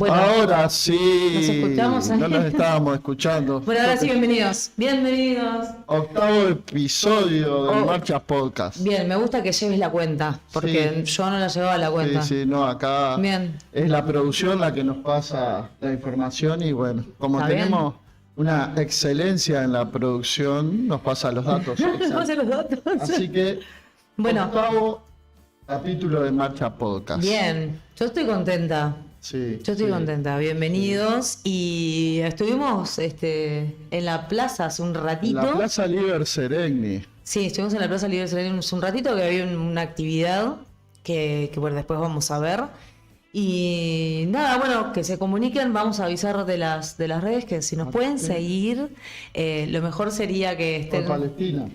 Bueno, Ahora sí, ¿nos escuchamos? no nos estábamos escuchando. Bueno, ahora sí, bienvenidos. Bienvenidos. Octavo episodio del Oh, Marchas Podcast. Bien, me gusta que lleves la cuenta, porque Sí. yo no la llevaba la cuenta. Sí, no, acá Bien. es la producción la que nos pasa la información y bueno, como Está bien. tenemos una excelencia en la producción, nos pasa los datos. Vamos a los datos. Así que, Bueno. octavo capítulo de Marchas Podcast. Bien, yo estoy contenta. Sí, Yo estoy sí. contenta. Bienvenidos. Y estuvimos en la plaza hace un En ratito. la Plaza Liber Seregni. Sí, estuvimos en la Plaza Libre Serena hace un ratito que había una actividad que bueno, después vamos a ver. Y nada, bueno, que se comuniquen, vamos a avisar de las redes que si nos pueden seguir, lo mejor sería que Por estén... Palestina.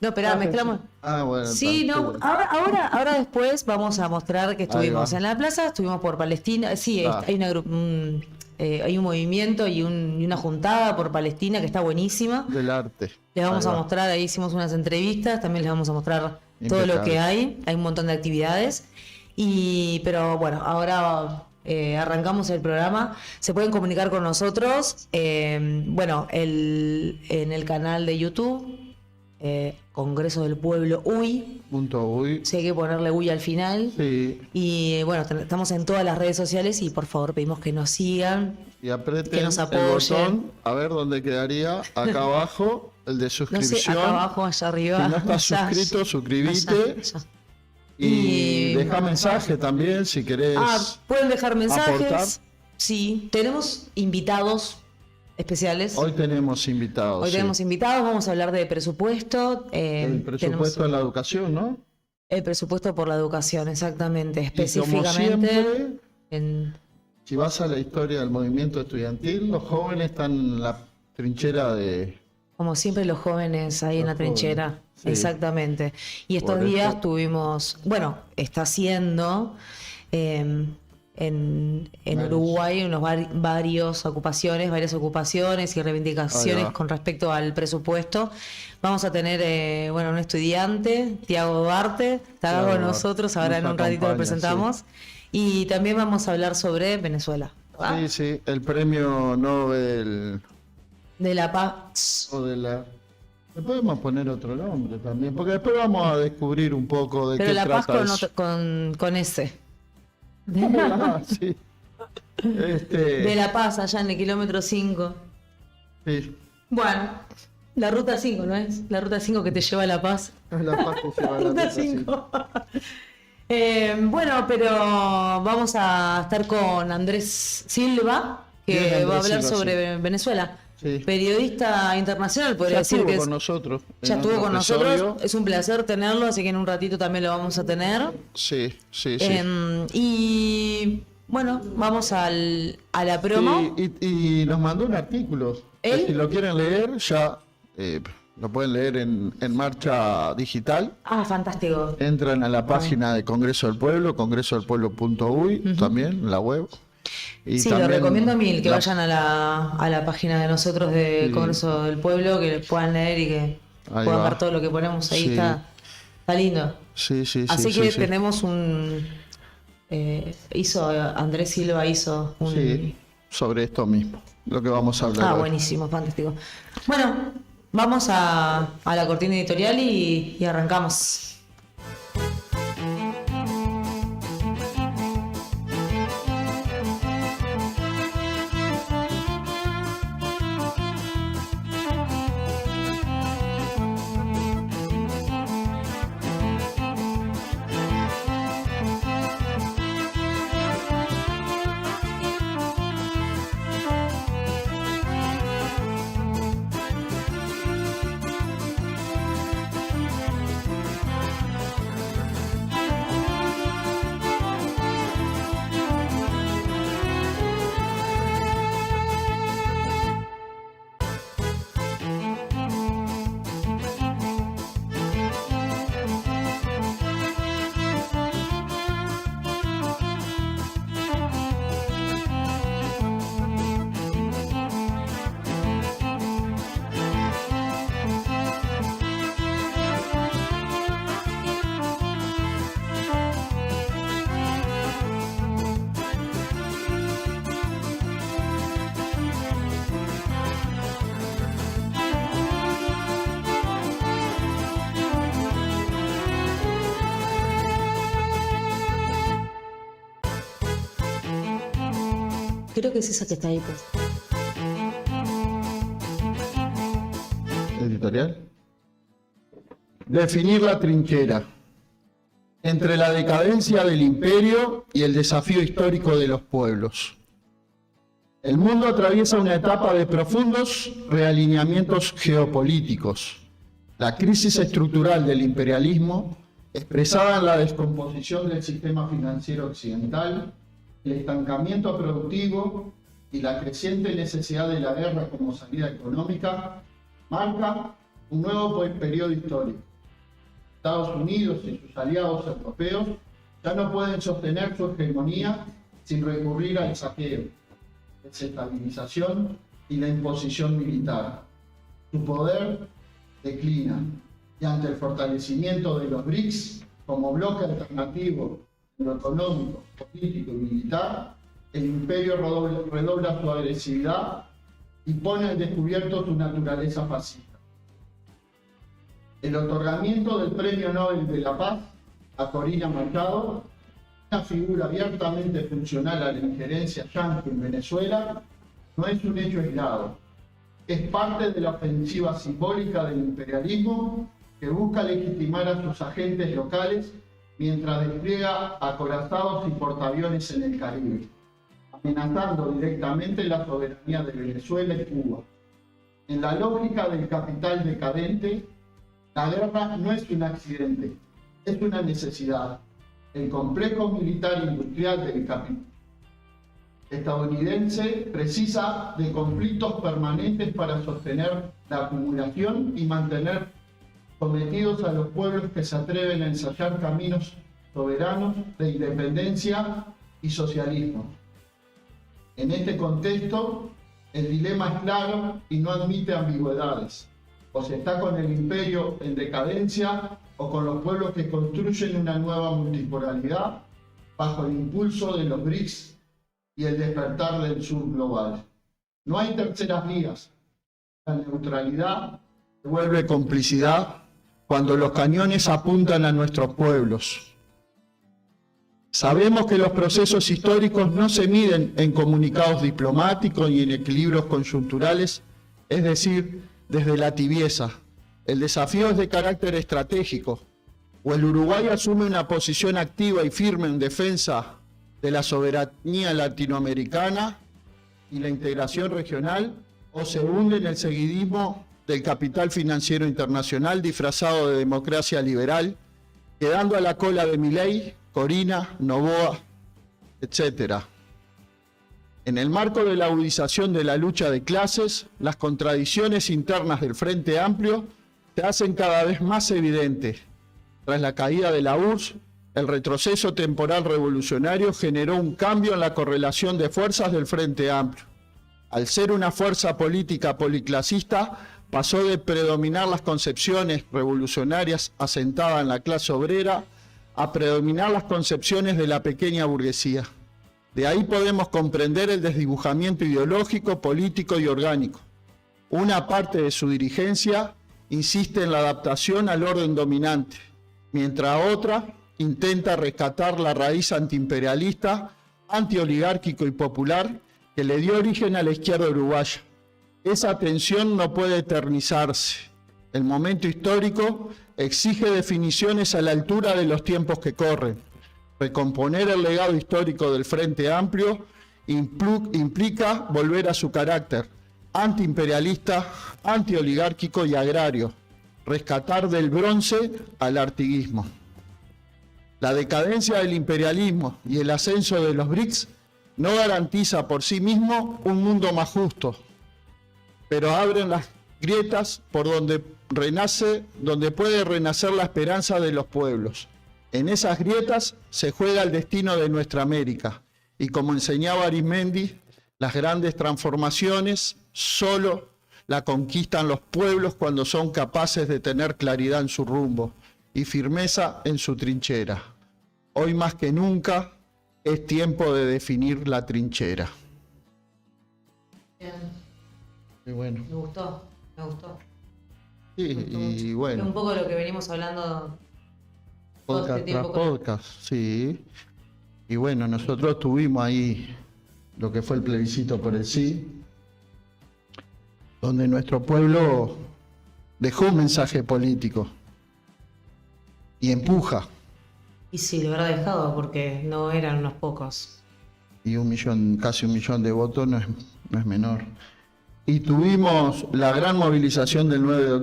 No, esperá, mezclamos. Ah, bueno. Sí, no, ahora después vamos a mostrar que estuvimos va. en la plaza, estuvimos por Palestina, sí, Ah. hay un movimiento y una juntada por Palestina que está buenísima. Del arte. Les vamos Ahí a va. mostrar, ahí hicimos unas entrevistas, también les vamos a mostrar todo lo Impecable. que hay un montón de actividades. Pero bueno, ahora arrancamos el programa. Se pueden comunicar con nosotros, bueno, en el canal de YouTube, Congreso del Pueblo UI, .uy. si hay que ponerle UI al final. Sí. Y bueno, estamos en todas las redes sociales y por favor pedimos que nos sigan. Y aprieten Que nos el apoyen. botón, a ver dónde quedaría, acá abajo, el de No suscripción. sé, acá abajo, allá arriba. Si no estás allá, suscrito, suscribite. allá. Y Y- deja mensaje también si querés. Pueden dejar mensajes. aportar. Sí, tenemos invitados especiales. Hoy tenemos invitados. Hoy sí. tenemos invitados, vamos a hablar de presupuesto. El presupuesto de la educación, ¿no? El presupuesto por la educación, exactamente, Y como específicamente. siempre, En, si vas a la historia del movimiento estudiantil, los jóvenes están en la trinchera de... como siempre, los jóvenes ahí en la Los jóvenes, trinchera. sí. Exactamente. Y estos Por días eso- tuvimos, bueno, está haciendo en Varios. Uruguay varias ocupaciones y Ahí reivindicaciones va. con respecto al presupuesto. Vamos a tener, bueno, un estudiante, Tiago Duarte, está acá Tiago con Duarte, nosotros, ahora en nos un ratito lo acompaña, presentamos. Y también vamos a hablar sobre Venezuela, ¿verdad? Sí, sí, el premio Nobel De la paz. o de la... Le podemos poner otro nombre también, porque después vamos a descubrir un poco de Pero qué la paz trata eso. con ese. Ah, sí. De La Paz, allá en el kilómetro 5. Sí. Bueno, la ruta 5, ¿no es? La ruta 5 que te lleva a La Paz. Es la paz que se va a la Ruta ruta, sí. 5. Bueno, pero vamos a estar con Andrés Silva, que Bien, va a Andrés hablar Silva, sobre Venezuela. Sí. Periodista internacional, podría Ya decir estuvo que con nosotros. ya en estuvo otro con episodio. nosotros. Es un placer tenerlo, así que en un ratito también lo vamos a tener. Sí, sí, sí. Y bueno, vamos a la promo. Sí, y nos mandó un artículo. ¿Él? Si lo quieren leer, ya lo pueden leer en Marcha Digital. Ah, fantástico. Entran a la página de Congreso del Pueblo, congresodelpueblo.uy, también, la web. Y Sí, lo también recomiendo mil, que la- vayan a la página de nosotros de Sí. Congreso del Pueblo, que puedan leer y que Ahí puedan va. ver todo lo que ponemos ahí. Sí. Está lindo. Sí, sí, sí. Así sí, que sí. tenemos Andrés Silva hizo un... Sí, sobre esto mismo, lo que vamos a hablar hoy. buenísimo, fantástico. Bueno, vamos a la cortina editorial y arrancamos. Creo que es esa que está ahí, pues. Editorial. Definir la trinchera. Entre la decadencia del imperio y el desafío histórico de los pueblos. El mundo atraviesa una etapa de profundos realineamientos geopolíticos. La crisis estructural del imperialismo, expresada en la descomposición del sistema financiero occidental, el estancamiento productivo y la creciente necesidad de la guerra como salida económica, marca un nuevo periodo histórico. Estados Unidos y sus aliados europeos ya no pueden sostener su hegemonía sin recurrir al saqueo, desestabilización y la imposición militar. Su poder declina y ante el fortalecimiento de los BRICS como bloque alternativo en lo económico, político y militar, el imperio redobla su agresividad y pone al descubierto su naturaleza fascista. El otorgamiento del Premio Nobel de la Paz a Corina Machado, una figura abiertamente funcional a la injerencia yanqui en Venezuela, no es un hecho aislado. Es parte de la ofensiva simbólica del imperialismo que busca legitimar a sus agentes locales mientras despliega acorazados y portaaviones en el Caribe, amenazando directamente la soberanía de Venezuela y Cuba. En la lógica del capital decadente, la guerra no es un accidente, es una necesidad. El complejo militar industrial del capital estadounidense precisa de conflictos permanentes para sostener la acumulación y mantener sometidos a los pueblos que se atreven a ensayar caminos soberanos de independencia y socialismo. En este contexto, el dilema es claro y no admite ambigüedades. O se está con el imperio en decadencia o con los pueblos que construyen una nueva multipolaridad bajo el impulso de los BRICS y el despertar del sur global. No hay terceras vías. La neutralidad se vuelve complicidad cuando los cañones apuntan a nuestros pueblos. Sabemos que los procesos históricos no se miden en comunicados diplomáticos y en equilibrios coyunturales, es decir, desde la tibieza. El desafío es de carácter estratégico. O el Uruguay asume una posición activa y firme en defensa de la soberanía latinoamericana y la integración regional, o se hunde en el seguidismo del capital financiero internacional disfrazado de democracia liberal, quedando a la cola de Milei, Corina, Noboa, etc. En el marco de la agudización de la lucha de clases, las contradicciones internas del Frente Amplio se hacen cada vez más evidentes. Tras la caída de la URSS, el retroceso temporal revolucionario generó un cambio en la correlación de fuerzas del Frente Amplio. Al ser una fuerza política policlasista, pasó de predominar las concepciones revolucionarias asentadas en la clase obrera a predominar las concepciones de la pequeña burguesía. De ahí podemos comprender el desdibujamiento ideológico, político y orgánico. Una parte de su dirigencia insiste en la adaptación al orden dominante, mientras otra intenta rescatar la raíz antiimperialista, antioligárquico y popular que le dio origen a la izquierda uruguaya. Esa tensión no puede eternizarse. El momento histórico exige definiciones a la altura de los tiempos que corren. Recomponer el legado histórico del Frente Amplio implica volver a su carácter antiimperialista, antioligárquico y agrario, rescatar del bronce al artiguismo. La decadencia del imperialismo y el ascenso de los BRICS no garantiza por sí mismo un mundo más justo, pero abren las grietas por donde puede renacer la esperanza de los pueblos. En esas grietas se juega el destino de nuestra América, y como enseñaba Arismendi, las grandes transformaciones solo la conquistan los pueblos cuando son capaces de tener claridad en su rumbo y firmeza en su trinchera. Hoy más que nunca es tiempo de definir la trinchera. Bien. Y bueno. Me gustó. Sí, Me gustó y mucho. bueno. Es un poco lo que venimos hablando todo Podcast este tras tiempo. podcast, sí. Y bueno, nosotros tuvimos ahí lo que fue el plebiscito por el sí, donde nuestro pueblo dejó un mensaje político y empuja. Y sí, lo habrá dejado porque no eran unos pocos. Y casi 1 millón de votos no es menor. Y tuvimos la gran movilización del 9 de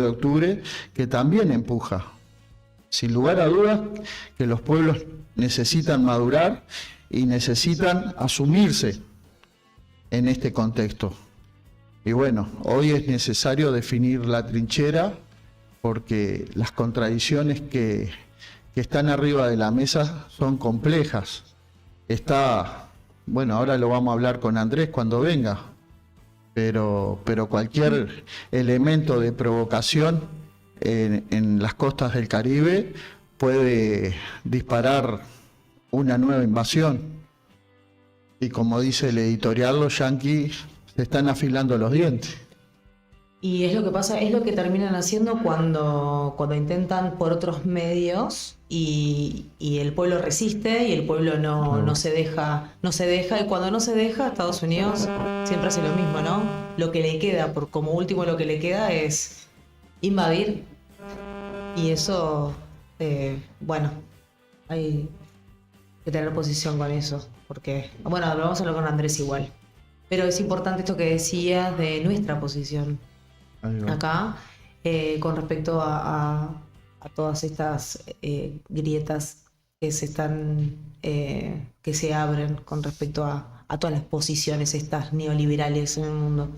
octubre, que también empuja. Sin lugar a dudas que los pueblos necesitan madurar y necesitan asumirse en este contexto. Y bueno, hoy es necesario definir la trinchera porque las contradicciones que están arriba de la mesa son complejas. Bueno, ahora lo vamos a hablar con Andrés cuando venga, pero cualquier elemento de provocación en las costas del Caribe puede disparar una nueva invasión. Y como dice el editorial, los yanquis se están afilando los dientes. Y es lo que pasa, es lo que terminan haciendo cuando intentan por otros medios y el pueblo resiste y el pueblo no se deja, y cuando no se deja, Estados Unidos siempre hace lo mismo, ¿no? Lo que le queda, como último lo que le queda es invadir. Y eso, bueno, hay que tener posición con eso, porque, bueno, lo vamos a hablar con Andrés igual. Pero es importante esto que decías de nuestra posición acá, con respecto a todas estas grietas que que se abren con respecto a todas las posiciones estas neoliberales en el mundo,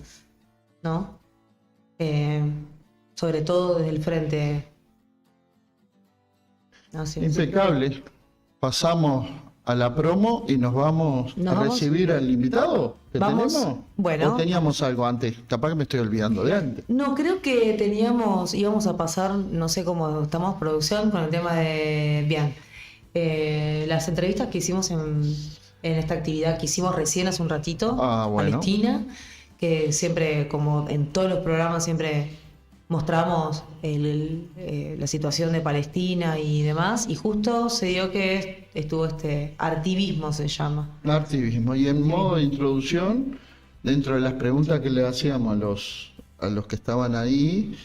¿no? Sobre todo desde el frente. Impecable. Pasamos a la promo y nos vamos a recibir al invitado que tenemos. Bueno. ¿O teníamos algo antes? Capaz que me estoy olvidando de antes. No, creo que íbamos a pasar, no sé cómo estamos producción con el tema de, bien, las entrevistas que hicimos en esta actividad que hicimos recién hace un ratito, bueno. Palestina, que siempre, como en todos los programas, siempre mostramos la situación de Palestina y demás, y justo se dio que estuvo artivismo, se llama. Artivismo, y en modo de introducción, dentro de las preguntas que le hacíamos a los que estaban ahí,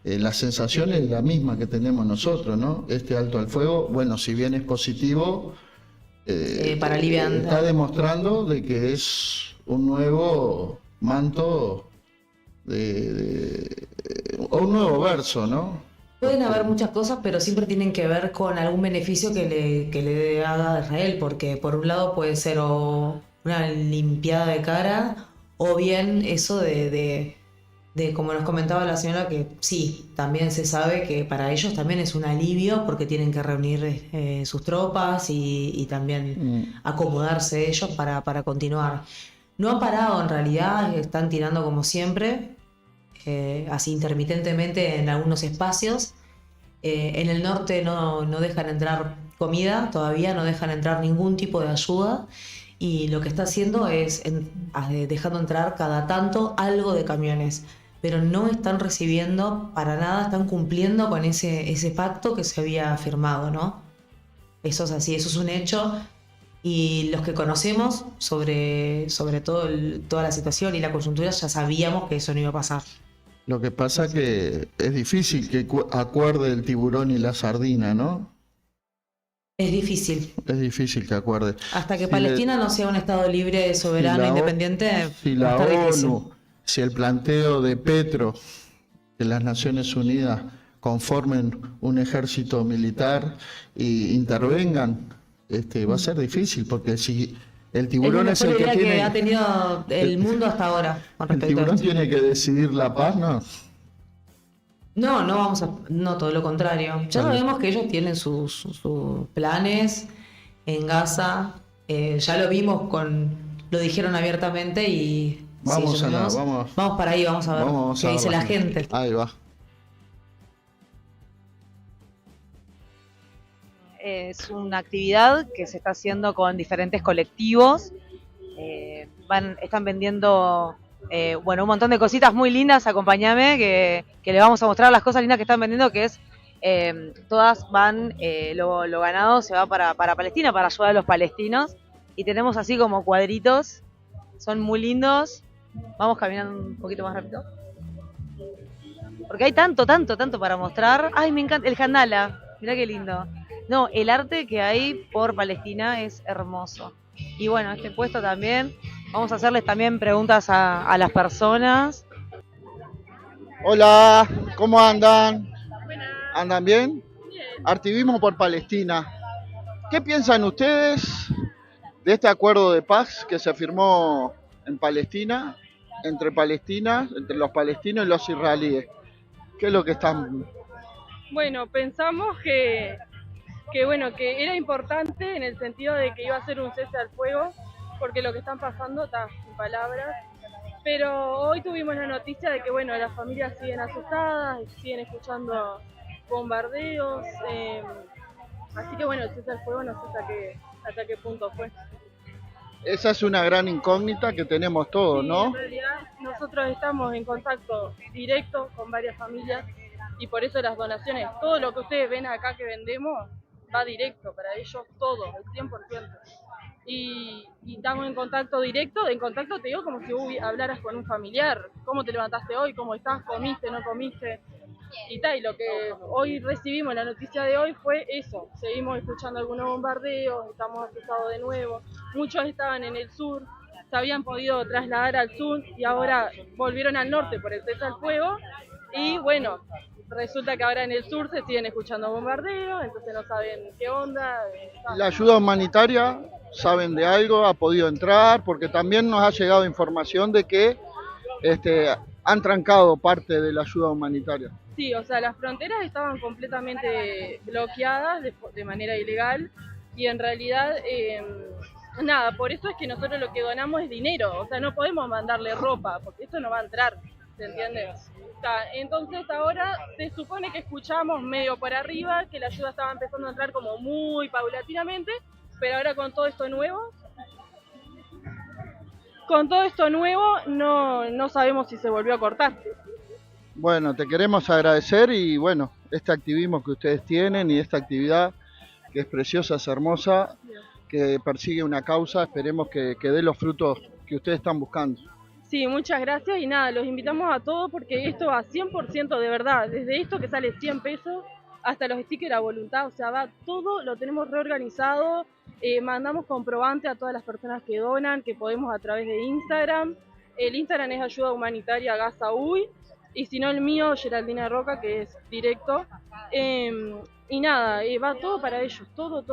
la sensación es la misma que tenemos nosotros, ¿no? Este alto al fuego, bueno, si bien es positivo, para aliviar, está demostrando de que es un nuevo manto o un nuevo verso, ¿no? Pueden haber muchas cosas, pero siempre tienen que ver con algún beneficio que le haga a Israel, porque por un lado puede ser o una limpiada de cara, o bien eso de como nos comentaba la señora, que sí, también se sabe que para ellos también es un alivio, porque tienen que reunir sus tropas y también acomodarse ellos para continuar. No han parado en realidad, están tirando como siempre, así intermitentemente en algunos espacios. En el norte no dejan entrar comida, todavía no dejan entrar ningún tipo de ayuda, y lo que está haciendo es dejando entrar cada tanto algo de camiones, pero no están recibiendo para nada, están cumpliendo con ese pacto que se había firmado, ¿no? Eso es así, eso es un hecho. Y los que conocemos sobre todo toda la situación y la coyuntura ya sabíamos que eso no iba a pasar. Lo que pasa que es difícil que acuerde el tiburón y la sardina, ¿no? Es difícil. Es difícil que acuerde. Hasta que Palestina no sea un estado libre, soberano, independiente, si la ONU, si el planteo de Petro, que las Naciones Unidas conformen un ejército militar e intervengan, va a ser difícil, porque si el tiburón es el que ha tenido el mundo hasta ahora con respecto el tiburón tiene que decidir la paz, ¿no? No, todo lo contrario. Ya sabemos que ellos tienen sus planes en Gaza, ya lo vimos lo dijeron abiertamente y vamos para ahí, vamos a ver qué dice la gente. Ahí va. Es una actividad que se está haciendo con diferentes colectivos. Están vendiendo un montón de cositas muy lindas. Acompáñame que le vamos a mostrar las cosas lindas que están vendiendo, que es todas van, lo ganado se va para Palestina, para ayudar a los palestinos. Y tenemos así como cuadritos, son muy lindos. Vamos caminando un poquito más rápido. Porque hay tanto para mostrar. Ay, me encanta, el Jandala, mirá qué lindo. No, el arte que hay por Palestina es hermoso. Y bueno, este puesto también, vamos a hacerles también preguntas a las personas. Hola, ¿cómo andan? ¿Andan bien? Artivismo por Palestina. ¿Qué piensan ustedes de este acuerdo de paz que se firmó en Palestina, entre los palestinos y los israelíes? ¿Qué es lo que están? Bueno, pensamos que que era importante en el sentido de que iba a ser un cese al fuego, porque lo que están pasando está sin palabras. Pero hoy tuvimos la noticia de que bueno, las familias siguen asustadas, siguen escuchando bombardeos, así que bueno, el cese al fuego no sé hasta qué punto fue. Esa es una gran incógnita que tenemos todos, Sí, ¿no? en realidad nosotros estamos en contacto directo con varias familias y por eso las donaciones, todo lo que ustedes ven acá que vendemos va directo para ellos, todo, el 100%. Y estamos en contacto directo, en contacto te digo como si hablaras con un familiar, cómo te levantaste hoy, cómo estás, comiste, no comiste, y tal, y lo que hoy recibimos, la noticia de hoy fue eso, seguimos escuchando algunos bombardeos, estamos asustados de nuevo, muchos estaban en el sur, se habían podido trasladar al sur y ahora volvieron al norte por el cese al fuego, y bueno, resulta que ahora en el sur se siguen escuchando bombardeos, entonces no saben qué onda. La ayuda humanitaria, ¿saben de algo? ¿Ha podido entrar? Porque también nos ha llegado información de que han trancado parte de la ayuda humanitaria. Sí, o sea, las fronteras estaban completamente bloqueadas de manera ilegal y en realidad, nada, por eso es que nosotros lo que donamos es dinero, o sea, no podemos mandarle ropa, porque esto no va a entrar, ¿se entiende? Entonces ahora se supone que escuchamos medio por arriba que la ayuda estaba empezando a entrar como muy paulatinamente, pero ahora con todo esto nuevo no sabemos si se volvió a cortar. Bueno, te queremos agradecer y bueno, este activismo que ustedes tienen y esta actividad que es preciosa, es hermosa, que persigue una causa, esperemos que dé los frutos que ustedes están buscando. Sí, muchas gracias y nada, los invitamos a todos porque esto va 100% de verdad, desde esto que sale 100 pesos hasta los stickers a voluntad, o sea, va todo, lo tenemos reorganizado, mandamos comprobante a todas las personas que donan, que podemos a través de Instagram, el Instagram es Ayuda Humanitaria Gaza Uy, y si no el mío, Geraldina Roca, que es directo, y nada, va todo para ellos, todo.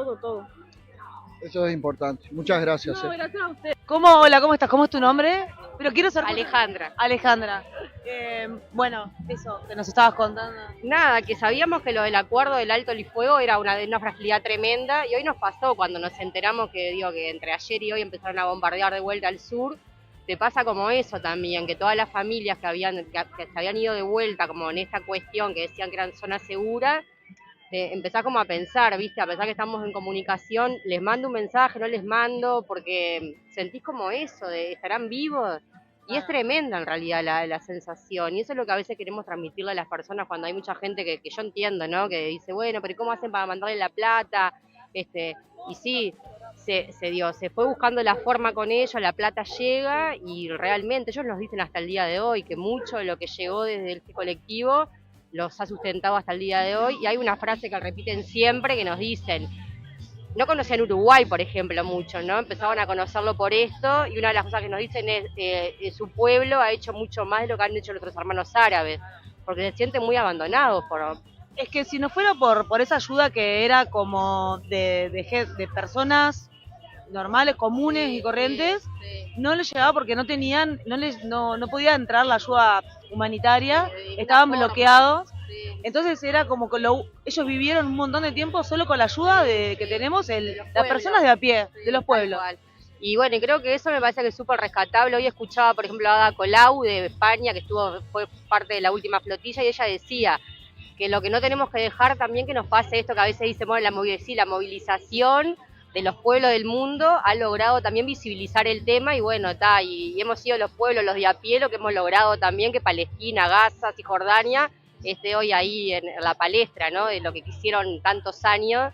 Eso es importante. Muchas gracias. No, gracias a usted. Hola, ¿cómo estás? ¿Cómo es tu nombre? Pero quiero saber... Alejandra. Alejandra. Bueno, eso que nos estabas contando. Nada, que sabíamos que lo del acuerdo del alto el fuego era una fragilidad tremenda y hoy nos pasó cuando nos enteramos que entre ayer y hoy empezaron a bombardear de vuelta al sur. Te pasa como eso también, que todas las familias que se habían ido de vuelta como en esta cuestión que decían que eran zonas seguras, empezás como a pensar, ¿viste? A pesar que estamos en comunicación, les mando un mensaje, no les mando, porque sentís como eso, de estarán vivos. Y es tremenda en realidad la sensación, y eso es lo que a veces queremos transmitirle a las personas cuando hay mucha gente que yo entiendo, ¿no? Que dice, bueno, pero ¿cómo hacen para mandarle la plata? Y sí, se fue buscando la forma con ellos, la plata llega, y realmente ellos nos dicen hasta el día de hoy que mucho de lo que llegó desde este colectivo los ha sustentado hasta el día de hoy, y hay una frase que repiten siempre que nos dicen, no conocían Uruguay, por ejemplo, mucho, ¿no? Empezaban a conocerlo por esto, y una de las cosas que nos dicen es su pueblo ha hecho mucho más de lo que han hecho nuestros hermanos árabes, porque se sienten muy abandonados Es que si no fuera por esa ayuda que era como de personas normales, comunes y corrientes, no les llegaba porque no tenían, no podía entrar la ayuda humanitaria, estaban bloqueados. Entonces era como que ellos vivieron un montón de tiempo solo con la ayuda que tenemos las personas de a pie, de los pueblos. Y bueno, y creo que eso me parece que es súper rescatable. Hoy escuchaba, por ejemplo, a Ada Colau de España, que fue parte de la última flotilla, y ella decía que lo que no tenemos que dejar también que nos pase esto que a veces decimos, la movilización de los pueblos del mundo ha logrado también visibilizar el tema, y bueno, y hemos sido los pueblos, los de a pie, lo que hemos logrado también que Palestina, Gaza, Cisjordania esté hoy ahí en la palestra, ¿no? De lo que quisieron tantos años,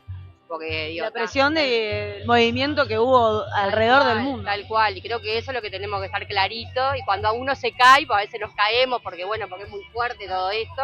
porque digo, La presión del movimiento que hubo alrededor del mundo. Tal cual, y creo que eso es lo que tenemos que estar clarito, y cuando a uno se cae, pues a veces nos caemos porque es muy fuerte todo esto,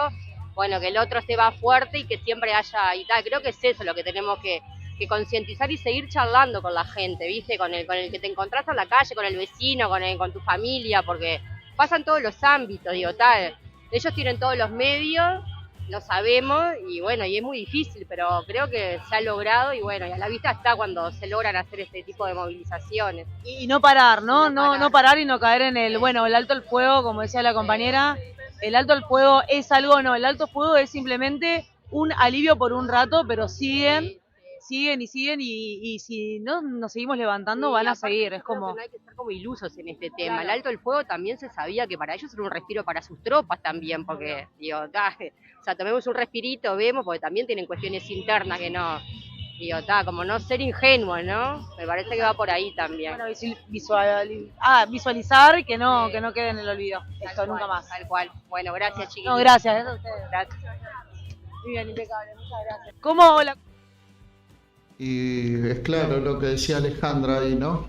bueno, que el otro se va fuerte y que siempre haya, y tal, creo que es eso lo que tenemos que concientizar y seguir charlando con la gente, ¿viste? Con el que te encontrás en la calle, con el vecino, con tu familia, porque pasan todos los ámbitos, digo, tal, ellos tienen todos los medios, lo sabemos, y bueno, y es muy difícil, pero creo que se ha logrado, y bueno, y a la vista está cuando se logran hacer este tipo de movilizaciones. Y no parar, ¿no? No parar. No parar y no caer en el alto el fuego, como decía la compañera, el alto el fuego es algo, no, el alto fuego es simplemente un alivio por un rato, pero siguen y si no nos seguimos levantando van a seguir, es como... No hay que estar como ilusos en este tema, claro. El alto el fuego también se sabía que para ellos era un respiro para sus tropas también, porque, digo, o sea, tomemos un respirito, vemos, porque también tienen cuestiones internas que no, digo, como no ser ingenuo, ¿no? Me parece que va por ahí también. Bueno, visualizar que no quede en el olvido, esto nunca más. Tal cual, bueno, gracias chiquillos. No, gracias, a ustedes. Gracias. Muy bien, impecable, muchas gracias. ¿Cómo la... Y es claro lo que decía Alejandra ahí, ¿no?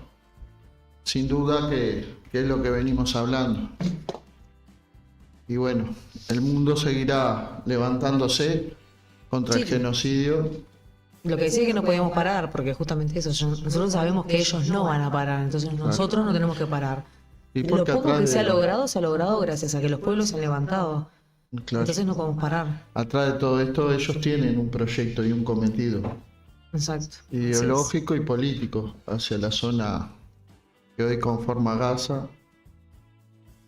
Sin duda que es lo que venimos hablando. Y bueno, el mundo seguirá levantándose contra el genocidio. Lo que decía es que no podíamos parar, porque justamente eso, nosotros sabemos que ellos no van a parar, entonces nosotros no tenemos que parar. Y Lo poco que se ha logrado gracias a que los pueblos se han levantado. Claro. Entonces no podemos parar. Atrás de todo esto ellos tienen un proyecto y un cometido. Exacto. Ideológico y político hacia la zona que hoy conforma Gaza.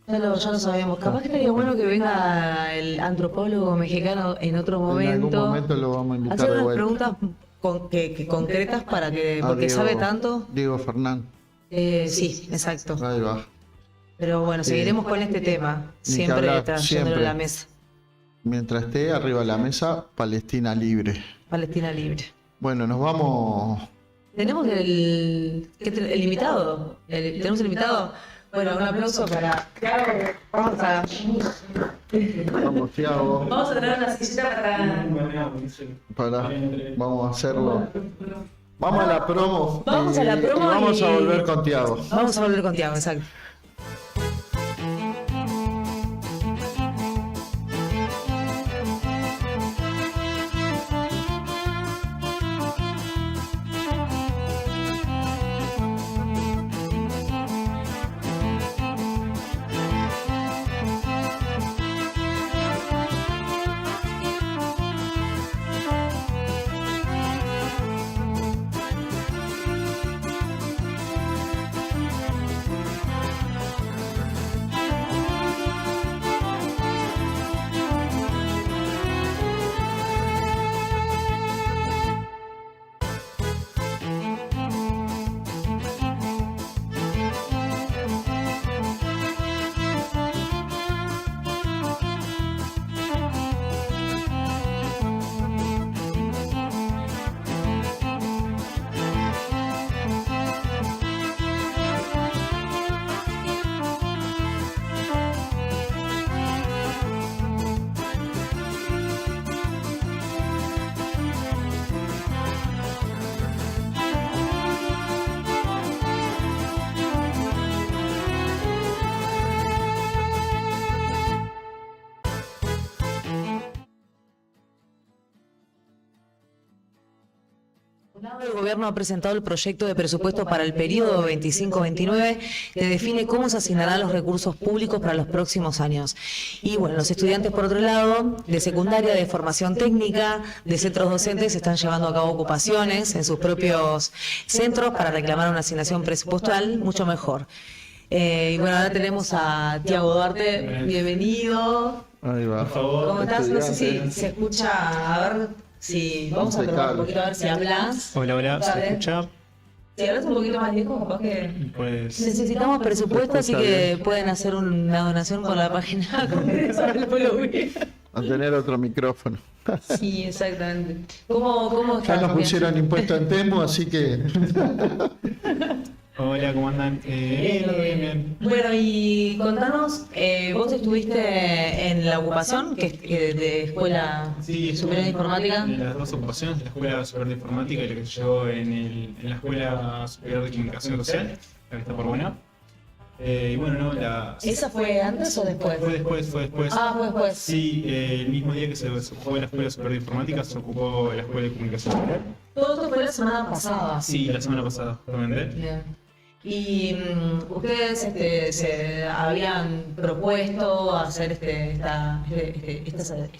Ya lo sabemos. Capaz que estaría bueno que venga el antropólogo mexicano en otro momento. En algún momento lo vamos a invitar hacer de unas vuelta. preguntas concretas para que, porque Diego, sabe tanto. Diego Fernán. Sí, exacto. Ahí va. Pero bueno, seguiremos con este tema, siempre trayéndolo a la mesa. Mientras esté arriba de la mesa, Palestina libre. Palestina libre. Bueno, nos vamos. Tenemos el invitado. ¿Tenemos el invitado? Bueno, un aplauso para Thiago. Vamos, Thiago. Vamos a traer una sillita vamos a hacerlo. Vamos a la promo. Vamos a la promo y vamos a volver con Thiago. Vamos a volver con Thiago, exacto. El gobierno ha presentado el proyecto de presupuesto para el periodo 25-29 que define cómo se asignarán los recursos públicos para los próximos años. Y bueno, los estudiantes, por otro lado, de secundaria, de formación técnica, de centros docentes, están llevando a cabo ocupaciones en sus propios centros para reclamar una asignación presupuestal mucho mejor. Y bueno, ahora tenemos a Thiago Duarte, bienvenido. Ahí va. Por favor. ¿Cómo estás? No sé si se escucha, a ver... Sí, vamos a probar un poquito a ver si hablas. Hola, ¿se escucha? Si hablas un poquito más lejos, capaz que... Pues... Necesitamos presupuesto, así que pueden hacer una donación por la página. A tener otro micrófono. Sí, exactamente. ¿Cómo ya nos pusieron impuesto en Temu, así que... Hola, ¿cómo andan? Bien, bien. Bueno, y contanos, vos estuviste en la ocupación de Escuela Superior de Informática. En las dos ocupaciones, la Escuela Superior de Informática y lo que se llevó en la Escuela Superior de Comunicación Social, la que está por Buena. Y bueno, no, ¿Esa fue antes o después? Fue después. Ah, fue después. Sí, el mismo día que se ocupó de la Escuela Superior de Informática, se ocupó de la Escuela de Comunicación Social. Todo esto fue la semana pasada. Sí, la semana pasada, justamente. Bien. Y ustedes se habían propuesto hacer esta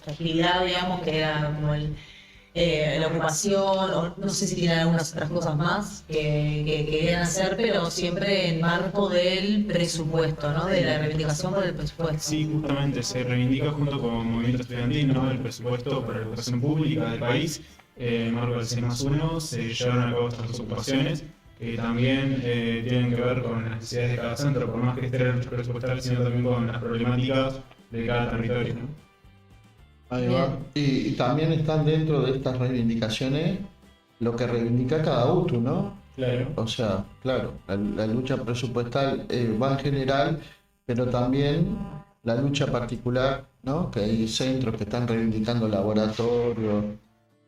actividad, digamos, que era como la ocupación, o no sé si tienen algunas otras cosas más que querían hacer, pero siempre en marco del presupuesto, ¿no? De la reivindicación por el presupuesto. Sí, justamente se reivindica junto con el movimiento estudiantil, ¿no? El presupuesto para la educación pública del país. En marco del 6+1 se llevaron a cabo estas dos ocupaciones que también tienen que ver con las necesidades de cada centro, por más que esté el presupuestal, sino también con las problemáticas de cada territorio, ¿no? Ahí va. Y también están dentro de estas reivindicaciones lo que reivindica cada UTU, ¿no? Claro. O sea, claro, la lucha presupuestal va en general, pero también la lucha particular, ¿no? Que hay centros que están reivindicando laboratorios,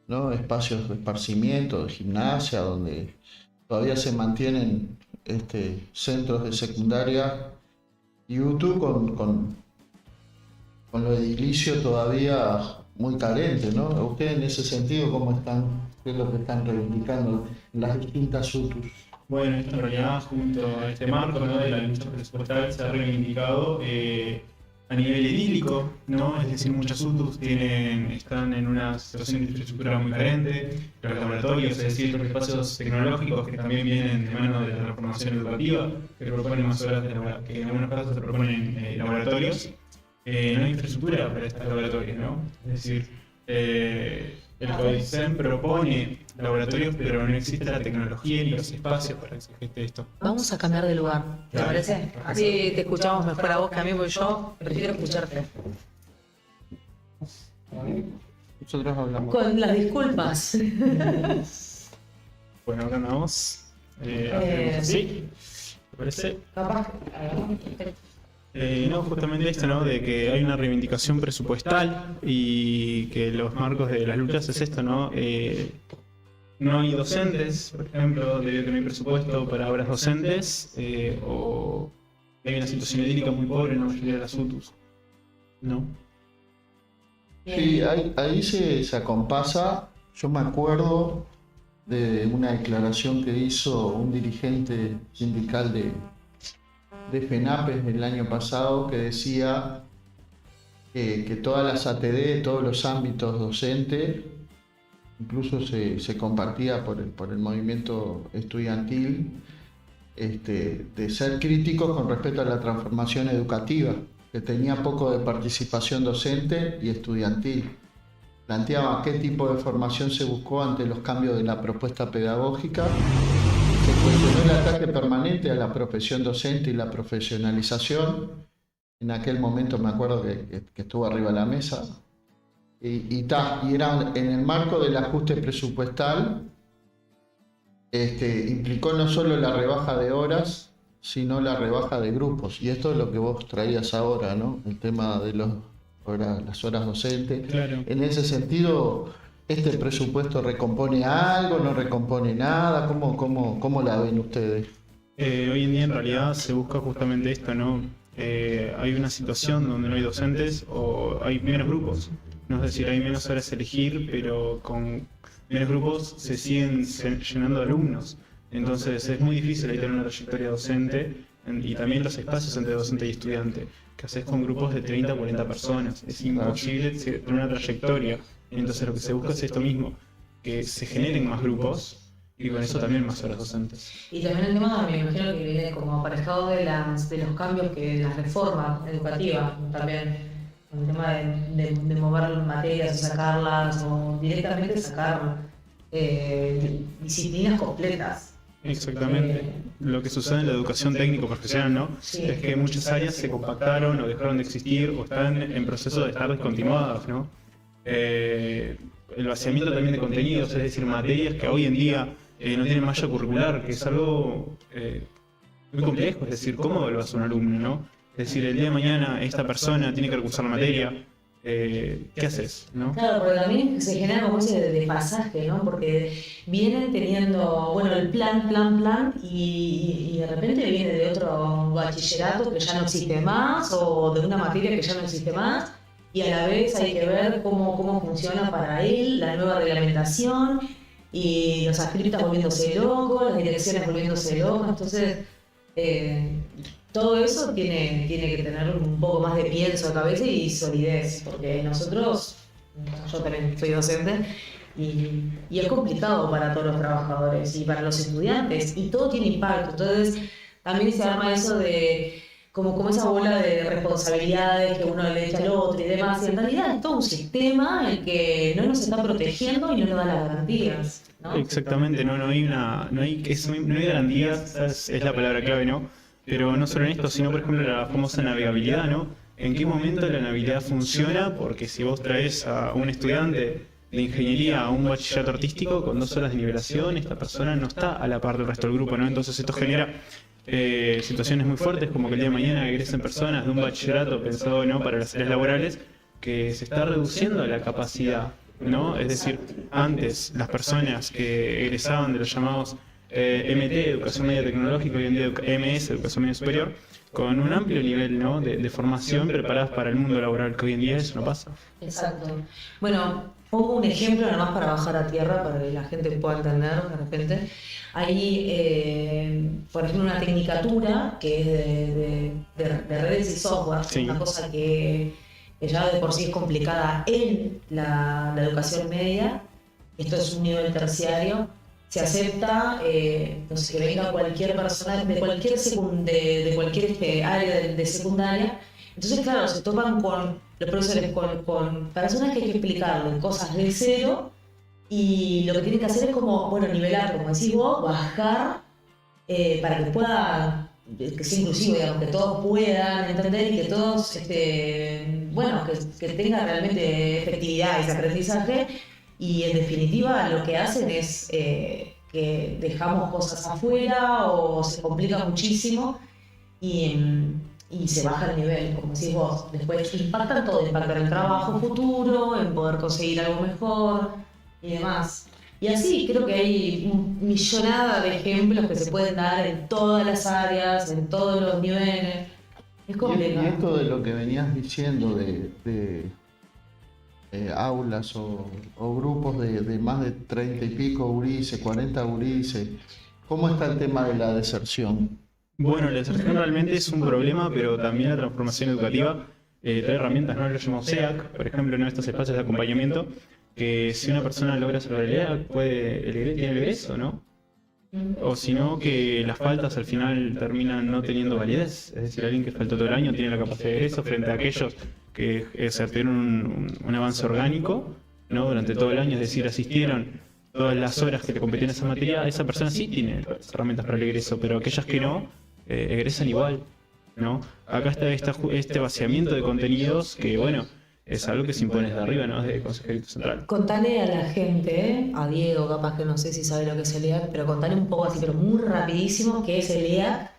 ¿no? Espacios de esparcimiento, de gimnasia, donde todavía se mantienen centros de secundaria y UTU con lo edilicio todavía muy carente, ¿no? ¿Ustedes en ese sentido cómo están? ¿Qué es lo que están reivindicando en las distintas UTUs? Bueno, esto en realidad junto a este marco, ¿no? De la lucha presupuestal se ha reivindicado a nivel edílico, ¿no? Es decir, muchas UTUs están en una situación de infraestructura muy carente, los laboratorios, es decir, los espacios tecnológicos que también vienen de mano de la transformación educativa, que proponen más horas que en algunos casos se proponen laboratorios. No hay infraestructura para estos laboratorios, ¿no? Es decir, el CODICEM propone laboratorios, pero no existe la tecnología ni los espacios para que se geste esto. Vamos a cambiar de lugar, ¿te parece? Así te escuchamos mejor a vos que a mí, porque yo prefiero escucharte. Nosotros hablamos. Con las disculpas. Bueno, ahora andamos. ¿Sí? ¿Te parece? Capaz. No, justamente esto, ¿no? De que hay una reivindicación presupuestal y que los marcos de las luchas es esto, ¿no? No hay docentes, por ejemplo, debido a que no hay presupuesto para obras docentes, o hay una situación edílica muy pobre en la mayoría de las UTUs, ¿no? Sí, ahí se acompasa. Yo me acuerdo de una declaración que hizo un dirigente sindical de FENAPES el año pasado, que decía que todas las ATD, todos los ámbitos docentes, incluso se compartía por el movimiento estudiantil, de ser críticos con respecto a la transformación educativa, que tenía poco de participación docente y estudiantil. Planteaba qué tipo de formación se buscó ante los cambios de la propuesta pedagógica. Se cuestionó el ataque permanente a la profesión docente y la profesionalización. En aquel momento me acuerdo que estuvo arriba de la mesa. Y era en el marco del ajuste presupuestal, implicó no solo la rebaja de horas, sino la rebaja de grupos. Y esto es lo que vos traías ahora, ¿no? El tema de las horas docentes. Claro. En ese sentido, ¿este presupuesto recompone algo, no recompone nada? ¿Cómo la ven ustedes? Hoy en día en realidad se busca justamente esto, ¿no? Hay una situación donde no hay docentes o hay menos grupos, ¿no? Es decir, hay menos horas a elegir, pero con menos grupos se siguen llenando de alumnos. Entonces es muy difícil ahí tener una trayectoria docente y también los espacios entre docente y estudiante, que haces con grupos de 30 a 40 personas. Es imposible tener una trayectoria. Entonces lo que se busca es esto mismo, que se generen más grupos y con eso también más horas docentes. Y también el tema, me imagino que viene como aparejado de los cambios de la reforma educativa también, el tema de mover materias o sacarlas, o directamente sacar disciplinas completas. Exactamente. Lo que sucede en la educación técnico-profesional, ¿no? Sí. Es que muchas áreas se compactaron o dejaron de existir o están en proceso de estar descontinuadas, ¿no? El vaciamiento también de contenidos, es decir, materias que hoy en día no tienen malla curricular, que es algo muy complejo, es decir, ¿cómo evalúas a un alumno, no? Es decir, el día de mañana esta persona tiene que recursar la materia, ¿qué haces, no? Claro, porque también se genera como ese desfasaje, ¿no? Porque vienen teniendo, bueno, el plan, y de repente viene de otro bachillerato que ya no existe más, o de una materia que ya no existe más, y a la vez hay que ver cómo funciona para él la nueva reglamentación, y los adscriptas volviéndose locos, las direcciones volviéndose locas, entonces todo eso tiene que tener un poco más de pienso, cabeza y solidez, porque nosotros, yo también soy docente, y es complicado para todos los trabajadores y para los estudiantes, y todo tiene impacto, entonces también se arma eso de como esa bola de responsabilidades que uno le echa al otro y demás, y en realidad es todo un sistema el que no nos está protegiendo y no nos da las garantías, ¿no? Exactamente, no hay garantías, esa es la palabra clave, ¿no? Pero no solo en esto, sino por ejemplo la famosa navegabilidad, ¿no? ¿En qué momento la navegabilidad funciona? Porque si vos traes a un estudiante de ingeniería a un bachillerato artístico con 2 horas de nivelación, esta persona no está a la par del resto del grupo, ¿no? Entonces esto genera situaciones muy fuertes, como que el día de mañana egresen personas de un bachillerato pensado, ¿no?, para las áreas laborales, que se está reduciendo la capacidad, ¿no? Es decir, antes las personas que egresaban de los llamados MT, Educación Media Tecnológica, hoy en día MS, Educación Media Superior, con un amplio nivel, ¿no?, de formación preparadas para el mundo laboral, que hoy en día eso no pasa. Exacto. Bueno, pongo un ejemplo nada más para bajar a tierra, para que la gente pueda entender de repente. Hay, por ejemplo, una tecnicatura que es de redes y software, Sí. una cosa que ya de por sí es complicada en la educación media. Esto es un nivel terciario. Se acepta, no sé, que venga cualquier persona de cualquier área de secundaria. Entonces, claro, se topan con los profesores, con personas que hay que explicarles cosas de cero, y lo que tienen que hacer es como, bueno, nivelar, como decís vos, bajar para que pueda, que sea inclusivo, digamos, que todos puedan entender y que todos, bueno, que tengan realmente efectividad ese aprendizaje. Y en definitiva lo que hacen es que dejamos cosas afuera o se complica muchísimo y se baja el nivel, como decís vos. Después impacta en el trabajo futuro, en poder conseguir algo mejor y demás. Y así creo que hay millonada de ejemplos que se pueden dar en todas las áreas, en todos los niveles. Es complicado. Y esto de lo que venías diciendo de aulas o grupos de más de 30 y pico gurises, 40 gurises, ¿cómo está el tema de la deserción? Bueno, la deserción realmente es un problema, pero también la transformación educativa trae herramientas, ¿no? Lo llamamos SEAC, por ejemplo, en estos espacios de acompañamiento, que si una persona logra salvar el EAC, tiene el egreso, ¿no? O si no, que las faltas al final terminan no teniendo validez. Es decir, alguien que faltó todo el año tiene la capacidad de egreso frente a aquellos que tuvieron un avance orgánico, ¿no?, durante todo el año, es decir, asistieron todas las horas que le competían esa materia. Esa persona sí tiene las herramientas para el egreso, pero aquellas que no, egresan igual, ¿no? Acá está este vaciamiento de contenidos que, bueno, es algo que se impone desde arriba, ¿no?, desde el Consejo Central. Contale a la gente, a Diego capaz que no sé si sabe lo que es el EAC, pero contale un poco así, pero muy rapidísimo, qué es el EAC,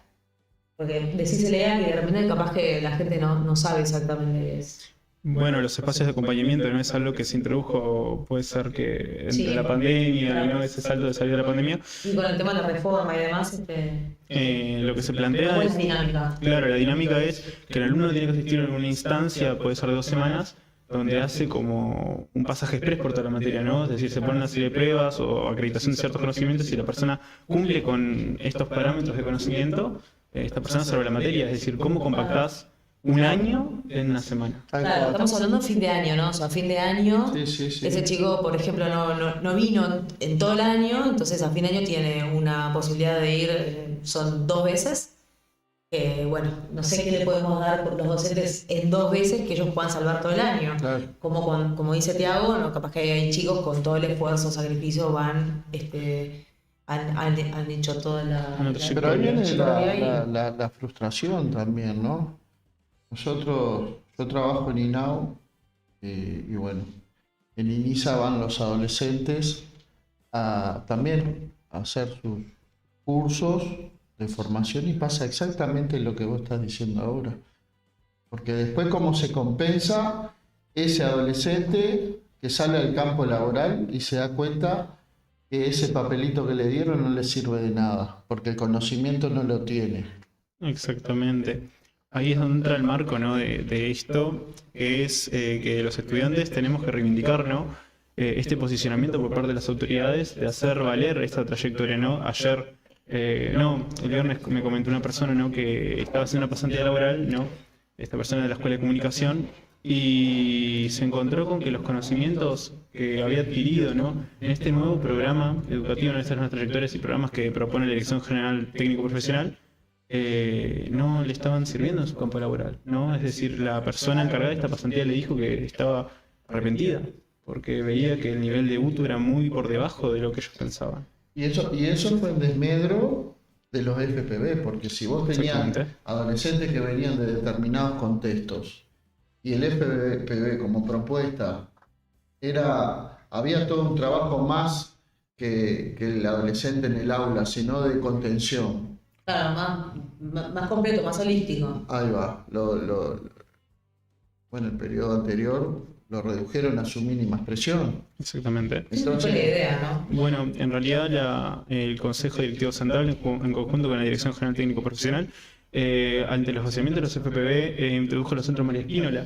porque decís el EAC y de repente capaz que la gente no sabe exactamente qué es. Bueno, los espacios de acompañamiento no es algo que se introdujo, puede ser que entre Sí, la pandemia, claro. ¿no?, ese salto de salir de la pandemia. Y con el tema de la reforma y demás, Lo que se plantea ¿cuál es es, la dinámica? claro, la dinámica es que el alumno tiene que asistir a una instancia, puede ser de 2 semanas, donde hace como un pasaje express por toda la materia, ¿no? Es decir, se pone una serie de pruebas o acreditación de ciertos conocimientos, y si la persona cumple con estos parámetros de conocimiento, esta persona salva la materia. Es decir, ¿cómo compactás un año en una semana? Claro, estamos hablando de fin de año, ¿no? O sea, fin de año, Sí. ese chico, por ejemplo, no vino en todo el año, entonces a fin de año tiene una posibilidad de ir, son 2 veces. Bueno, no sé qué le podemos dar por los docentes en 2 veces que ellos puedan salvar todo el año. Claro. Como dice Tiago, ¿no? Capaz que hay chicos con todo el esfuerzo, sacrificio, han hecho toda la Pero ahí viene trayectoria ahí. la frustración también, ¿no? Yo trabajo en INAU y bueno, en INISA van los adolescentes también a hacer sus cursos de formación y pasa exactamente lo que vos estás diciendo ahora. Porque después cómo se compensa ese adolescente que sale al campo laboral y se da cuenta que ese papelito que le dieron no le sirve de nada, porque el conocimiento no lo tiene. Exactamente. Ahí es donde entra el marco, ¿no? de esto, que es que los estudiantes tenemos que reivindicar, ¿no? Este posicionamiento por parte de las autoridades de hacer valer esta trayectoria, ¿no? Ayer, el viernes me comentó una persona, ¿no? Que estaba haciendo una pasantía laboral, ¿no? Esta persona de la Escuela de Comunicación, y se encontró con que los conocimientos que había adquirido, ¿no? En este nuevo programa educativo, en estas nuevas trayectorias y programas que propone la Dirección General Técnico Profesional, no le estaban sirviendo en su campo laboral, ¿no? Es decir, la persona encargada de esta pasantía le dijo que estaba arrepentida, porque veía que el nivel de UTU era muy por debajo de lo que ellos pensaban. Y eso fue en desmedro de los FPV, porque si vos tenías adolescentes que venían de determinados contextos y el FPV como propuesta había todo un trabajo más que el adolescente en el aula, sino de contención. Claro, más completo, más holístico. Ahí va. Bueno, el periodo anterior lo redujeron a su mínima expresión. Exactamente. Esa fue la idea, ¿no? Bueno, en realidad el Consejo Directivo Central, en conjunto con la Dirección General Técnico Profesional, ante los vaciamientos de los FPV, introdujo los centros María Espínola,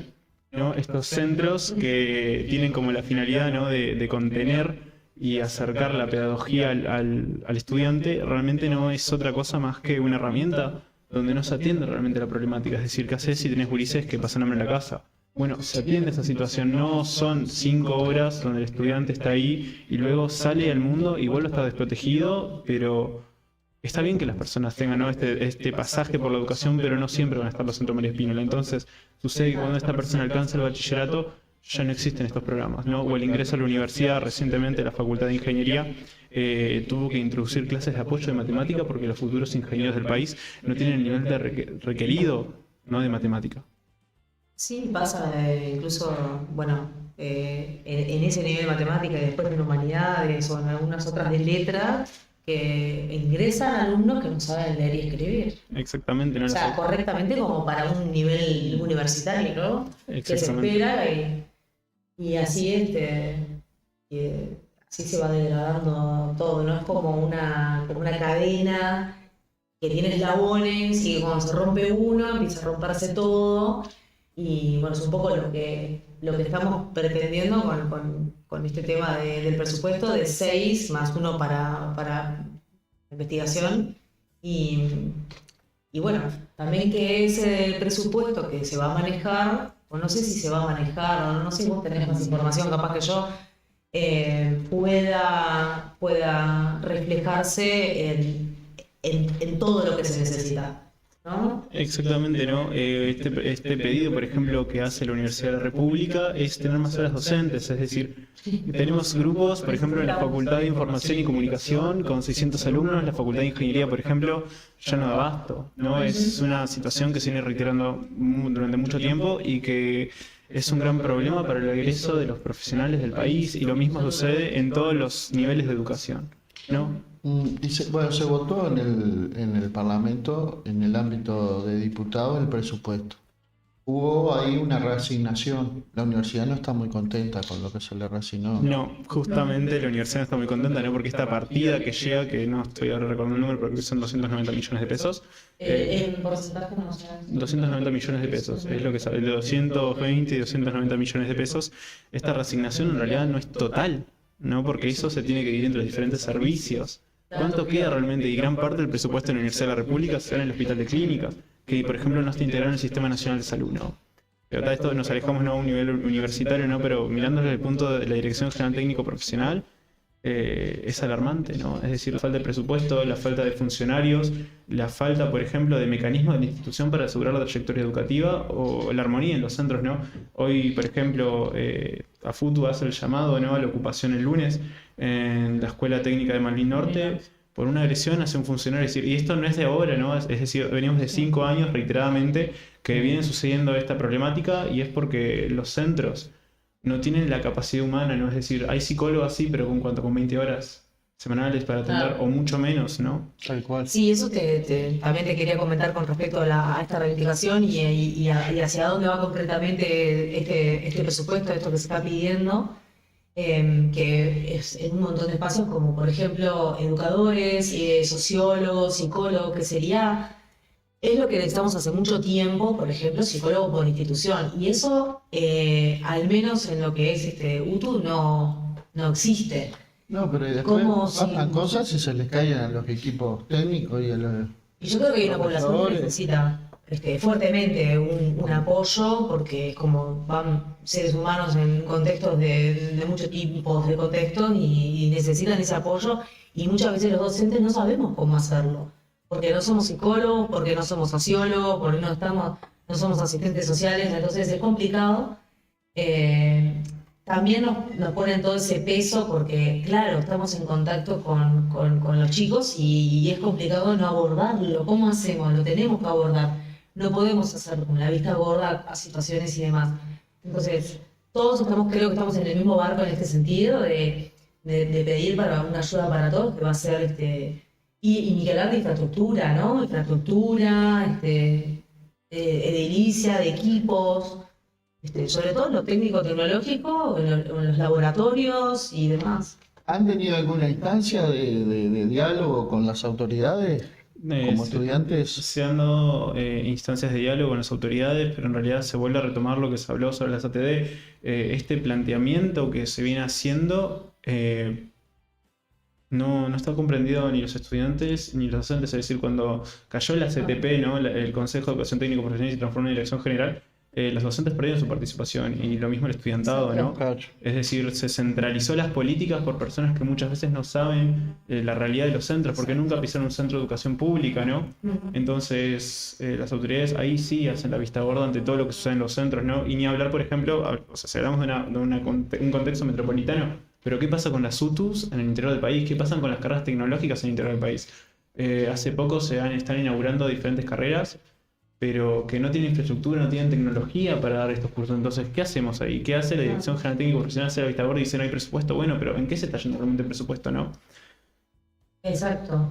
¿no? Estos centros que tienen como la finalidad, ¿no? de contener y acercar la pedagogía al estudiante. Realmente no es otra cosa más que una herramienta donde no se atiende realmente la problemática. Es decir, ¿qué haces si tenés gurises que pasan hambre en la casa? Bueno, se atiende esa situación, no son 5 horas donde el estudiante está ahí y luego sale al mundo y vuelve a estar desprotegido, pero está bien que las personas tengan, ¿no? este pasaje por la educación, pero no siempre van a estar los centros María Espínola. Entonces, sucede que cuando esta persona alcanza el bachillerato, ya no existen estos programas, ¿no? O el ingreso a la universidad, recientemente la Facultad de Ingeniería tuvo que introducir clases de apoyo de matemática porque los futuros ingenieros del país no tienen el nivel requerido, ¿no? de matemática. Sí, pasa incluso, bueno, en ese nivel de matemática y después en humanidades o en algunas otras de letras, que ingresan alumnos que no saben leer y escribir. Exactamente. No, o sea, correctamente como para un nivel universitario, ¿no? Que se espera y así así se va degradando todo, ¿no? Es como una cadena que tiene eslabones y que cuando se rompe uno empieza a romperse todo. Y bueno, es un poco lo que estamos pretendiendo con este tema del presupuesto de 6 más 1 para investigación. Y bueno, también que ese presupuesto que se va a manejar, o no sé si se va a manejar, o no sé si vos tenés más información, capaz que yo, pueda reflejarse en todo lo que se necesita, ¿no? Exactamente, ¿no? Este pedido, por ejemplo, que hace la Universidad de la República es tener más horas docentes, es decir, tenemos grupos, por ejemplo, en la Facultad de Información y Comunicación con 600 alumnos, la Facultad de Ingeniería, por ejemplo, ya no da abasto, ¿no? Es una situación que se viene reiterando durante mucho tiempo y que es un gran problema para el egreso de los profesionales del país, y lo mismo sucede en todos los niveles de educación, ¿no? Bueno, se votó en el Parlamento, en el ámbito de diputados, el presupuesto. Hubo ahí una reasignación. La universidad no está muy contenta con lo que se le reasignó. No, justamente la universidad no está muy contenta, ¿no? Porque esta partida que llega, que no estoy ahora recordando el número, pero que son 290 millones de pesos. En porcentaje no sé. 290 millones de pesos, es lo que sabe. De 220 y 290 millones de pesos. Esta reasignación en realidad no es total, ¿no? Porque eso se tiene que dividir entre los diferentes servicios. ¿Cuánto queda realmente? Y gran parte del presupuesto de la Universidad de la República se da en el Hospital de Clínicas, que por ejemplo no está integrado en el Sistema Nacional de Salud, ¿no? Pero esto nos alejamos, ¿no? A un nivel universitario, ¿no? Pero mirando desde el punto de la Dirección General Técnico Profesional, es alarmante, ¿no? Es decir, la falta de presupuesto, la falta de funcionarios, la falta, por ejemplo, de mecanismos de la institución para asegurar la trayectoria educativa o la armonía en los centros, ¿no? Hoy, por ejemplo, AFUTU hace el llamado, ¿no? a la ocupación el lunes en la Escuela Técnica de Malvin Norte por una agresión hacia un funcionario. Es decir, y esto no es de ahora, ¿no? Es decir, venimos de 5 años reiteradamente que viene sucediendo esta problemática, y es porque los centros no tienen la capacidad humana, ¿no? Es decir, hay psicólogos así, pero con 20 horas semanales para atender, o mucho menos, ¿no? Tal cual. Sí, eso también te quería comentar con respecto a esta reivindicación y hacia dónde va concretamente este presupuesto, esto que se está pidiendo, que es en un montón de espacios como por ejemplo educadores, sociólogos, psicólogos, que sería, es lo que necesitamos hace mucho tiempo, por ejemplo, psicólogos por institución, y eso al menos en lo que es UTU no existe. No, pero y después ¿Cómo pasan si- cosas y se les caen a los equipos técnicos y a los... Y yo creo que hay una población que profesores. necesita fuertemente un apoyo, porque como van seres humanos en contextos de muchos tipos de contextos y necesitan ese apoyo, y muchas veces los docentes no sabemos cómo hacerlo, porque no somos psicólogos, porque no somos sociólogos, porque no somos asistentes sociales, entonces es complicado. También nos ponen todo ese peso porque, claro, estamos en contacto con los chicos y es complicado no abordarlo. ¿Cómo hacemos? Lo tenemos que abordar. No podemos hacer con la vista gorda a situaciones y demás. Entonces, todos creo que estamos en el mismo barco en este sentido de pedir para una ayuda para todos, que va a ser, y ni que hablar de infraestructura, ¿no? Infraestructura, edilicia, de equipos. Sobre todo en lo técnico-tecnológico, en los laboratorios y demás. ¿Han tenido alguna instancia de diálogo con las autoridades como Se- estudiantes? Se han dado instancias de diálogo con las autoridades, pero en realidad se vuelve a retomar lo que se habló sobre las ATD. Este planteamiento que se viene haciendo no está comprendido ni los estudiantes ni los docentes. Es decir, cuando cayó la CTP, ¿no? El Consejo de Educación Técnico Profesional, y se transformó en Dirección General, los docentes perdieron su participación y lo mismo el estudiantado, ¿no? Claro. Es decir, se centralizó las políticas por personas que muchas veces no saben la realidad de los centros, porque nunca pisaron un centro de educación pública, ¿no? Entonces, las autoridades ahí sí hacen la vista gorda ante todo lo que sucede en los centros, ¿no? Y ni hablar, por ejemplo, o sea, si hablamos de un contexto metropolitano, pero ¿qué pasa con las UTUs en el interior del país? ¿Qué pasa con las carreras tecnológicas en el interior del país? Hace poco están inaugurando diferentes carreras, pero que no tienen infraestructura, no tienen tecnología para dar estos cursos. Entonces, ¿qué hacemos ahí? ¿Qué hace la Dirección General Técnico Profesional? Hace la vista gorda y dice no hay presupuesto. Bueno, pero ¿en qué se está yendo realmente el presupuesto, no? Exacto.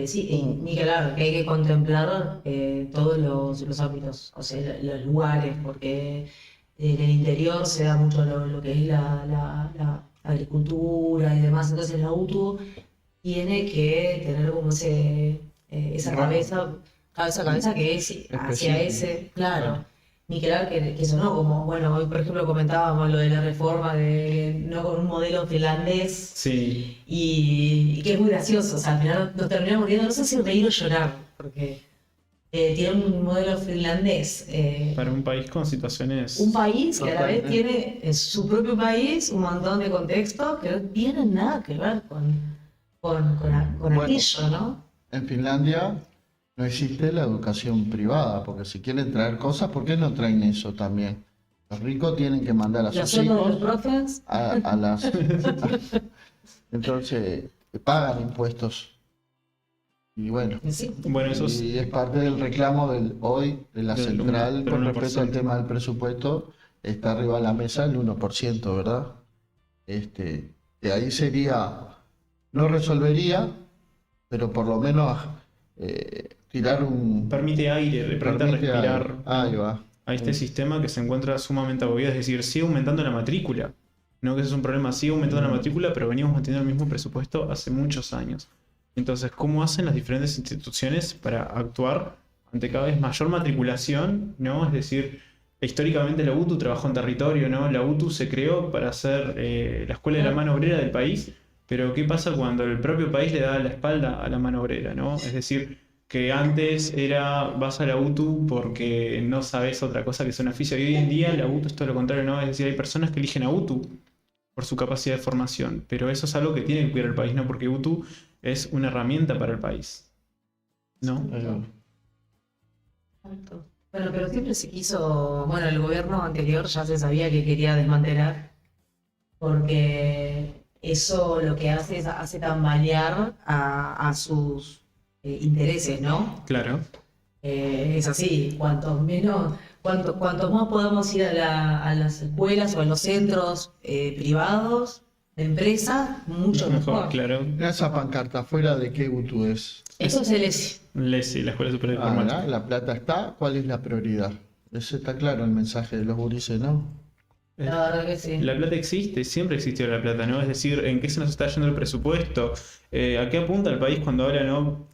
Sí, y ni que hablar, que hay que contemplar todos los ámbitos, o sea, los lugares, porque en el interior se da mucho lo que es la agricultura y demás, entonces la UTU tiene que tener como esa cabeza que es hacia ese, claro. Ni que hablar que eso no, como, bueno, hoy por ejemplo comentábamos lo de la reforma no con un modelo finlandés, Sí. y que es muy gracioso, o sea, al final nos terminamos riendo, no sé si reír o llorar, porque tiene un modelo finlandés, Para un país con situaciones... un país que a la vez Totalmente. tiene en su propio país un montón de contextos que no tienen nada que ver con Bueno. aquello, ¿no? En Finlandia no existe la educación privada, porque si quieren traer cosas, ¿por qué no traen eso también? Los ricos tienen que mandar a Los sus sueldos de los hijos profes, a las... Entonces, pagan impuestos. Y bueno, sí. Bueno, eso es... y es parte del reclamo hoy de la Del central del con 1%. respecto al tema del presupuesto. Está arriba de la mesa el 1%, ¿verdad? Que ahí sería, no resolvería, pero por lo menos tirar un... Permite aire, le permite permite respirar ahí va. a este sistema que se encuentra sumamente agobiado. Es decir, sigue aumentando la matrícula. No que ese es un problema, sigue aumentando la matrícula, pero venimos manteniendo el mismo presupuesto hace muchos años. Entonces, ¿cómo hacen las diferentes instituciones para actuar ante cada vez mayor matriculación, ¿no? Es decir, históricamente la UTU trabajó en territorio, ¿no? La UTU se creó para ser la escuela de la mano obrera del país, pero ¿qué pasa cuando el propio país le da la espalda a la mano obrera, ¿no? Es decir, que antes vas a la UTU porque no sabes otra cosa que sea un oficio, y hoy en día la UTU es todo lo contrario, ¿no? Es decir, hay personas que eligen a UTU por su capacidad de formación, pero eso es algo que tiene que cuidar el país, ¿no? Porque UTU es una herramienta para el país, ¿no? Exacto. Bueno, pero siempre se quiso, bueno, el gobierno anterior ya se sabía que quería desmantelar, porque eso lo que hace es hace tambalear a sus intereses, ¿no? Claro. Es así, cuantos más podamos ir a las escuelas o a los centros privados, empresa, mucho mejor. Claro. Mirá esa pancarta afuera, ¿de qué UTU es? Eso es el ESI. LESI, la Escuela Superior de Ah, Informática. ¿verdad? La plata está, ¿cuál es la prioridad? Ese está claro el mensaje de los gurises, ¿no? La verdad que sí. La plata existe, siempre existió la plata, ¿no? Es decir, ¿en qué se nos está yendo el presupuesto? ¿A qué apunta el país cuando habla, ¿no?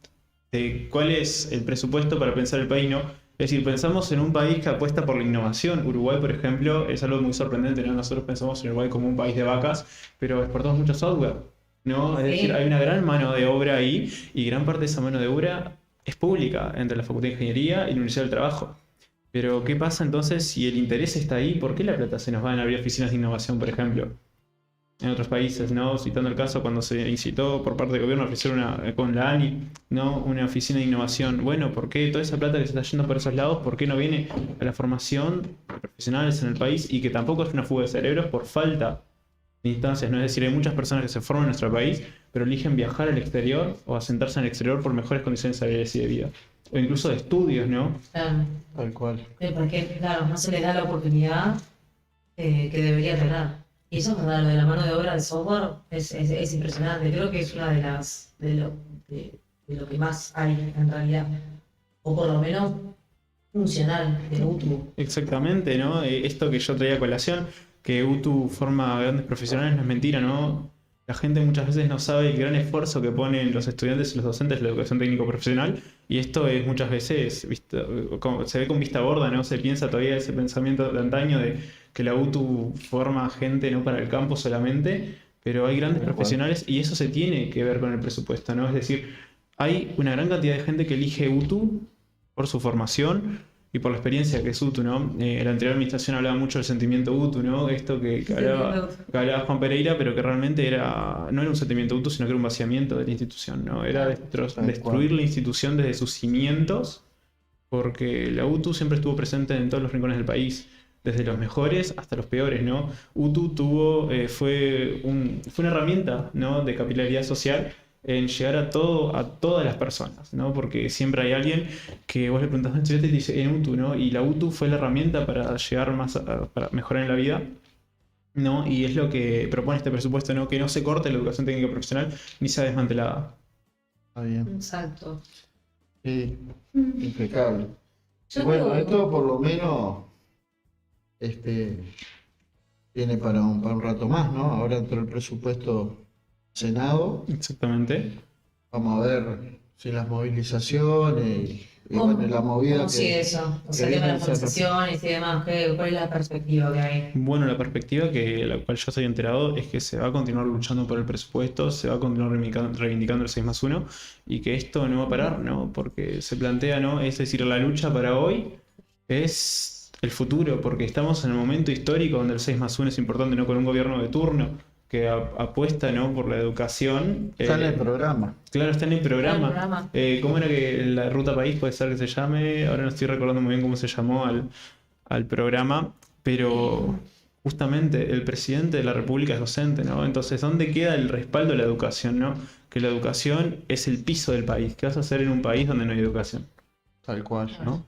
De cuál es el presupuesto para pensar el país, ¿no? Es decir, pensamos en un país que apuesta por la innovación. Uruguay, por ejemplo, es algo muy sorprendente, ¿no? Nosotros pensamos en Uruguay como un país de vacas, pero exportamos mucho software, ¿no? Es Sí. decir, hay una gran mano de obra ahí y gran parte de esa mano de obra es pública entre la Facultad de Ingeniería y la Universidad del Trabajo. Pero, ¿qué pasa entonces si el interés está ahí? ¿Por qué la plata se nos va en abrir oficinas de innovación, por ejemplo? En otros países, ¿no? Citando el caso cuando se incitó por parte del gobierno a ofrecer con la ANI, ¿no? Una oficina de innovación. Bueno, ¿por qué toda esa plata que se está yendo por esos lados, por qué no viene a la formación de profesionales en el país? Y que tampoco es una fuga de cerebros por falta de instancias, ¿no? Es decir, hay muchas personas que se forman en nuestro país, pero eligen viajar al exterior o asentarse en el exterior por mejores condiciones salariales y de vida. O incluso de estudios, ¿no? Claro. Tal cual. Porque, claro, no se les da la oportunidad que debería tener. Y eso es verdad, lo de la mano de obra de software es impresionante. Creo que es una de lo que más hay en realidad. O por lo menos funcional de UTU. Exactamente, ¿no? Esto que yo traía a colación, que UTU forma grandes profesionales, no es mentira, ¿no? La gente muchas veces no sabe el gran esfuerzo que ponen los estudiantes y los docentes de la educación técnico profesional, y esto es muchas veces se ve con vista gorda, ¿no? Se piensa todavía ese pensamiento de antaño de que la UTU forma gente no para el campo solamente, pero hay grandes profesionales y eso se tiene que ver con el presupuesto, ¿no? Es decir, hay una gran cantidad de gente que elige UTU por su formación y por la experiencia que es UTU, ¿no? La anterior administración hablaba mucho del sentimiento UTU, ¿no? Esto que hablaba Juan Pereira, pero que realmente no era un sentimiento UTU, sino que era un vaciamiento de la institución, ¿no? Era destruir la institución desde sus cimientos, porque la UTU siempre estuvo presente en todos los rincones del país, desde los mejores hasta los peores, ¿no? UTU fue una herramienta, ¿no? De capilaridad social en llegar a todas las personas, ¿no? Porque siempre hay alguien que vos le preguntás a un estudiante y te dice en UTU, ¿no? Y la UTU fue la herramienta para llegar para mejorar en la vida, ¿no? Y es lo que propone este presupuesto, ¿no? Que no se corte la educación técnica profesional ni sea desmantelada. Está bien. Exacto. Sí, impecable. Yo Bueno, creo- esto por lo menos tiene para un rato más, ¿no? Ahora entró el presupuesto Senado. Exactamente. Vamos a ver si las movilizaciones y bueno, la movida ¿Cómo sigue eso? O sea, que el tema de viene las se- conversaciones y demás, ¿cuál es la perspectiva que hay? Bueno, la perspectiva la cual yo estoy enterado es que se va a continuar luchando por el presupuesto, se va a continuar reivindicando el 6+1 y que esto no va a parar, ¿no? Porque se plantea, ¿no? Es decir, la lucha para hoy es el futuro, porque estamos en el momento histórico donde el 6+1 es importante, ¿no? Con un gobierno de turno que apuesta, ¿no? Por la educación. está en el programa. Claro, está en el programa. Está en el programa. ¿Cómo era que la Ruta País puede ser que se llame? Ahora no estoy recordando muy bien cómo se llamó al programa, pero justamente el presidente de la República es docente, ¿no? Entonces, ¿dónde queda el respaldo de la educación, ¿no? Que la educación es el piso del país. ¿Qué vas a hacer en un país donde no hay educación? Tal cual. ¿No?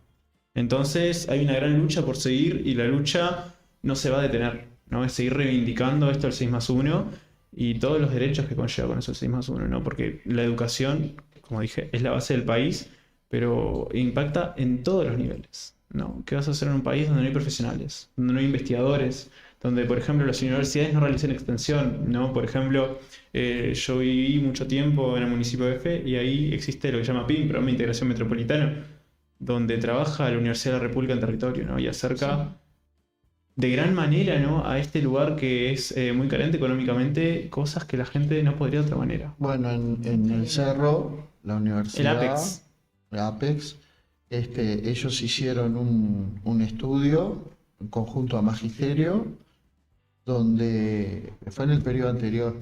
Entonces, hay una gran lucha por seguir y la lucha no se va a detener, ¿no? Es seguir reivindicando esto del 6+1 y todos los derechos que conlleva con eso el 6+1, ¿no? Porque la educación, como dije, es la base del país, pero impacta en todos los niveles, ¿no? ¿Qué vas a hacer en un país donde no hay profesionales, donde no hay investigadores, donde, por ejemplo, las universidades no realizan extensión, ¿no? Por ejemplo, yo viví mucho tiempo en el municipio de F y ahí existe lo que se llama PIM, Programa de Integración Metropolitano, donde trabaja la Universidad de la República en territorio, ¿no? Y acerca de gran manera, ¿no? A este lugar que es muy carente económicamente, cosas que la gente no podría de otra manera. Bueno, en el Cerro, la universidad, El Apex. la Apex, ellos hicieron un estudio en conjunto a Magisterio, donde fue en el periodo anterior,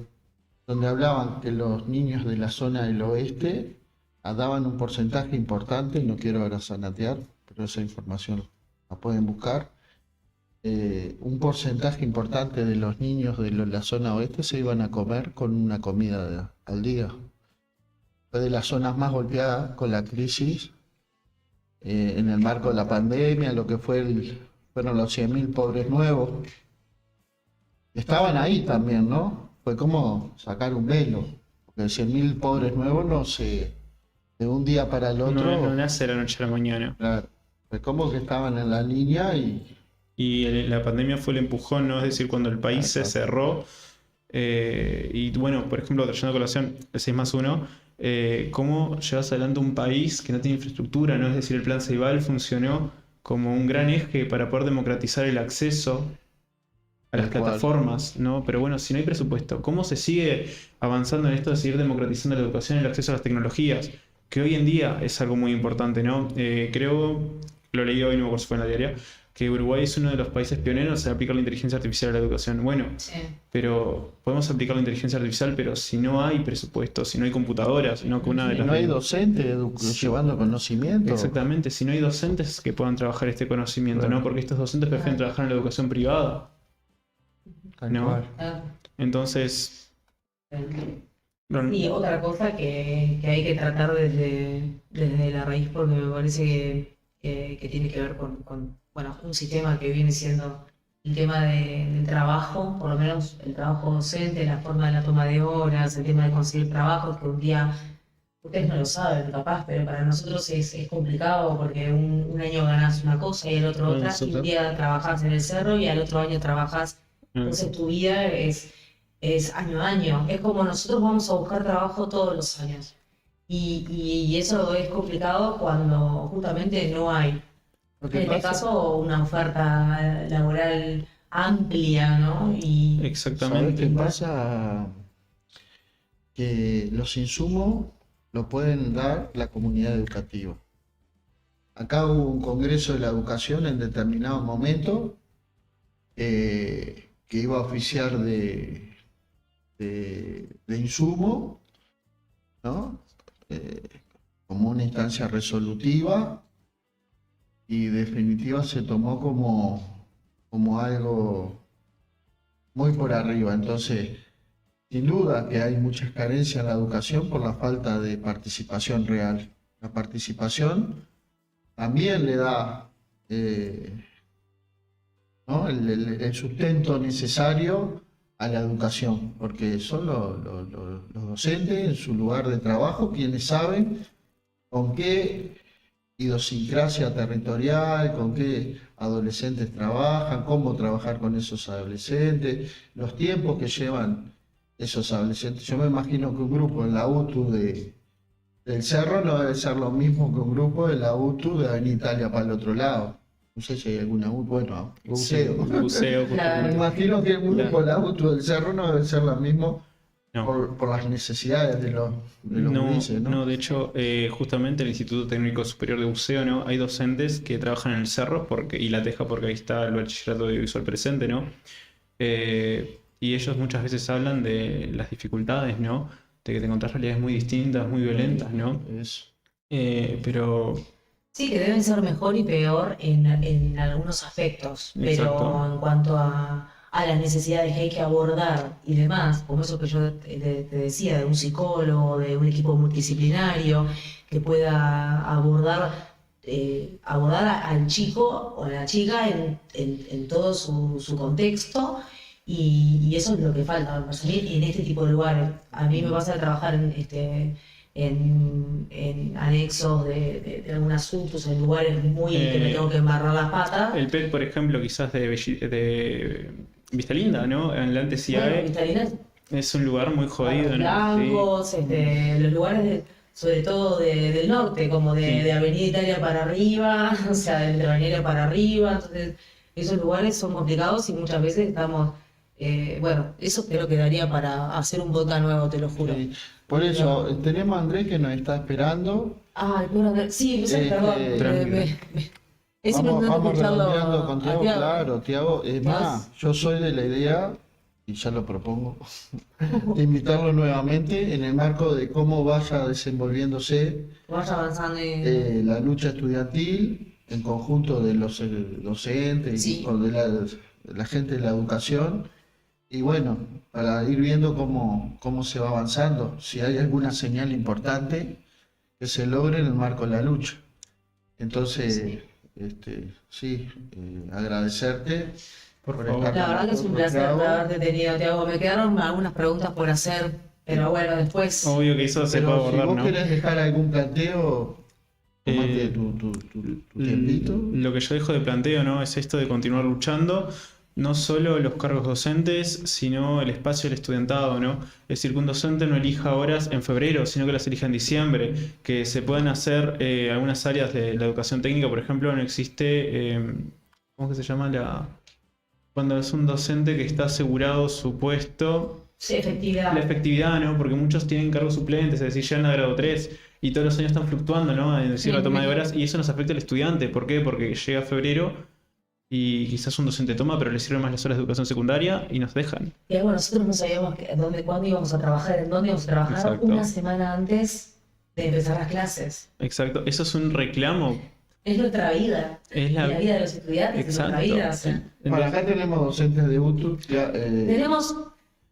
donde hablaban que los niños de la zona del oeste daban un porcentaje importante, no quiero ahora zanatear, pero esa información la pueden buscar. Un porcentaje importante de los niños de la zona oeste se iban a comer con una comida al día. Fue de las zonas más golpeadas con la crisis en el marco de la pandemia, lo que fueron los 100.000 pobres nuevos. Estaban ahí también, ¿no? fue como sacar un velo, porque 100.000 pobres nuevos no se, de un día para el otro, No nace de la noche a la mañana. claro, fue como que estaban en la línea Y la pandemia fue el empujón, ¿no? Es decir, cuando el país se cerró. Y bueno, por ejemplo, trayendo a colación el 6+1, ¿cómo llevas adelante un país que no tiene infraestructura, ¿no? Es decir, el plan Ceibal funcionó como un gran eje para poder democratizar el acceso a las Tal cual. plataformas, ¿no? Pero bueno, si no hay presupuesto, ¿cómo se sigue avanzando en esto de seguir democratizando la educación y el acceso a las tecnologías? Que hoy en día es algo muy importante, ¿no? Creo, lo leí hoy, no me acuerdo si fue en la diaria, que Uruguay es uno de los países pioneros en aplicar la inteligencia artificial a la educación. Bueno, Sí. pero podemos aplicar la inteligencia artificial, pero si no hay presupuesto, si no hay computadoras, no que una de y las... no hay docentes llevando conocimiento. Exactamente, si no hay docentes que puedan trabajar este conocimiento, Claro. ¿no? Porque estos docentes prefieren trabajar en la educación privada. Tal No. cual. Ah, Entonces, no- Y otra cosa que hay que tratar desde la raíz, porque me parece que tiene que ver con, bueno, un sistema que viene siendo el tema del trabajo, por lo menos el trabajo docente, la forma de la toma de horas, el tema de conseguir trabajos, que un día, ustedes no lo saben capaz, pero para nosotros es complicado porque un año ganás una cosa y el otro otra, y Nosotros- un día trabajás en el cerro y al otro año trabajás. Entonces tu vida es año a año. Es como nosotros vamos a buscar trabajo todos los años. Y eso es complicado cuando justamente no hay, Lo que en este pasa- caso, una oferta laboral amplia, ¿no? Y ¿Sabes qué exactamente. pasa? Que los insumos lo pueden dar la comunidad educativa. Acá hubo un congreso de la educación en determinado momento que iba a oficiar de insumo, ¿no? Como una instancia resolutiva y definitiva se tomó como algo muy por arriba. Entonces, sin duda que hay muchas carencias en la educación por la falta de participación real. La participación también le da ¿no? el sustento necesario a la educación, porque son los docentes en su lugar de trabajo quienes saben con qué idiosincrasia territorial, con qué adolescentes trabajan, cómo trabajar con esos adolescentes, los tiempos que llevan esos adolescentes. Yo me imagino que un grupo en la UTU del Cerro no debe ser lo mismo que un grupo de la UTU de Avenida Italia para el otro lado. No sé si hay alguna UTU, bueno, Sí, buceo. buceo, Claro. Me imagino que un grupo de la UTU del Cerro no debe ser lo mismo No. por las necesidades de los No, gurises, ¿no? no, de hecho, justamente el Instituto Técnico Superior de Buceo, ¿no? Hay docentes que trabajan en el cerro y la teja porque ahí está el bachillerato audiovisual presente, ¿no? Y ellos muchas veces hablan de las dificultades, ¿no? De que te encontrás realidades muy distintas, muy violentas, ¿no? Es- Pero sí, que deben ser mejor y peor en algunos aspectos, pero Exacto. en cuanto a las necesidades que hay que abordar y demás, como eso que yo te decía, de un psicólogo, de un equipo multidisciplinario que pueda abordar al chico o a la chica en todo su contexto. Y eso es lo que falta, me parece a mí, en este tipo de lugares. A mí me pasa de trabajar en anexos de algunos asuntos, en lugares muy que me tengo que embarrar las patas. el PET, por ejemplo, quizás de Vista Linda, ¿no? En la antes Bueno, IAE Cristalina, es un lugar muy jodido, ¿no? Blancos, los lugares sobre todo del norte, como Sí. de Avenida Italia para arriba, o sea, del Balneario para arriba, entonces esos lugares son complicados y muchas veces estamos, bueno, eso creo que daría para hacer un vodka nuevo, te lo juro. sí. Por eso, tenemos a Andrés que nos está esperando. Ay, bueno, Andrés, sí, perdón, tranquilo. es Vamos importante escucharlo redondeando con a Tiago, Tiago. claro, Tiago. Es más, yo soy de la idea, y ya lo propongo, de invitarlo nuevamente en el marco de cómo vaya desenvolviéndose Vaya avanzando en... la lucha estudiantil en conjunto de los docentes Sí. y de la gente de la educación. Y bueno, para ir viendo cómo se va avanzando, si hay alguna señal importante que se logre en el marco de la lucha. Entonces, sí, agradecerte Por por favor. estar La con verdad que es un nosotros, placer Tiago. haberte tenido, Tiago. Me quedaron algunas preguntas por hacer, pero bueno, después. Obvio que eso se Pero puede si abordar, vos ¿no? querés dejar algún planteo, tomate Eh, tu tiempito. Lo que yo dejo de planteo, ¿no? Es esto de continuar luchando, no solo los cargos docentes, sino el espacio del estudiantado, ¿no? Es decir, que un docente no elija horas en febrero, sino que las elija en diciembre, que se puedan hacer algunas áreas de la educación técnica, por ejemplo, no existe, ¿cómo que se llama? Cuando es un docente que está asegurado su puesto. Sí, efectividad. La efectividad, ¿no? Porque muchos tienen cargos suplentes, es decir, llegan a grado 3 y todos los años están fluctuando, ¿no? Es decir, la toma de horas, y eso nos afecta al estudiante. ¿Por qué? Porque llega febrero y quizás un docente toma, pero le sirven más las horas de educación secundaria y nos dejan. Tiago, nosotros no sabíamos cuándo íbamos a trabajar, en dónde íbamos a trabajar Exacto. una semana antes de empezar las clases. Exacto, eso es un reclamo. Es nuestra vida. Es Y la la... vida de los estudiantes es nuestra vida. O sea. sí. Bueno, acá tenemos docentes de UTU Tenemos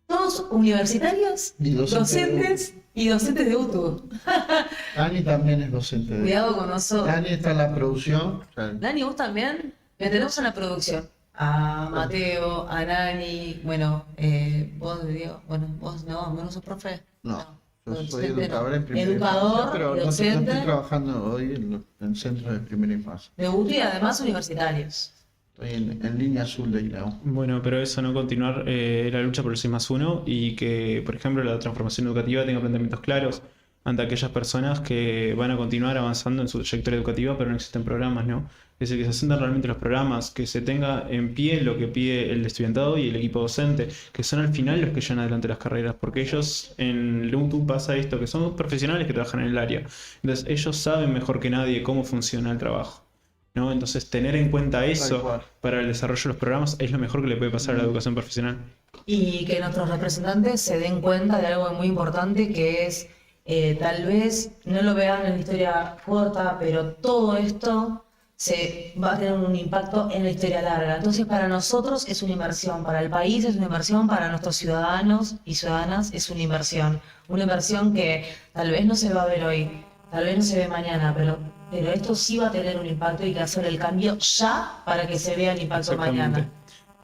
todos universitarios, y docentes y docentes de UTU. Dani también es docente de Cuidado con nosotros. Dani está en la producción. O sea, Dani, vos también. Le tenemos en la producción a Mateo, a Nani, bueno, vos, Diego, bueno, vos no sos profe. no, yo soy docente no. educador en primera Educador, infancia, pero no docente. estoy trabajando hoy en centros de primera infancia. De UTU y además universitarios. Estoy en línea azul de INAU. Bueno, pero eso no continuar la lucha por el 6+1 y que, por ejemplo, la transformación educativa tenga planteamientos claros ante aquellas personas que van a continuar avanzando en su trayectoria educativa, pero no existen programas, ¿no? Es decir, que se asientan realmente los programas, que se tenga en pie lo que pide el estudiantado y el equipo docente, que son al final los que llevan adelante las carreras, porque ellos en el UTU pasa esto, que son profesionales que trabajan en el área. Entonces, ellos saben mejor que nadie cómo funciona el trabajo, ¿no? Entonces, tener en cuenta Tal eso cual. para el desarrollo de los programas es lo mejor que le puede pasar a la educación profesional. Y que nuestros representantes se den cuenta de algo muy importante que es, tal vez no lo vean en la historia corta, pero todo esto se va a tener un impacto en la historia larga. Entonces, para nosotros es una inversión, para el país es una inversión, para nuestros ciudadanos y ciudadanas es una inversión que tal vez no se va a ver hoy, tal vez no se ve mañana, pero esto sí va a tener un impacto y hay que hacer el cambio ya para que se vea el impacto Exactamente. mañana.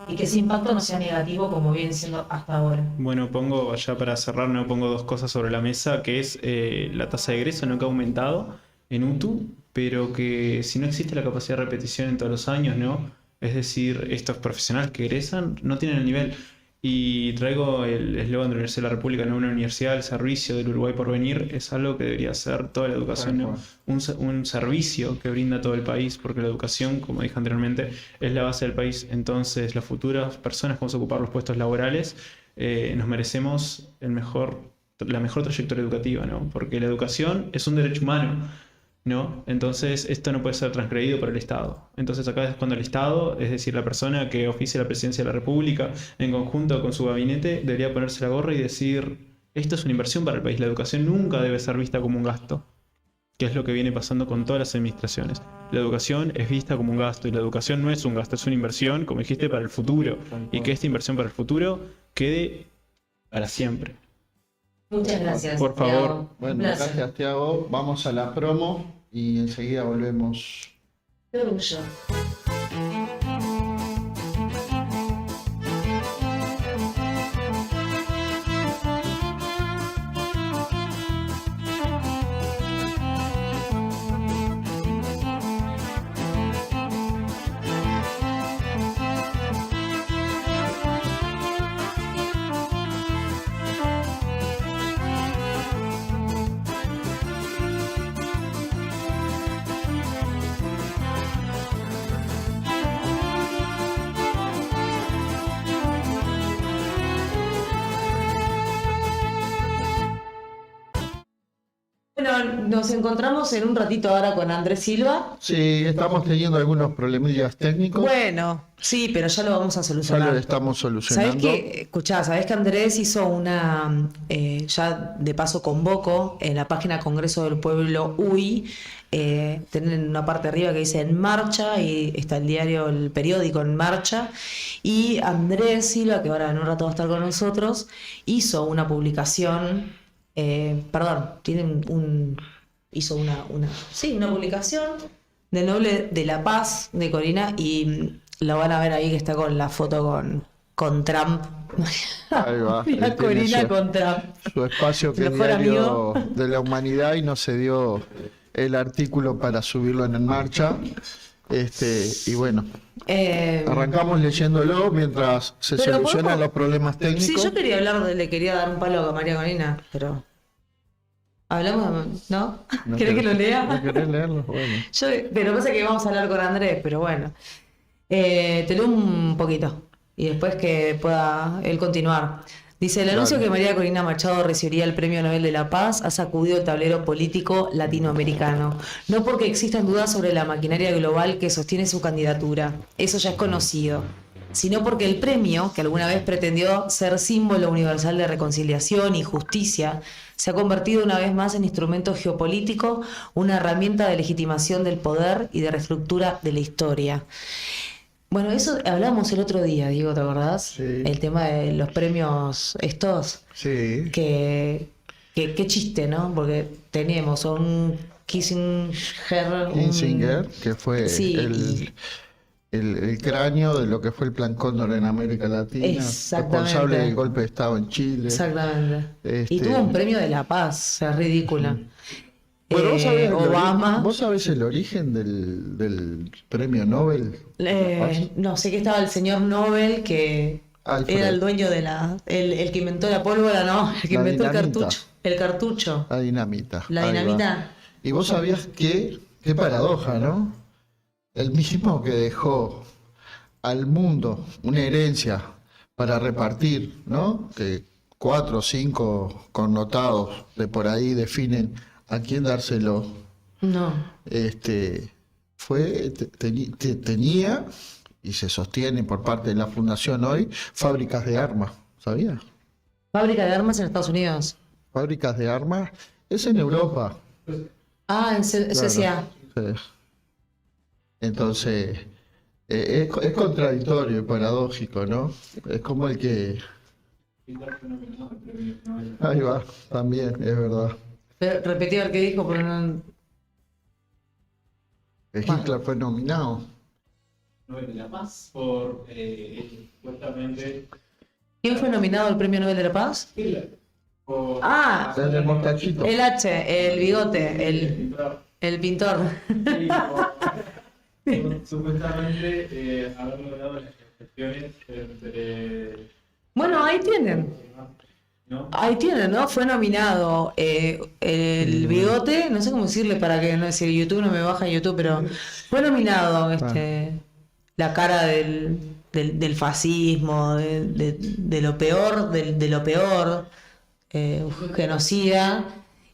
Y que ese impacto no sea negativo como viene siendo hasta ahora. Bueno, pongo ya para cerrar, no pongo dos cosas sobre la mesa, que es la tasa de egreso, ¿no? Que ha aumentado en UTU, pero que si no existe la capacidad de repetición en todos los años, ¿no? Es decir, estos profesionales que egresan no tienen el nivel. Y traigo el eslogan de la Universidad de la República, no una universidad al servicio del Uruguay por venir, es algo que debería ser toda la educación, ¿no? Un servicio que brinda todo el país, porque la educación, como dije anteriormente, es la base del país. Entonces, las futuras personas que vamos a ocupar los puestos laborales, nos merecemos la mejor trayectoria educativa, ¿no? Porque la educación es un derecho humano, ¿no? Entonces, esto no puede ser transgredido por el Estado. Entonces, acá es cuando el Estado, es decir, la persona que oficia la presidencia de la República, en conjunto con su gabinete, debería ponerse la gorra y decir, esto es una inversión para el país. La educación nunca debe ser vista como un gasto, que es lo que viene pasando con todas las administraciones. La educación es vista como un gasto, y la educación no es un gasto, es una inversión, como dijiste, para el futuro. Y que esta inversión para el futuro quede para siempre. Muchas gracias. Por favor. Tiago. Un Bueno, placer. gracias Tiago. Vamos a la promo y enseguida volvemos. Qué orgullo. Bueno, nos encontramos en un ratito ahora con Andrés Silva. Sí, estamos teniendo algunos problemillas técnicos. Bueno, sí, pero ya lo vamos a Ya solucionar. lo estamos ¿Sabés solucionando. que, escuchá, sabés que Andrés hizo una, ya de paso convoco en la página Congreso del Pueblo UI, tienen una parte arriba que dice En Marcha y está el diario, el periódico En Marcha, y Andrés Silva, que ahora en un rato va a estar con nosotros, hizo una publicación, hizo una publicación del Noble de la Paz de Corina y lo van a ver ahí que está con la foto con Trump. Ahí va. La Él tiene Corina su- con Trump. Su espacio que Su mejor diario amigo. de la humanidad y no se dio el artículo para subirlo en marcha. Y bueno, arrancamos leyéndolo mientras se Pero solucionan podemos- los problemas técnicos. Sí, yo quería le quería dar un palo a María Corina, pero... ¿Hablamos? ¿No? ¿No ¿Querés que lo lea? ¿No querés leerlo? Bueno. Pero pasa que vamos a hablar con Andrés, pero bueno. Te leo un poquito y después que pueda él continuar. Dice, el anuncio Dale. que María Corina Machado recibiría el Premio Nobel de la Paz ha sacudido el tablero político latinoamericano. No porque existan dudas sobre la maquinaria global que sostiene su candidatura, eso ya es conocido, sino porque el premio, que alguna vez pretendió ser símbolo universal de reconciliación y justicia, se ha convertido una vez más en instrumento geopolítico, una herramienta de legitimación del poder y de reestructura de la historia. Bueno, eso hablamos el otro día, Diego, ¿te acordás? Sí. El tema de los premios estos, Sí. que qué chiste, ¿no? Porque teníamos un Kissinger, Que fue Sí, el cráneo de lo que fue el Plan Cóndor en América Latina, Exactamente. responsable del golpe de Estado en Chile. exactamente. Este- Y tuvo un premio de la paz, o sea, es ridícula. Bueno, Obama, ¿vos sabés el origen del premio Nobel? no sé que estaba el señor Nobel que Alfred. era el dueño de el que inventó la pólvora, no, el que La inventó dinamita. el cartucho. La dinamita. La Ahí va. dinamita. Y vos sabías qué paradoja, ¿no? El mismo que dejó al mundo una herencia para repartir, ¿no? Que 4 o 5 connotados de por ahí definen a quién dárselo. No. Tenía y se sostiene por parte de la fundación hoy fábricas de armas, ¿sabías? Fábrica de armas en Estados Unidos. Fábricas de armas es en Europa. Ah, en Suecia. Claro, sí. Entonces, es contradictorio y paradójico, ¿no? Es como el que... Ahí va, también, es verdad. Pero repetí a ver qué dijo, pero no... Que Hitler fue nominado. Nobel de la Paz por supuestamente ¿Quién fue nominado al Premio Nobel de la Paz? Hitler. Por Ah, El del mostachito. el H, el bigote, el pintor. por supuestamente haber logrado las negociaciones entre Bueno, ahí tienen. ¿no? Ahí tienen, ¿no? Fue nominado el bigote, no sé cómo decirle para que no si YouTube no me baja en YouTube, pero fue nominado la cara del fascismo, de lo peor, de lo peor, genocida.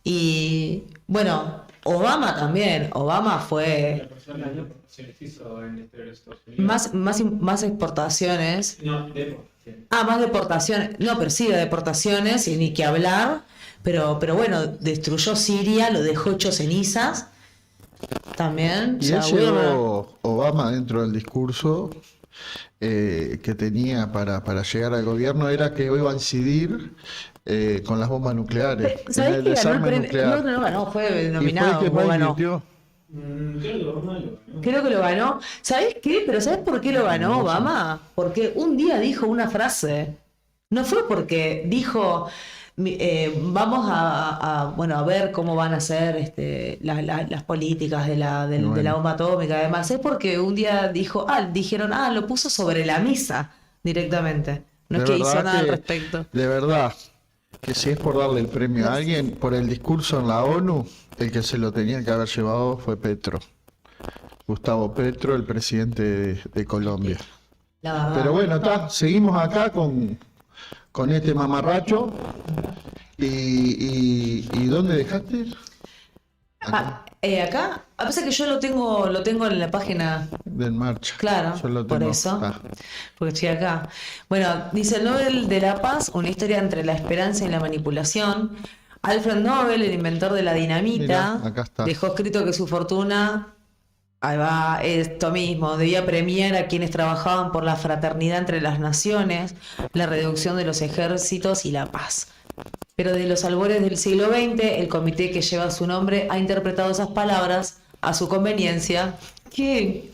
Y bueno, Obama también. Obama La fue persona que proporciones hizo en la historia de los Estados Unidos. más exportaciones. No, de Más deportaciones, no, pero sí de deportaciones, y ni que hablar, pero bueno, destruyó Siria, lo dejó hecho cenizas, también. Y o sea, él llevó Obama dentro del discurso que tenía para llegar al gobierno, era que iba a incidir con las bombas nucleares, en ¿Sabés el que ganó el desarme premio? nuclear. No ganó, fue Y nominado, fue el que no más ganó. invirtió. creo que Obama lo ganó. Creo que lo ganó. ¿Sabés qué? Pero ¿sabés por qué lo ganó Obama? Porque un día dijo una frase. No fue porque dijo, vamos a ver cómo van a ser las políticas de la bomba atómica. Además, es porque un día dijeron, lo puso sobre la mesa directamente. No es De que hizo verdad nada al que- respecto. De verdad, que si es por darle el premio a alguien, por el discurso en la ONU, el que se lo tenía que haber llevado fue Petro. Gustavo Petro, el presidente de Colombia. La verdad. Pero bueno, seguimos acá con este mamarracho. ¿Y dónde dejaste? Acá, a pesar que yo lo tengo en la página. Del marcha. Claro, Yo lo por tengo eso, acá. porque estoy acá. Bueno, dice el Nobel de la Paz, una historia entre la esperanza y la manipulación. Alfred Nobel, el inventor de la dinamita, Mirá, acá está. dejó escrito que su fortuna, ahí va, esto mismo, debía premiar a quienes trabajaban por la fraternidad entre las naciones, la reducción de los ejércitos y la paz. Pero de los albores del siglo XX, el comité que lleva su nombre ha interpretado esas palabras a su conveniencia. Qué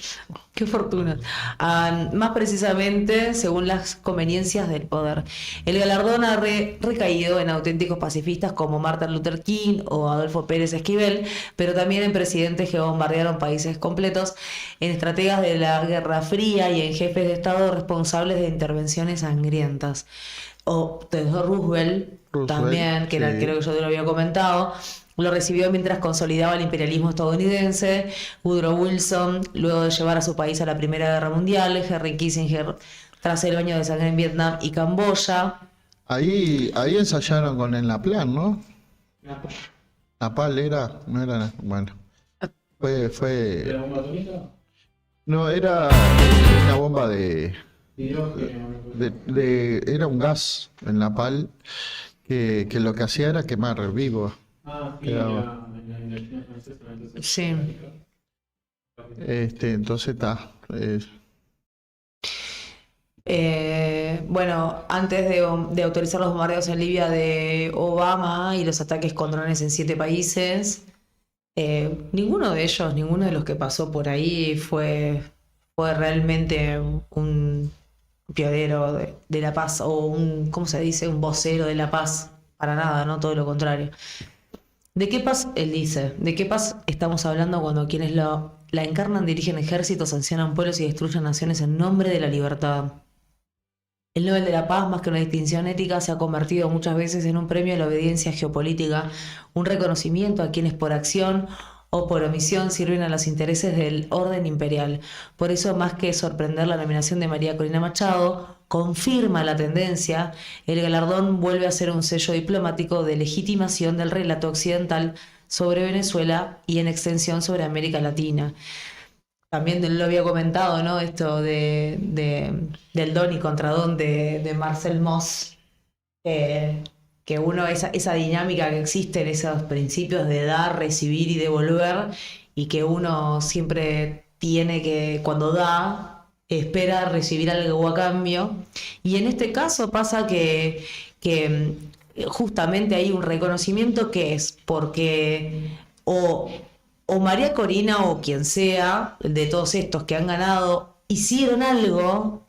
fortuna. Más precisamente, según las conveniencias del poder. El galardón ha recaído en auténticos pacifistas como Martin Luther King o Adolfo Pérez Esquivel, pero también en presidentes que bombardearon países completos, en estrategas de la Guerra Fría y en jefes de Estado responsables de intervenciones sangrientas. O Theodore Roosevelt también, que era, sí. creo que yo te lo había comentado, lo recibió mientras consolidaba el imperialismo estadounidense. Woodrow Wilson, luego de llevar a su país a la Primera Guerra Mundial. Henry Kissinger, tras el baño de sangre en Vietnam y Camboya. Ahí ensayaron con el Naplan, ¿no? Napal era, no era, bueno. Fue, ¿La bomba atómica? no, era una bomba era un gas en Napal que lo que hacía era quemar vivo. Ah, y Quedaba. en la China francesa, entonces. Sí. Entonces está. Bueno, antes de autorizar los bombardeos en Libia de Obama y los ataques con drones en 7 países, ninguno de ellos, ninguno de los que pasó por ahí fue realmente un pionero de la paz o ¿cómo se dice? Un vocero de la paz. Para nada, ¿no? Todo lo contrario. ¿De qué paz, él dice, de qué paz estamos hablando cuando quienes la encarnan dirigen ejércitos, sancionan pueblos y destruyen naciones en nombre de la libertad? El Nobel de la Paz, más que una distinción ética, se ha convertido muchas veces en un premio a la obediencia geopolítica, un reconocimiento a quienes por acción o por omisión sirven a los intereses del orden imperial. Por eso, más que sorprender la nominación de María Corina Machado, confirma la tendencia, el galardón vuelve a ser un sello diplomático de legitimación del relato occidental sobre Venezuela y en extensión sobre América Latina. También lo había comentado, ¿no? Esto del don y contradón de Marcel Mauss, que uno, esa dinámica que existe en esos principios de dar, recibir y devolver, y que uno siempre tiene que, cuando da, espera recibir algo a cambio. Y en este caso pasa que justamente hay un reconocimiento que es porque o María Corina o quien sea de todos estos que han ganado hicieron algo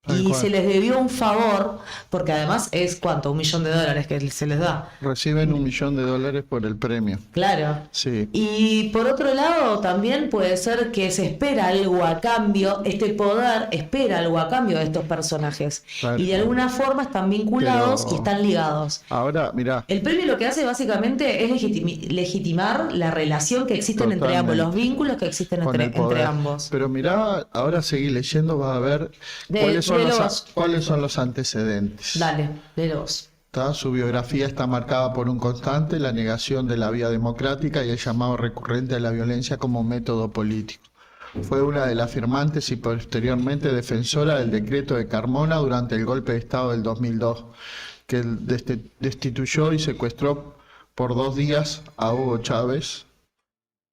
y se les debió un favor, porque además es ¿cuánto? $1 millón que se les da. Reciben $1 millón por el premio. Claro. Sí. Y por otro lado, también puede ser que se espera algo a cambio, este poder espera algo a cambio de estos personajes. Claro. Y de alguna forma están vinculados Pero y están ligados. ahora, mirá, El premio lo que hace básicamente es legitimar la relación que existen entre ambos, los vínculos que existen con el entre poder. ambos. Pero mirá, ahora seguí leyendo, vas a ver cuáles son los antecedentes. Dale, léelos. Su biografía está marcada por un constante, la negación de la vía democrática y el llamado recurrente a la violencia como método político. Fue una de las firmantes y posteriormente defensora del decreto de Carmona durante el golpe de Estado del 2002, que destituyó y secuestró por 2 días a Hugo Chávez,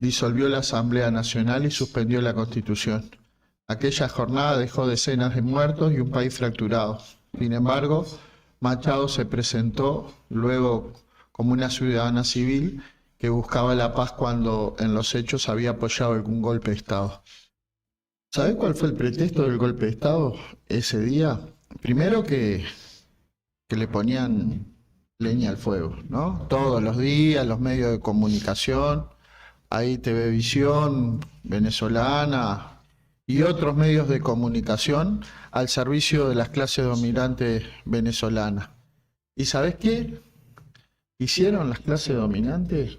disolvió la Asamblea Nacional y suspendió la Constitución. Aquella jornada dejó decenas de muertos y un país fracturado. Sin embargo, Machado se presentó luego como una ciudadana civil que buscaba la paz cuando en los hechos había apoyado algún golpe de Estado. ¿Sabe cuál fue el pretexto del golpe de Estado ese día? Primero que le ponían leña al fuego, ¿no? Todos los días, los medios de comunicación, ahí Televisión venezolana y otros medios de comunicación al servicio de las clases dominantes venezolanas. ¿Y sabes qué hicieron las clases dominantes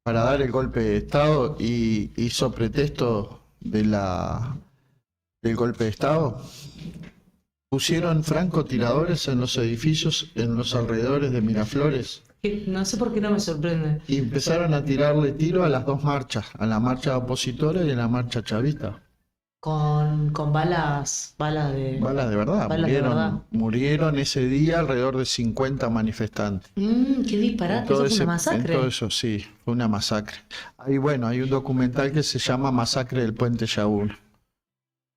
para dar el golpe de Estado y hizo pretexto del golpe de Estado? Pusieron francotiradores en los edificios en los alrededores de Miraflores. No sé por qué no me sorprende. Y empezaron a tirarle tiro a las 2 marchas, a la marcha opositora y a la marcha chavista. Con balas de... Balas de verdad. Balas de verdad. Murieron ese día alrededor de 50 manifestantes. Qué disparate, eso fue una masacre. En todo eso, sí, fue una masacre. Ahí, bueno, hay un documental que se llama Masacre del Puente Yabuno.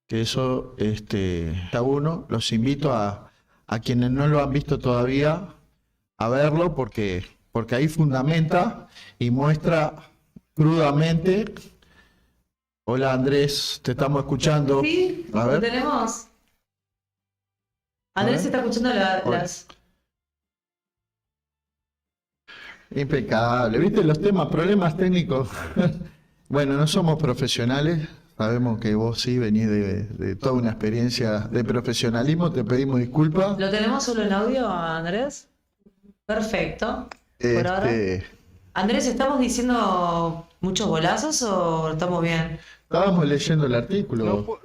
Que eso, Yabuno, los invito a quienes no lo han visto todavía a verlo porque ahí fundamenta y muestra crudamente Hola Andrés, te estamos escuchando. ¿Sí? A ¿Lo ver. tenemos? A Andrés ver. está escuchando Hola. las... Impecable. ¿Viste los temas, problemas técnicos? Bueno, no somos profesionales. Sabemos que vos sí venís de toda una experiencia de profesionalismo. Te pedimos disculpas. ¿Lo tenemos solo en audio, Andrés? Perfecto. Por ahora. Andrés, ¿estamos diciendo muchos golazos o estamos bien? Estábamos leyendo el No, artículo.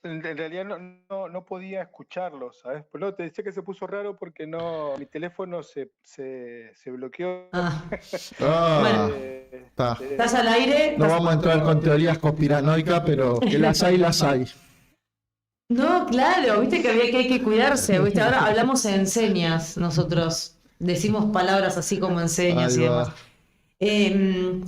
en realidad no podía escucharlo, ¿sabes? Pero te decía que se puso raro porque mi teléfono se bloqueó. Ah, Ah, está. ¿estás al aire? No vamos a entrar con teorías conspiranoicas, pero que las hay, las hay. No, claro, viste que hay que cuidarse, viste, ahora hablamos en señas nosotros, decimos palabras así como en señas Ahí y va. demás.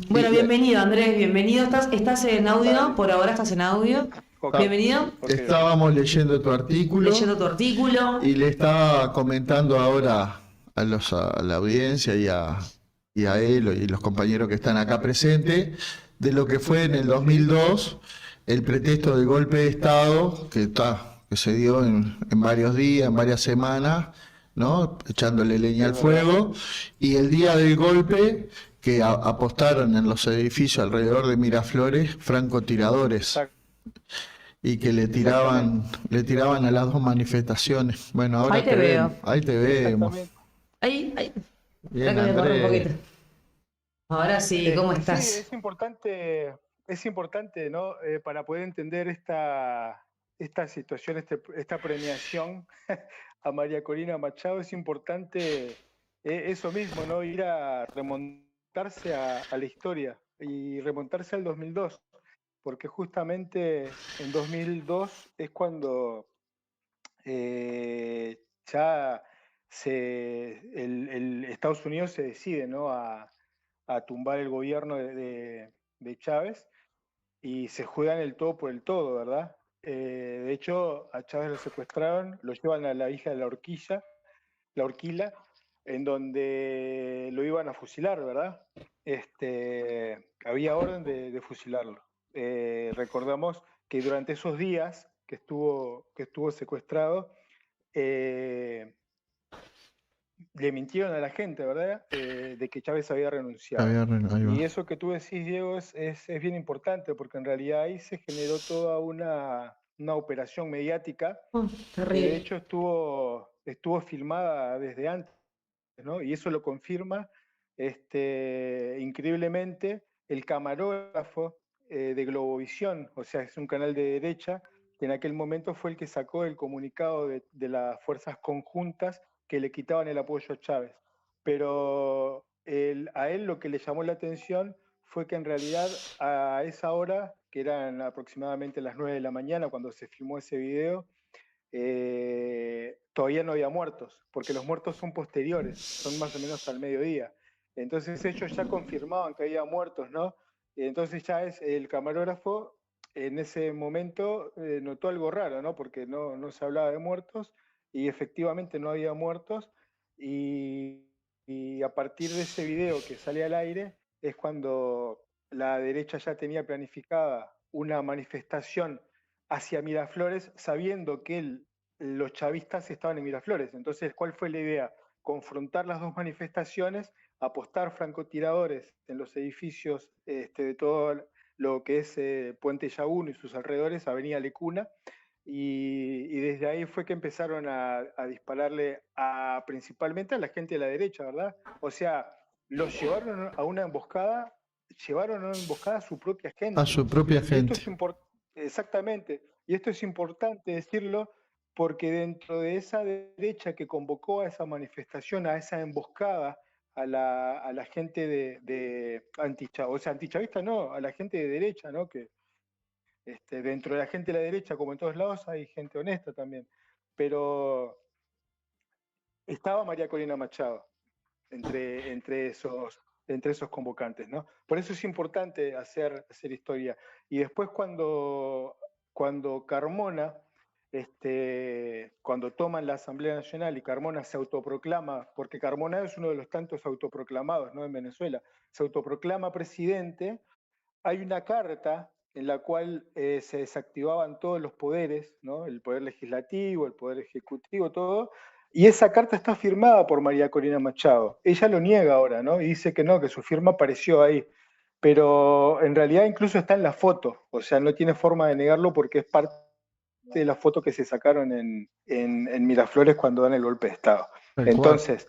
Bueno, bienvenido Andrés, bienvenido, estás en audio, Vale. por ahora estás en audio, Ok, bienvenido, ok. Estábamos leyendo tu artículo leyendo tu artículo, y le estaba comentando ahora a la audiencia y a él y los compañeros que están acá presentes de lo que fue en el 2002 el pretexto del golpe de Estado que se dio en varios días, en varias semanas, ¿no? Echándole leña al fuego, y el día del golpe que apostaron en los edificios alrededor de Miraflores francotiradores Exacto. y que le tiraban a las dos manifestaciones. Bueno, ahora Ahí te veo. ahí te vemos. Exactamente. ahí, Bien, espera que me corra un Andrés. poquito. Ahora sí, ¿cómo Sí, estás? es importante, ¿no? Para poder entender esta situación, esta premiación a María Corina Machado, es importante eso mismo, ¿no? Ir a remontarse a la historia y remontarse al 2002, porque justamente en 2002 es cuando ya el Estados Unidos se decide, ¿no? a tumbar el gobierno de Chávez y se juegan el todo por el todo, ¿verdad? De hecho, a Chávez lo secuestraron, lo llevan a la isla de la Horquila, en donde lo iban a fusilar, ¿verdad? Había orden de fusilarlo. Recordamos que durante esos días que estuvo secuestrado, le mintieron a la gente, ¿verdad? De que Chávez había renunciado. Ahí va. Y eso que tú decís, Diego, es bien importante porque en realidad ahí se generó toda una operación mediática que de Terrible. hecho estuvo filmada desde antes, ¿no? Y eso lo confirma increíblemente el camarógrafo de Globovisión, o sea, es un canal de derecha, que en aquel momento fue el que sacó el comunicado de las fuerzas conjuntas que le quitaban el apoyo a Chávez. Pero a él lo que le llamó la atención fue que en realidad a esa hora, que eran aproximadamente las 9 de la mañana cuando se filmó ese video, todavía no había muertos, porque los muertos son posteriores, son más o menos al mediodía. Entonces ellos ya confirmaban que había muertos, ¿no? Entonces ya el camarógrafo en ese momento notó algo raro, ¿no? Porque no se hablaba de muertos y efectivamente no había muertos y a partir de ese video que sale al aire es cuando la derecha ya tenía planificada una manifestación hacia Miraflores sabiendo que los chavistas estaban en Miraflores. Entonces, ¿cuál fue la idea? Confrontar las dos manifestaciones, apostar francotiradores en los edificios de todo lo que es Puente Yagún y sus alrededores, Avenida Lecuna, y desde ahí fue que empezaron a dispararle principalmente a la gente de la derecha, ¿verdad? O sea, los llevaron a una emboscada, a su propia gente. A su propia gente. Exactamente. Y esto es importante decirlo porque dentro de esa derecha que convocó a esa manifestación, a esa emboscada, a la gente de antichavista no, a la gente de derecha, ¿no? Que dentro de la gente de la derecha, como en todos lados, hay gente honesta también. Pero estaba María Corina Machado entre esos convocantes, ¿no? Por eso es importante hacer historia. Y después cuando Carmona, cuando toman la Asamblea Nacional y Carmona se autoproclama, porque Carmona es uno de los tantos autoproclamados, ¿no? En Venezuela, se autoproclama presidente, hay una carta en la cual se desactivaban todos los poderes, ¿no? El poder legislativo, el poder ejecutivo, todo. Y esa carta está firmada por María Corina Machado. Ella lo niega ahora, ¿no? Y dice que no, que su firma apareció ahí. Pero en realidad incluso está en la foto, o sea, no tiene forma de negarlo porque es parte de la foto que se sacaron en Miraflores cuando dan el golpe de Estado. Tal cual. Entonces,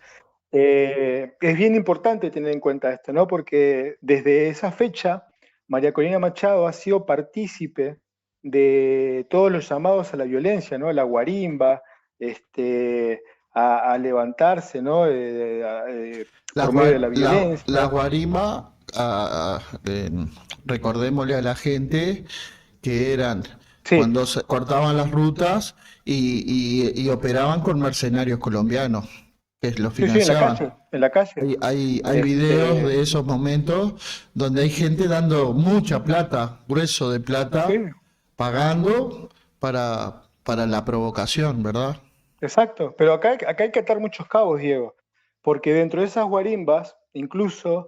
es bien importante tener en cuenta esto, ¿no? Porque desde esa fecha, María Corina Machado ha sido partícipe de todos los llamados a la violencia, ¿no? A la guarimba, a levantarse, ¿no? Por medio de la violencia. La guarima, recordémosle a la gente que eran Sí. cuando se cortaban las rutas y operaban con mercenarios colombianos que los Sí, financiaban. en la calle. Hay videos de esos momentos donde hay gente dando mucha plata, grueso de plata, Sí, pagando para la provocación, ¿verdad? exacto, pero acá hay que atar muchos cabos, Diego, porque dentro de esas guarimbas, incluso,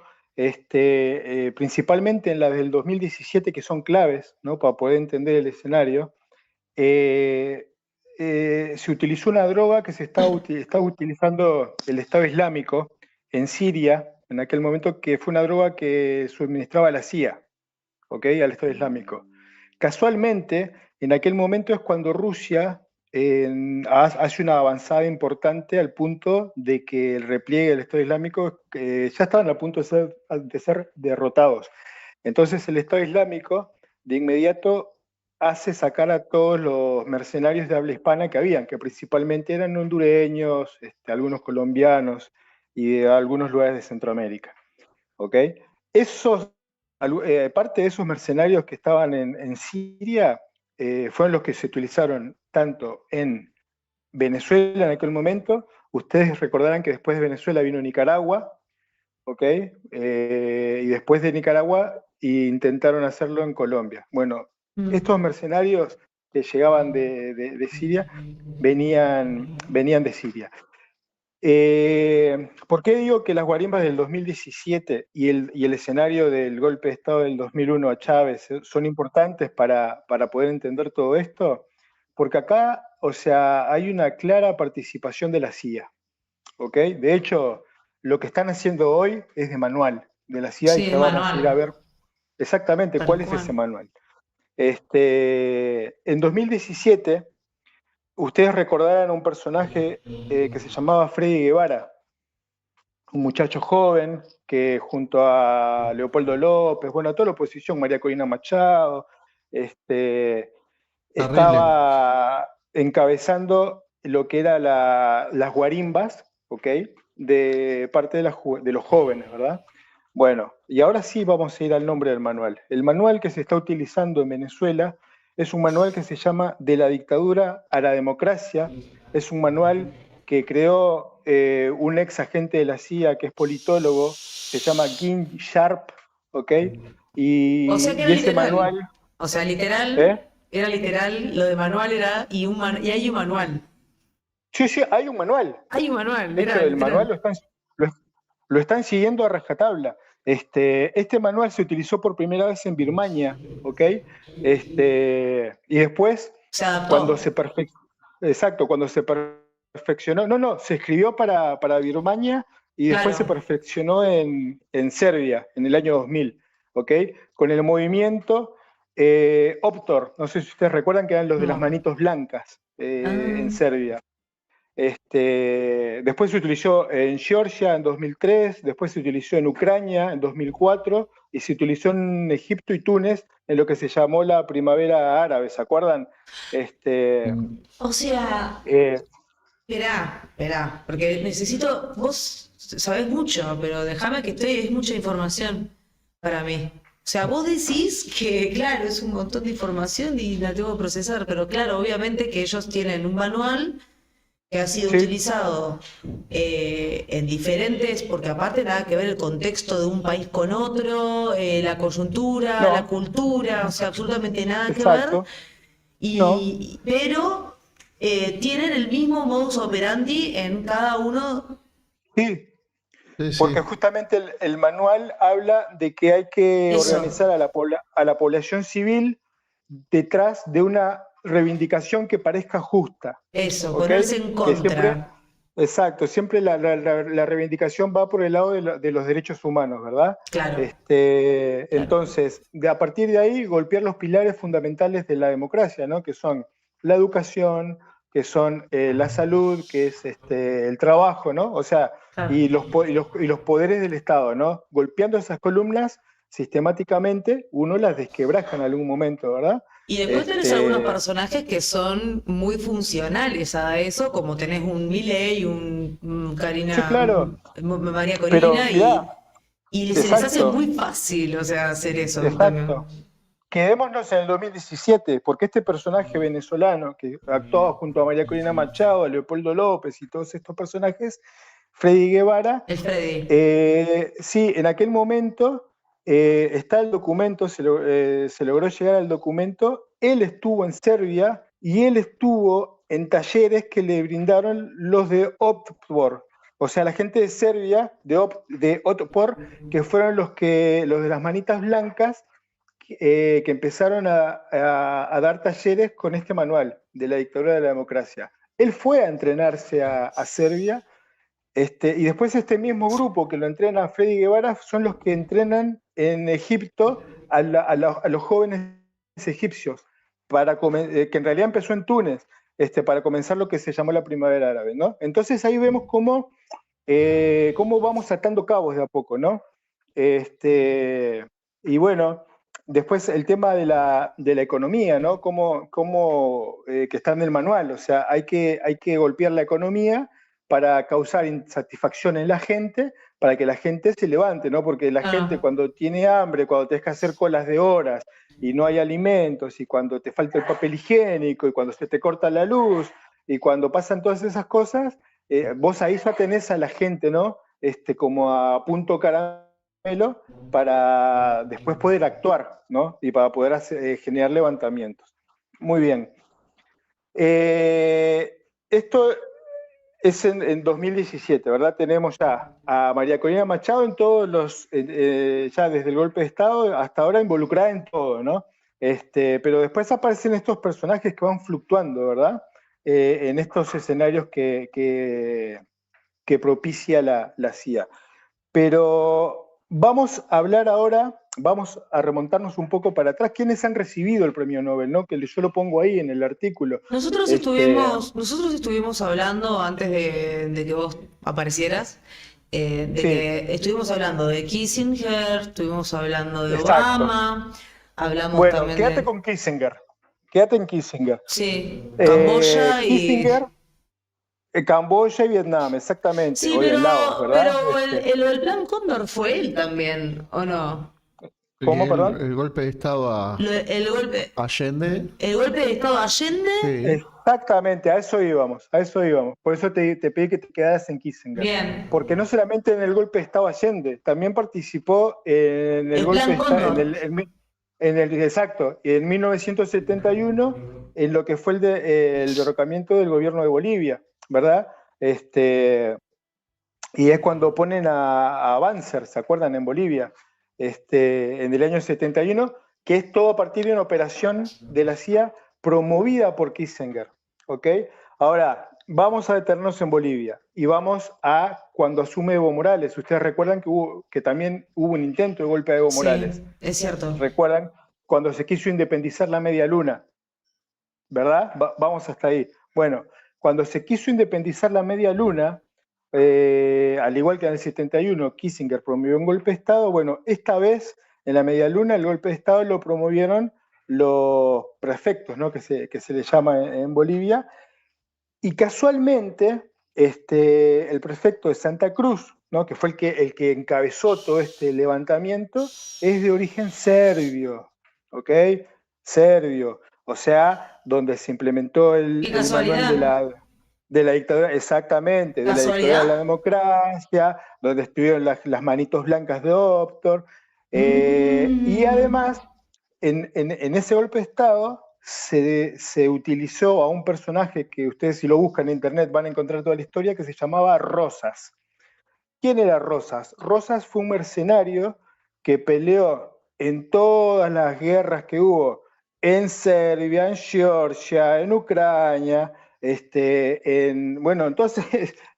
principalmente en las del 2017, que son claves, ¿no? Para poder entender el escenario, se utilizó una droga que estaba utilizando el Estado Islámico en Siria, en aquel momento, que fue una droga que suministraba la CIA, ¿ok? Al Estado Islámico. Casualmente, en aquel momento es cuando Rusia hace una avanzada importante al punto de que el repliegue del Estado Islámico ya estaban a punto de ser derrotados. Entonces el Estado Islámico de inmediato hace sacar a todos los mercenarios de habla hispana que habían, que principalmente eran hondureños, algunos colombianos y de algunos lugares de Centroamérica. ¿Ok? Parte de esos mercenarios que estaban en Siria fueron los que se utilizaron tanto en Venezuela en aquel momento. Ustedes recordarán que después de Venezuela vino Nicaragua, ¿ok? Y después de Nicaragua intentaron hacerlo en Colombia. Bueno, estos mercenarios que llegaban de Siria venían de Siria. ¿Por qué digo que las guarimbas del 2017 y el escenario del golpe de Estado del 2001 a Chávez son importantes para poder entender todo esto? Porque acá, o sea, hay una clara participación de la CIA, ¿ok? De hecho, lo que están haciendo hoy es de manual de la CIA, Sí, y de ya vamos a manual. ir a ver exactamente Tal cuál es cual. ese manual. En 2017, ustedes recordarán a un personaje que se llamaba Freddy Guevara, un muchacho joven que junto a Leopoldo López, bueno, a toda la oposición, María Corina Machado, estaba encabezando lo que era las guarimbas, ¿ok? De parte de los jóvenes, ¿verdad? Bueno, y ahora sí vamos a ir al nombre del manual. El manual que se está utilizando en Venezuela es un manual que se llama De la dictadura a la democracia. Es un manual que creó un ex agente de la CIA que es politólogo, se llama Gene Sharp, ¿ok? O sea que era Y ese literal. manual... O sea, literal, ¿eh? era literal, lo de manual era, y hay un manual. Sí, sí, hay un manual. Hay un manual, De hecho, era el manual literal. lo están siguiendo a rajatabla. Este manual se utilizó por primera vez en Birmania, ¿ok? Y después, Se adaptó. cuando se perfeccionó, no, se escribió para Birmania y después Claro. se perfeccionó en Serbia en el año 2000, ¿ok? Con el movimiento Optor, no sé si ustedes recuerdan que eran los de las No. manitos blancas en Ah. Serbia. Después se utilizó en Georgia en 2003, después se utilizó en Ucrania en 2004 y se utilizó en Egipto y Túnez en lo que se llamó la primavera árabe, ¿se acuerdan? O sea, esperá, porque vos sabés mucho, pero déjame que es mucha información para mí. O sea, vos decís que, claro, es un montón de información y la tengo que procesar, pero claro, obviamente que ellos tienen un manual que ha sido Sí. utilizado en diferentes, porque aparte nada que ver el contexto de un país con otro, la coyuntura, No. la cultura, o sea, absolutamente nada que Exacto. ver, pero tienen el mismo modus operandi en cada uno. Sí, Sí, sí. Porque justamente el manual habla de que hay que Eso. organizar a la población civil detrás de una reivindicación que parezca justa. Eso, ¿Ok? ponerse en Que siempre, contra. exacto, siempre la reivindicación va por el lado de los derechos humanos, ¿verdad? Claro, claro. Entonces, a partir de ahí, golpear los pilares fundamentales de la democracia, ¿no? Que son la educación, que son la salud, que es el trabajo, ¿no? O sea, Claro. y los poderes del Estado, ¿no? Golpeando esas columnas sistemáticamente, uno las desquebraja en algún momento, ¿verdad? Y después tenés algunos personajes que son muy funcionales a eso, como tenés un Milei, un Karina, Sí, claro, María pero Corina, mirá, y se les hace exacto, muy fácil, o sea, hacer eso también. exacto. Quedémonos en el 2017, porque este personaje venezolano que actuaba junto a María Corina Machado, a Leopoldo López y todos estos personajes, Freddy Guevara, El Freddy. sí, en aquel momento está el documento, se logró llegar al documento, él estuvo en Serbia y él estuvo en talleres que le brindaron los de Otpor, o sea, la gente de Serbia, de Otpor, que fueron los de las manitas blancas, que empezaron a dar talleres con este manual de la dictadura de la democracia. Él fue a entrenarse a Serbia, y después este mismo grupo que lo entrena a Freddy Guevara son los que entrenan en Egipto a los jóvenes egipcios, que en realidad empezó en Túnez, para comenzar lo que se llamó la primavera árabe, ¿no? Entonces ahí vemos cómo vamos atando cabos de a poco, ¿no? Y bueno, después el tema de la economía, ¿no? Que está en el manual, o sea, hay que golpear la economía para causar insatisfacción en la gente, para que la gente se levante, ¿no? Porque la gente cuando tiene hambre, cuando tienes que hacer colas de horas y no hay alimentos, y cuando te falta el papel higiénico, y cuando se te corta la luz, y cuando pasan todas esas cosas, vos ahí ya tenés a la gente, ¿no? Como a punto caramelo para después poder actuar, ¿no? Y para poder generar levantamientos. Muy bien. Esto es en 2017, ¿verdad? Tenemos ya a María Corina Machado en todos ya desde el golpe de Estado hasta ahora involucrada en todo, ¿no? Pero después aparecen estos personajes que van fluctuando, ¿verdad? En estos escenarios que propicia la CIA. Pero vamos a hablar ahora, vamos a remontarnos un poco para atrás. ¿Quiénes han recibido el premio Nobel? ¿No? Que yo lo pongo ahí en el artículo. Nosotros estuvimos hablando antes de que vos aparecieras, Sí. que estuvimos hablando de Kissinger, estuvimos hablando de Exacto. Obama, hablamos Bueno, también quédate de... con Kissinger. Quédate en Kissinger. Sí, Camboya y... Kissinger, Camboya y Vietnam, exactamente. Sí, Hoy en Laos, ¿verdad? pero el plan Cóndor fue él también, ¿o no? ¿Cómo, perdón? El golpe de Estado a El golpe Allende. de Estado de Allende. Sí. Exactamente, a eso íbamos, a eso íbamos. Por eso te pedí que te quedaras en Kissinger. Bien. Porque no solamente en el golpe de Estado Allende, también participó en el golpe de Estado, exacto, en 1971, en lo que fue el derrocamiento del gobierno de Bolivia, ¿verdad? Y es cuando ponen a Banzer, ¿se acuerdan? En Bolivia, en el año 71, que es todo a partir de una operación de la CIA promovida por Kissinger, ¿ok? Ahora, vamos a detenernos en Bolivia y vamos a cuando asume Evo Morales. Ustedes recuerdan que también hubo un intento de golpe a Evo Morales. Es cierto. ¿Recuerdan? Cuando se quiso independizar la Media Luna, ¿verdad? Vamos hasta ahí. Bueno, cuando se quiso independizar la Media Luna, al igual que en el 71, Kissinger promovió un golpe de Estado. Bueno, esta vez en la Media Luna el golpe de Estado lo promovieron los prefectos, ¿no? que se le llama en Bolivia, y casualmente el prefecto de Santa Cruz, ¿no? que fue el que encabezó todo este levantamiento, es de origen serbio, ¿ok? Serbio, o sea, donde se implementó el manual de la dictadura, exactamente, de la dictadura de la democracia, donde estuvieron las manitos blancas de Optor, y además, en ese golpe de Estado, se utilizó a un personaje que ustedes si lo buscan en internet van a encontrar toda la historia, que se llamaba Rosas. ¿quién era Rosas? Rosas fue un mercenario que peleó en todas las guerras que hubo, en Serbia, en Georgia, en Ucrania, bueno, entonces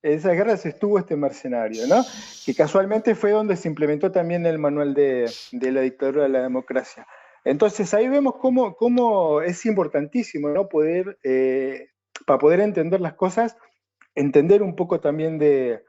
en esas guerras estuvo este mercenario, ¿no? Que casualmente fue donde se implementó también el manual de la dictadura de la democracia. Entonces ahí vemos cómo es importantísimo, ¿no? Para poder entender las cosas, entender un poco también de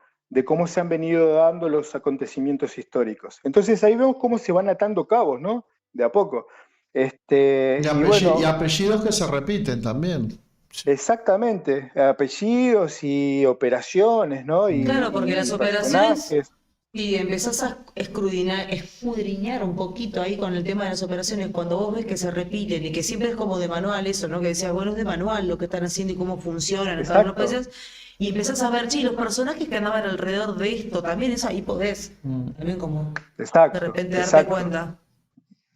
cómo se han venido dando los acontecimientos históricos. Entonces ahí vemos cómo se van atando cabos, ¿no? De a poco. Y apellidos que se repiten también. Exactamente, apellidos y operaciones, ¿no? Claro, porque las operaciones, personajes. y empezás a escudriñar un poquito ahí con el tema de las operaciones, cuando vos ves que se repiten y que siempre es como de manual eso, ¿no? Que decías, bueno, es de manual lo que están haciendo y cómo funcionan en cada uno de los países, y empezás a ver, sí, los personajes que andaban alrededor de esto, también eso ahí podés, también como de repente darte cuenta.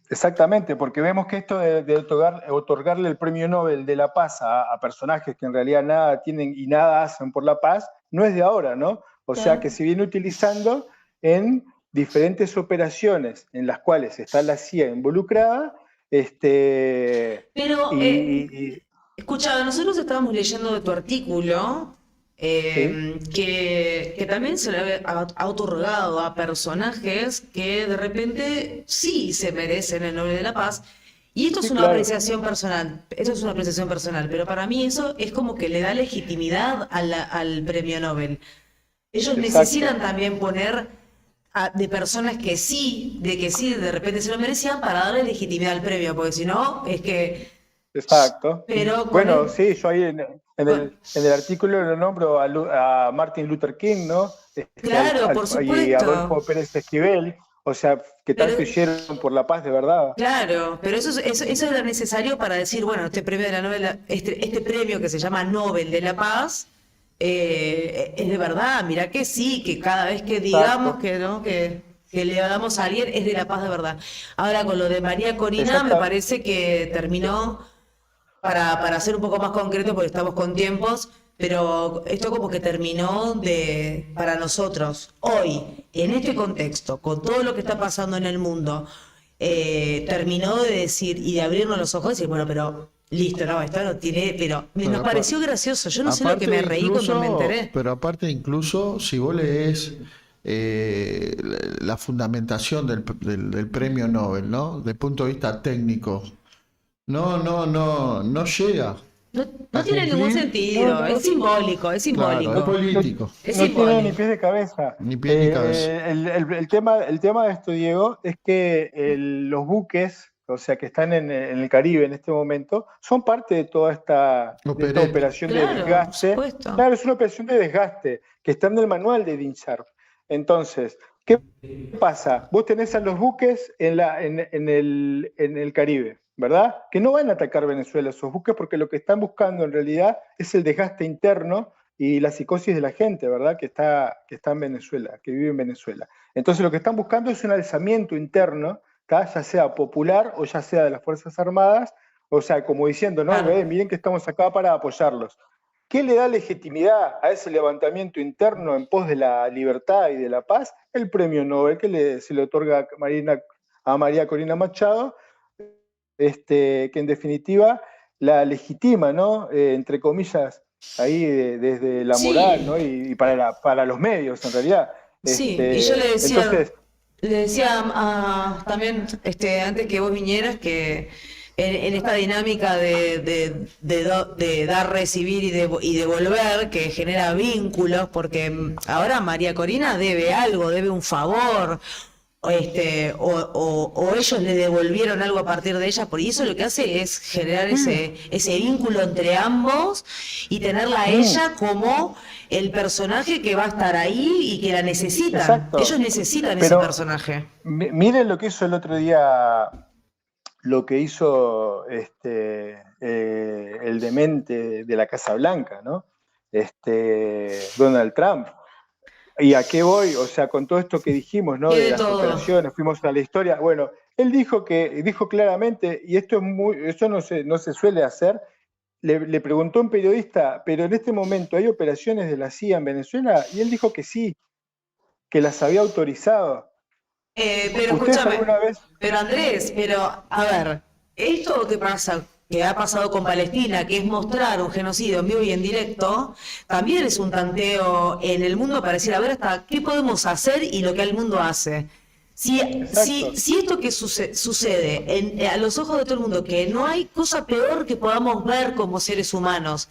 Exactamente, porque vemos que esto de otorgarle el premio Nobel de la Paz a personajes que en realidad nada tienen y nada hacen por la paz, no es de ahora, ¿no? O sea que se viene utilizando en diferentes operaciones en las cuales está la CIA involucrada. Pero, escucha, nosotros estábamos leyendo de tu artículo, que también se le ha otorgado a personajes que de repente sí se merecen el Nobel de la Paz. Y esto es una apreciación personal, pero para mí eso es como que le da legitimidad al premio Nobel. Ellos necesitan también poner de personas que sí, de repente se lo merecían para darle legitimidad al premio, porque si no, es que... Exacto. Pero bueno, sí, yo ahí en el artículo lo nombro a Martin Luther King, ¿no? Claro, por supuesto. Y a Adolfo Pérez Esquivel, o sea, que tanto hicieron por la paz de verdad. Claro, pero eso era necesario para decir, bueno, este premio de la Nobel, este premio que se llama Nobel de la Paz, es de verdad, mirá que sí, que cada vez que digamos que no, que le damos a alguien es de la paz de verdad. Ahora con lo de María Corina me parece que terminó, para ser un poco más concreto porque estamos con tiempos, pero esto como que terminó para nosotros, hoy, en este contexto, con todo lo que está pasando en el mundo, terminó de decir y de abrirnos los ojos y decir, bueno, pero... Listo, no, esto no tiene, pero nos pareció gracioso, yo no sé lo que me reí cuando me enteré. Pero aparte incluso, si vos lees la fundamentación del premio Nobel, ¿no? Desde el punto de vista técnico, no llega. No tiene ningún sentido, es simbólico. Claro, es político. No tiene ni pies de cabeza. Ni pies ni cabeza. El tema de esto, Diego, es que los buques, o sea, que están en el Caribe en este momento, son parte de toda esta operación de desgaste. Claro, es una operación de desgaste que está en el manual de DINSARF. Entonces, ¿qué pasa? Vos tenés a los buques en el Caribe, ¿verdad? Que no van a atacar Venezuela esos buques porque lo que están buscando en realidad es el desgaste interno y la psicosis de la gente, ¿verdad? Que está en Venezuela, que vive en Venezuela. Entonces lo que están buscando es un alzamiento interno, ya sea popular o ya sea de las Fuerzas Armadas, o sea, como diciendo, no, miren que estamos acá para apoyarlos. ¿Qué le da legitimidad a ese levantamiento interno en pos de la libertad y de la paz? El premio Nobel que se le otorga a María Corina Machado, que en definitiva la legitima, ¿no? Entre comillas, ahí desde la moral, ¿no? Y para los medios, en realidad. Sí, y yo le decía, también, antes que vos vinieras, que en esta dinámica de dar, recibir y devolver, que genera vínculos, porque ahora María Corina debe algo, debe un favor, o ellos le devolvieron algo a partir de ella, por eso lo que hace es generar ese vínculo entre ambos y tenerla a ella como el personaje que va a estar ahí y que la necesitan. Exacto. Ellos necesitan ese personaje. Miren lo que hizo el otro día, lo que hizo el demente de la Casa Blanca, ¿no? Donald Trump. ¿Y a qué voy? O sea, con todo esto que dijimos, ¿no? De las operaciones, fuimos a la historia. Bueno, él dijo claramente, y esto no se suele hacer, le preguntó a un periodista, pero en este momento ¿hay operaciones de la CIA en Venezuela? Y él dijo que sí, que las había autorizado. Pero ¿Ustedes escúchame, alguna vez? pero Andrés, pero a ver, esto que ha pasado con Palestina, que es mostrar un genocidio en vivo y en directo, también es un tanteo en el mundo para decir, a ver, hasta qué podemos hacer y lo que el mundo hace. Si esto que sucede a los ojos de todo el mundo, que no hay cosa peor que podamos ver como seres humanos,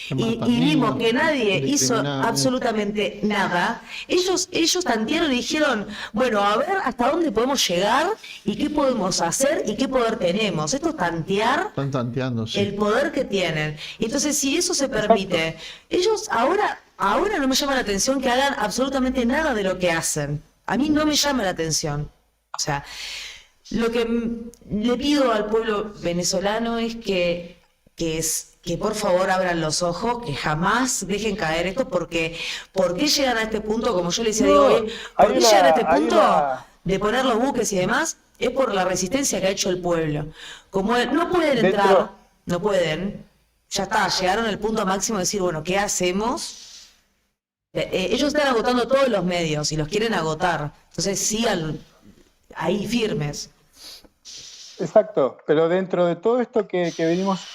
y vimos que nadie hizo absolutamente nada, ellos tantearon y dijeron, bueno, a ver hasta dónde podemos llegar y qué podemos hacer y qué poder tenemos. Esto es tantear Están tanteando, sí. el poder que tienen. Entonces, si eso se permite, ellos ahora no me llama la atención que hagan absolutamente nada de lo que hacen. A mí no me llama la atención. O sea, lo que le pido al pueblo venezolano es que por favor abran los ojos, que jamás dejen caer esto, porque ¿por qué llegan a este punto? Como yo le decía, digo, ¿por qué llegan a este punto de poner los buques y demás? Es por la resistencia que ha hecho el pueblo. Como no pueden entrar, no pueden, ya está, llegaron al punto máximo de decir, bueno, ¿qué hacemos? Ellos están agotando todos los medios y los quieren agotar. Entonces sigan ahí firmes. Exacto, pero dentro de todo esto que venimos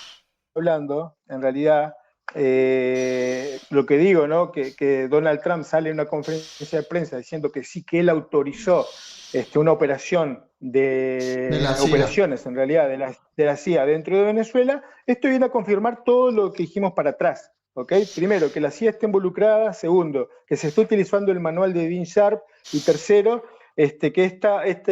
hablando, en realidad, lo que digo, ¿no? Que Donald Trump sale en una conferencia de prensa diciendo que sí, que él autorizó una operación operaciones, en realidad, de la CIA dentro de Venezuela. Esto viene a confirmar todo lo que dijimos para atrás. ¿Okay? Primero, que la CIA esté involucrada. Segundo, que se esté utilizando el manual de Dean Sharp. Y tercero, que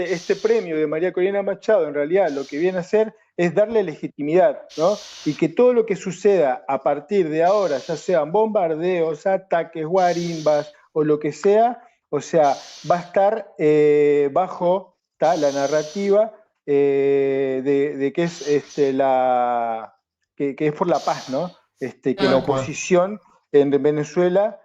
este premio de María Corina Machado en realidad lo que viene a hacer es darle legitimidad, ¿no? Y que todo lo que suceda a partir de ahora, ya sean bombardeos, ataques, guarimbas o lo que sea, o sea, va a estar bajo la narrativa de que es que es por la paz, ¿no? Que la oposición en Venezuela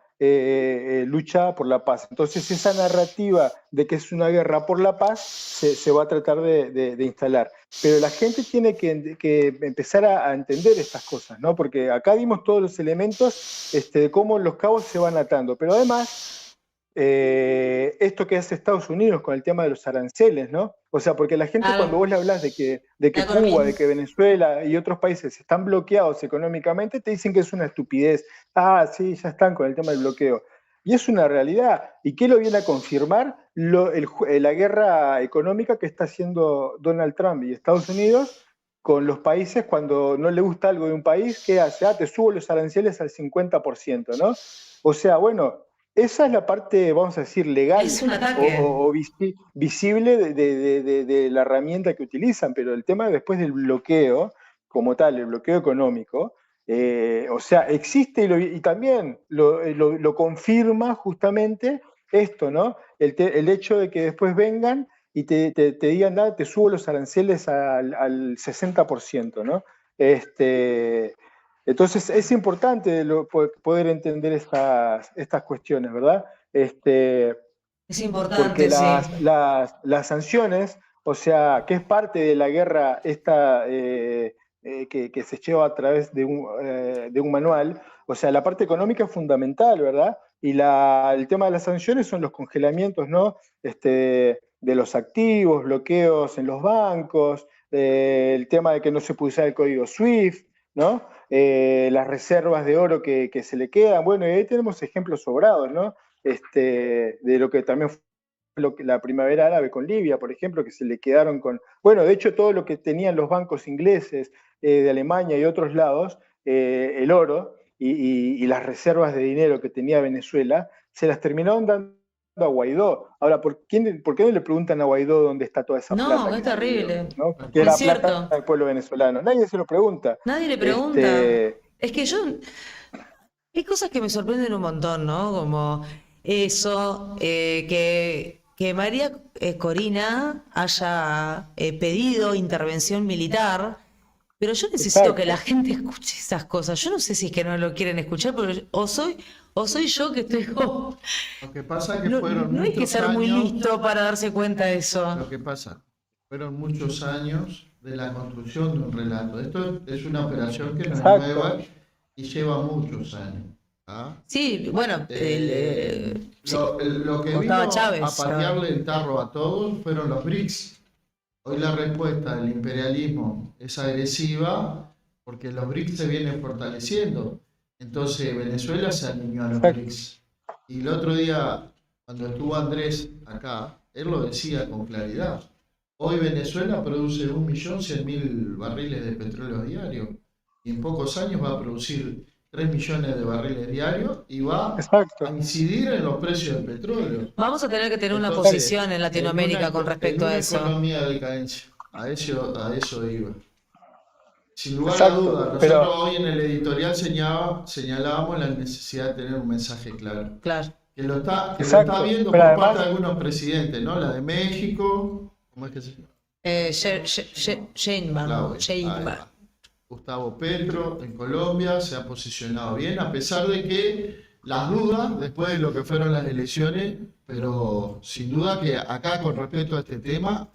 lucha por la paz. Entonces esa narrativa de que es una guerra por la paz se va a tratar de instalar. Pero la gente tiene que empezar a entender estas cosas, ¿no? Porque acá dimos todos los elementos de cómo los cabos se van atando. Pero además, esto que hace Estados Unidos con el tema de los aranceles, ¿no? O sea, porque la gente cuando vos le hablas de que Cuba, de que Venezuela y otros países están bloqueados económicamente, te dicen que es una estupidez. Ah, sí, ya están con el tema del bloqueo. Y es una realidad. ¿Y qué lo viene a confirmar? La guerra económica que está haciendo Donald Trump y Estados Unidos con los países cuando no le gusta algo de un país, ¿qué hace? Ah, te subo los aranceles al 50%, ¿no? O sea, bueno, esa es la parte, vamos a decir, legal o visible de la herramienta que utilizan, pero el tema después del bloqueo, como tal, el bloqueo económico, o sea, existe y también lo confirma justamente esto, ¿no? El hecho de que después vengan y te digan, nada, te subo los aranceles al 60%, ¿no? Entonces es importante poder entender estas cuestiones, ¿verdad? Es importante, porque sí. las sanciones, o sea, que es parte de la guerra que se lleva a través de un manual, o sea, la parte económica es fundamental, ¿verdad? Y el tema de las sanciones son los congelamientos, ¿no? De los activos, bloqueos en los bancos, el tema de que no se puede usar el código SWIFT, ¿no? Las reservas de oro que se le quedan. Bueno, y ahí tenemos ejemplos sobrados, ¿no? De lo que también fue la primavera árabe con Libia, por ejemplo, que se le quedaron con... Bueno, de hecho, todo lo que tenían los bancos ingleses de Alemania y otros lados, el oro y las reservas de dinero que tenía Venezuela, se las terminaron dando a Guaidó. Ahora, ¿por qué no le preguntan a Guaidó dónde está toda esa plata? No, es terrible. ¿No? Que es la plata del pueblo venezolano. Nadie se lo pregunta. Nadie le pregunta. Es que hay cosas que me sorprenden un montón, ¿no? Como eso, que María Corina haya pedido intervención militar, pero yo necesito que la gente escuche esas cosas. Yo no sé si es que no lo quieren escuchar, pero o soy yo que estoy como... Lo que pasa es que fueron no hay que ser muy listo para darse cuenta de eso. Lo que pasa, fueron muchos años de la construcción de un relato. Esto es una operación que no es nueva y lleva muchos años. ¿ah? Sí, bueno, sí, Lo que Gustavo vino Chávez, a patearle el tarro a todos fueron los BRICS. Hoy la respuesta del imperialismo es agresiva porque los BRICS se vienen fortaleciendo. Entonces Venezuela se alineó a los Exacto. BRICS. Y el otro día, cuando estuvo Andrés acá, él lo decía con claridad. Hoy Venezuela produce 1.100.000 barriles de petróleo diario y en pocos años va a producir 3 millones de barriles diarios y va Exacto. a incidir en los precios del petróleo. vamos a tener que tener una Entonces, posición en Latinoamérica con respecto a en eso. una economía de decadencia, a eso iba. Sin lugar a Exacto, dudas, pero- nosotros hoy en el editorial señalábamos la necesidad de tener un mensaje claro. Claro. Que lo está Exacto, viendo pero por además- parte de algunos presidentes, ¿no? La de México, ¿cómo es que se llama? Sheinbaum, Claudia, ahí Sheinbaum. va. Gustavo Petro en Colombia se ha posicionado bien, a pesar de que las dudas después de lo que fueron las elecciones, pero sin duda que acá con respecto a este tema,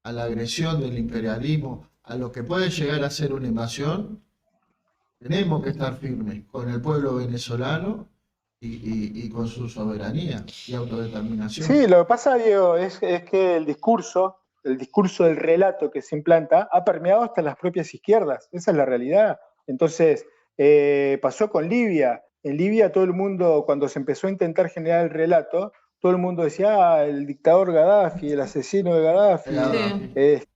a la agresión del imperialismo, a lo que puede llegar a ser una invasión, tenemos que estar firmes con el pueblo venezolano y con su soberanía y autodeterminación. Sí, lo que pasa, Diego, es que el discurso del relato que se implanta ha permeado hasta las propias izquierdas. Esa es la realidad. Entonces, pasó con Libia. En Libia todo el mundo, cuando se empezó a intentar generar el relato, todo el mundo decía, ah, el dictador Gaddafi, el asesino de Gaddafi.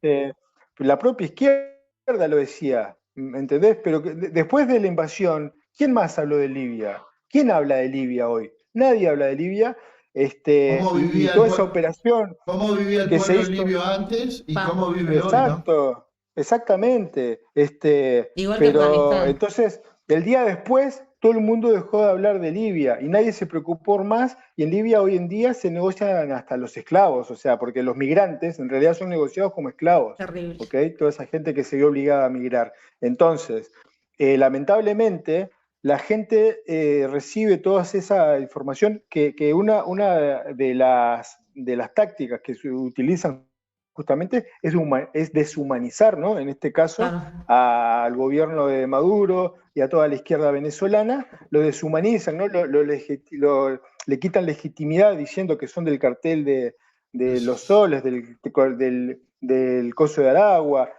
Sí. La propia izquierda lo decía, ¿me entendés? Pero después de la invasión, ¿quién más habló de Libia? ¿Quién habla de Libia hoy? Nadie habla de Libia. ¿Cómo Y vivía toda el esa pueblo? operación ¿Cómo vivía el que se pueblo hizo. libio antes y Pa. cómo vive hoy, no? Exacto, exactamente. Igual que Pero Afganistán. entonces, el día después, todo el mundo dejó de hablar de Libia y nadie se preocupó más. Y en Libia hoy en día se negocian hasta los esclavos, o sea, porque los migrantes en realidad son negociados como esclavos. Terrible. ¿Ok? Toda esa gente que se vio obligada a migrar. Entonces, lamentablemente, la gente recibe toda esa información que una de las tácticas que se utilizan justamente es deshumanizar, ¿no? En este caso, Claro. al gobierno de Maduro y a toda la izquierda venezolana, lo deshumanizan, ¿no? Le quitan legitimidad diciendo que son del cartel de los soles, del coso de Aragua.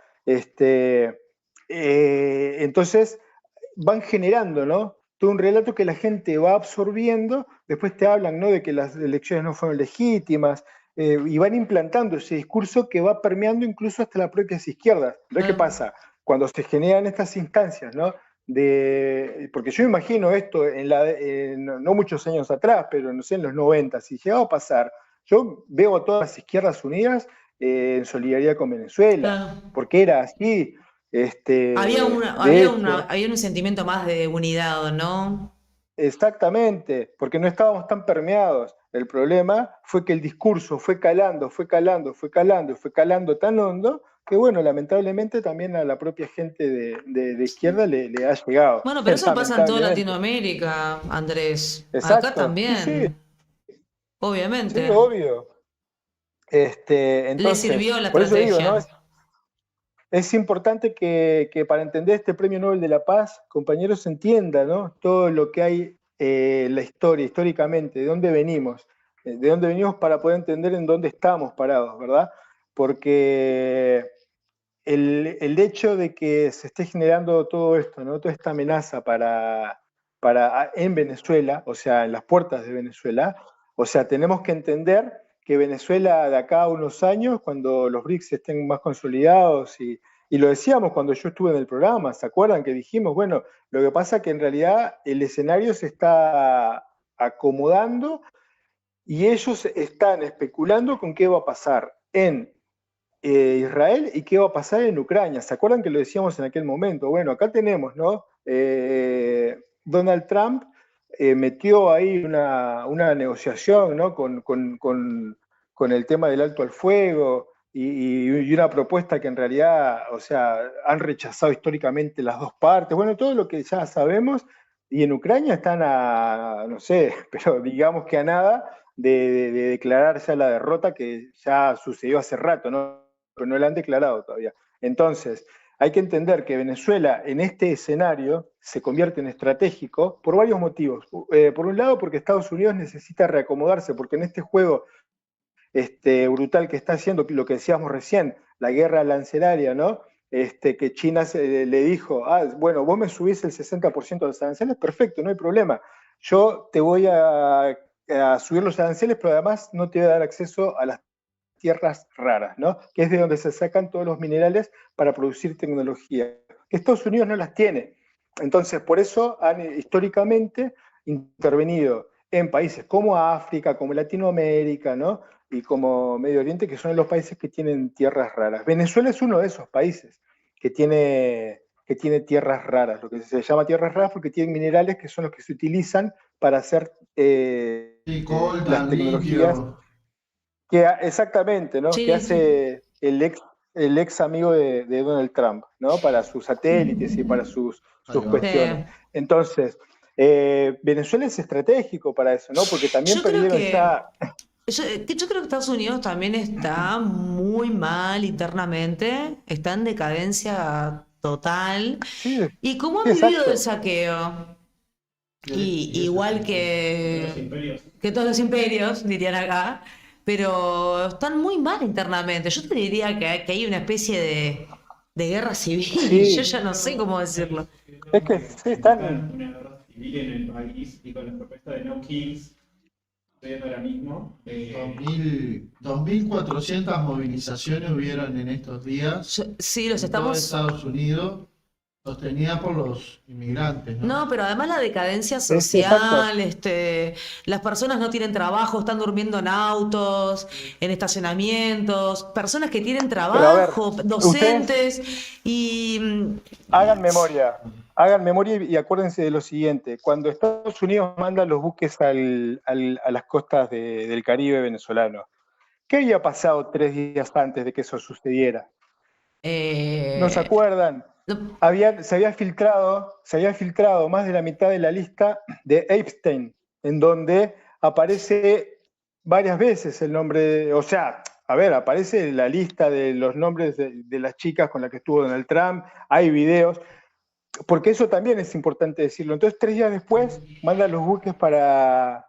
Entonces, van generando, ¿no? Todo un relato que la gente va absorbiendo, después te hablan, ¿no? De que las elecciones no fueron legítimas, y van implantando ese discurso que va permeando incluso hasta las propias izquierdas. Entonces, ¿qué pasa? Cuando se generan estas instancias, ¿no? Porque yo imagino esto no muchos años atrás, pero no sé, en los 90, si llegaba a pasar, yo veo a todas las izquierdas unidas en solidaridad con Venezuela, Claro. porque era así. Había un sentimiento más de unidad, ¿no? Exactamente, porque no estábamos tan permeados. El problema fue que el discurso fue calando tan hondo que, bueno, lamentablemente también a la propia gente de izquierda le ha llegado. Bueno, pero eso pasa en toda Lamentablemente. Latinoamérica, Andrés. Exacto. Acá también. Sí, Obviamente. sí, obvio. Entonces, Le sirvió la por eso digo, estrategia. ¿no? Es importante que para entender este Premio Nobel de la Paz, compañeros, se entienda, ¿no? Todo lo que hay en la historia, históricamente, de dónde venimos para poder entender en dónde estamos parados, ¿verdad? Porque el hecho de que se esté generando todo esto, ¿no? Toda esta amenaza en Venezuela, o sea, en las puertas de Venezuela, o sea, tenemos que entender que Venezuela de acá a unos años, cuando los BRICS estén más consolidados, y lo decíamos cuando yo estuve en el programa, ¿se acuerdan que dijimos, bueno, lo que pasa es que en realidad el escenario se está acomodando y ellos están especulando con qué va a pasar en Israel y qué va a pasar en Ucrania? ¿Se acuerdan que lo decíamos en aquel momento? Bueno, acá tenemos, ¿no? Donald Trump metió ahí una negociación, ¿no? Con el tema del alto al fuego y una propuesta que en realidad, o sea, han rechazado históricamente las dos partes. Bueno, todo lo que ya sabemos, y en Ucrania están no sé, pero digamos que a nada de declarar ya la derrota que ya sucedió hace rato, ¿no? Pero no la han declarado todavía. Entonces, hay que entender que Venezuela en este escenario se convierte en estratégico por varios motivos. Por un lado, porque Estados Unidos necesita reacomodarse, porque en este juego brutal que está haciendo, lo que decíamos recién, la guerra arancelaria, ¿no? Que China le dijo, bueno, vos me subís el 60% de los aranceles, perfecto, no hay problema. Yo te voy a subir los aranceles, pero además no te voy a dar acceso a las tierras raras, ¿no? Que es de donde se sacan todos los minerales para producir tecnología. Estados Unidos no las tiene. Entonces, por eso han históricamente intervenido en países como África, como Latinoamérica, ¿no? Y como Medio Oriente, que son los países que tienen tierras raras. Venezuela es uno de esos países que tiene tierras raras, lo que se llama tierras raras porque tienen minerales que son los que se utilizan para hacer las tecnologías. Exactamente, ¿no? Sí, Que hace el ex amigo de Donald Trump, ¿no? Para sus satélites y para sus cuestiones. Entonces, Venezuela es estratégico para eso, ¿no? Porque también perdieron ya... Yo creo que Estados Unidos también está muy mal internamente, está en decadencia total. Sí, ¿Y cómo han sí, vivido exacto. el saqueo? Igual que todos los imperios, dirían acá, pero están muy mal internamente. Yo te diría que hay una especie de guerra civil, Sí. yo ya no sé cómo decirlo. Es que sí, están... Una guerra civil en el país y con la propuesta de no kills, estoy ahora mismo. 2.400 movilizaciones hubieron en estos días Sí, los en todo estamos... Estados Unidos, sostenida por los inmigrantes, ¿no? No, pero además la decadencia exacto. social, las personas no tienen trabajo, están durmiendo en autos, en estacionamientos, personas que tienen Pero a ver, trabajo, ustedes docentes, y hagan memoria y acuérdense de lo siguiente. Cuando Estados Unidos manda los buques a las costas del Caribe venezolano, ¿qué había pasado 3 días antes de que eso sucediera? ¿No se acuerdan? no, Se había filtrado más de la mitad de la lista de Epstein, en donde aparece varias veces el nombre, o sea, a ver, aparece la lista de los nombres de las chicas con las que estuvo Donald Trump, hay videos, porque eso también es importante decirlo. Entonces, 3 días después, manda los buques para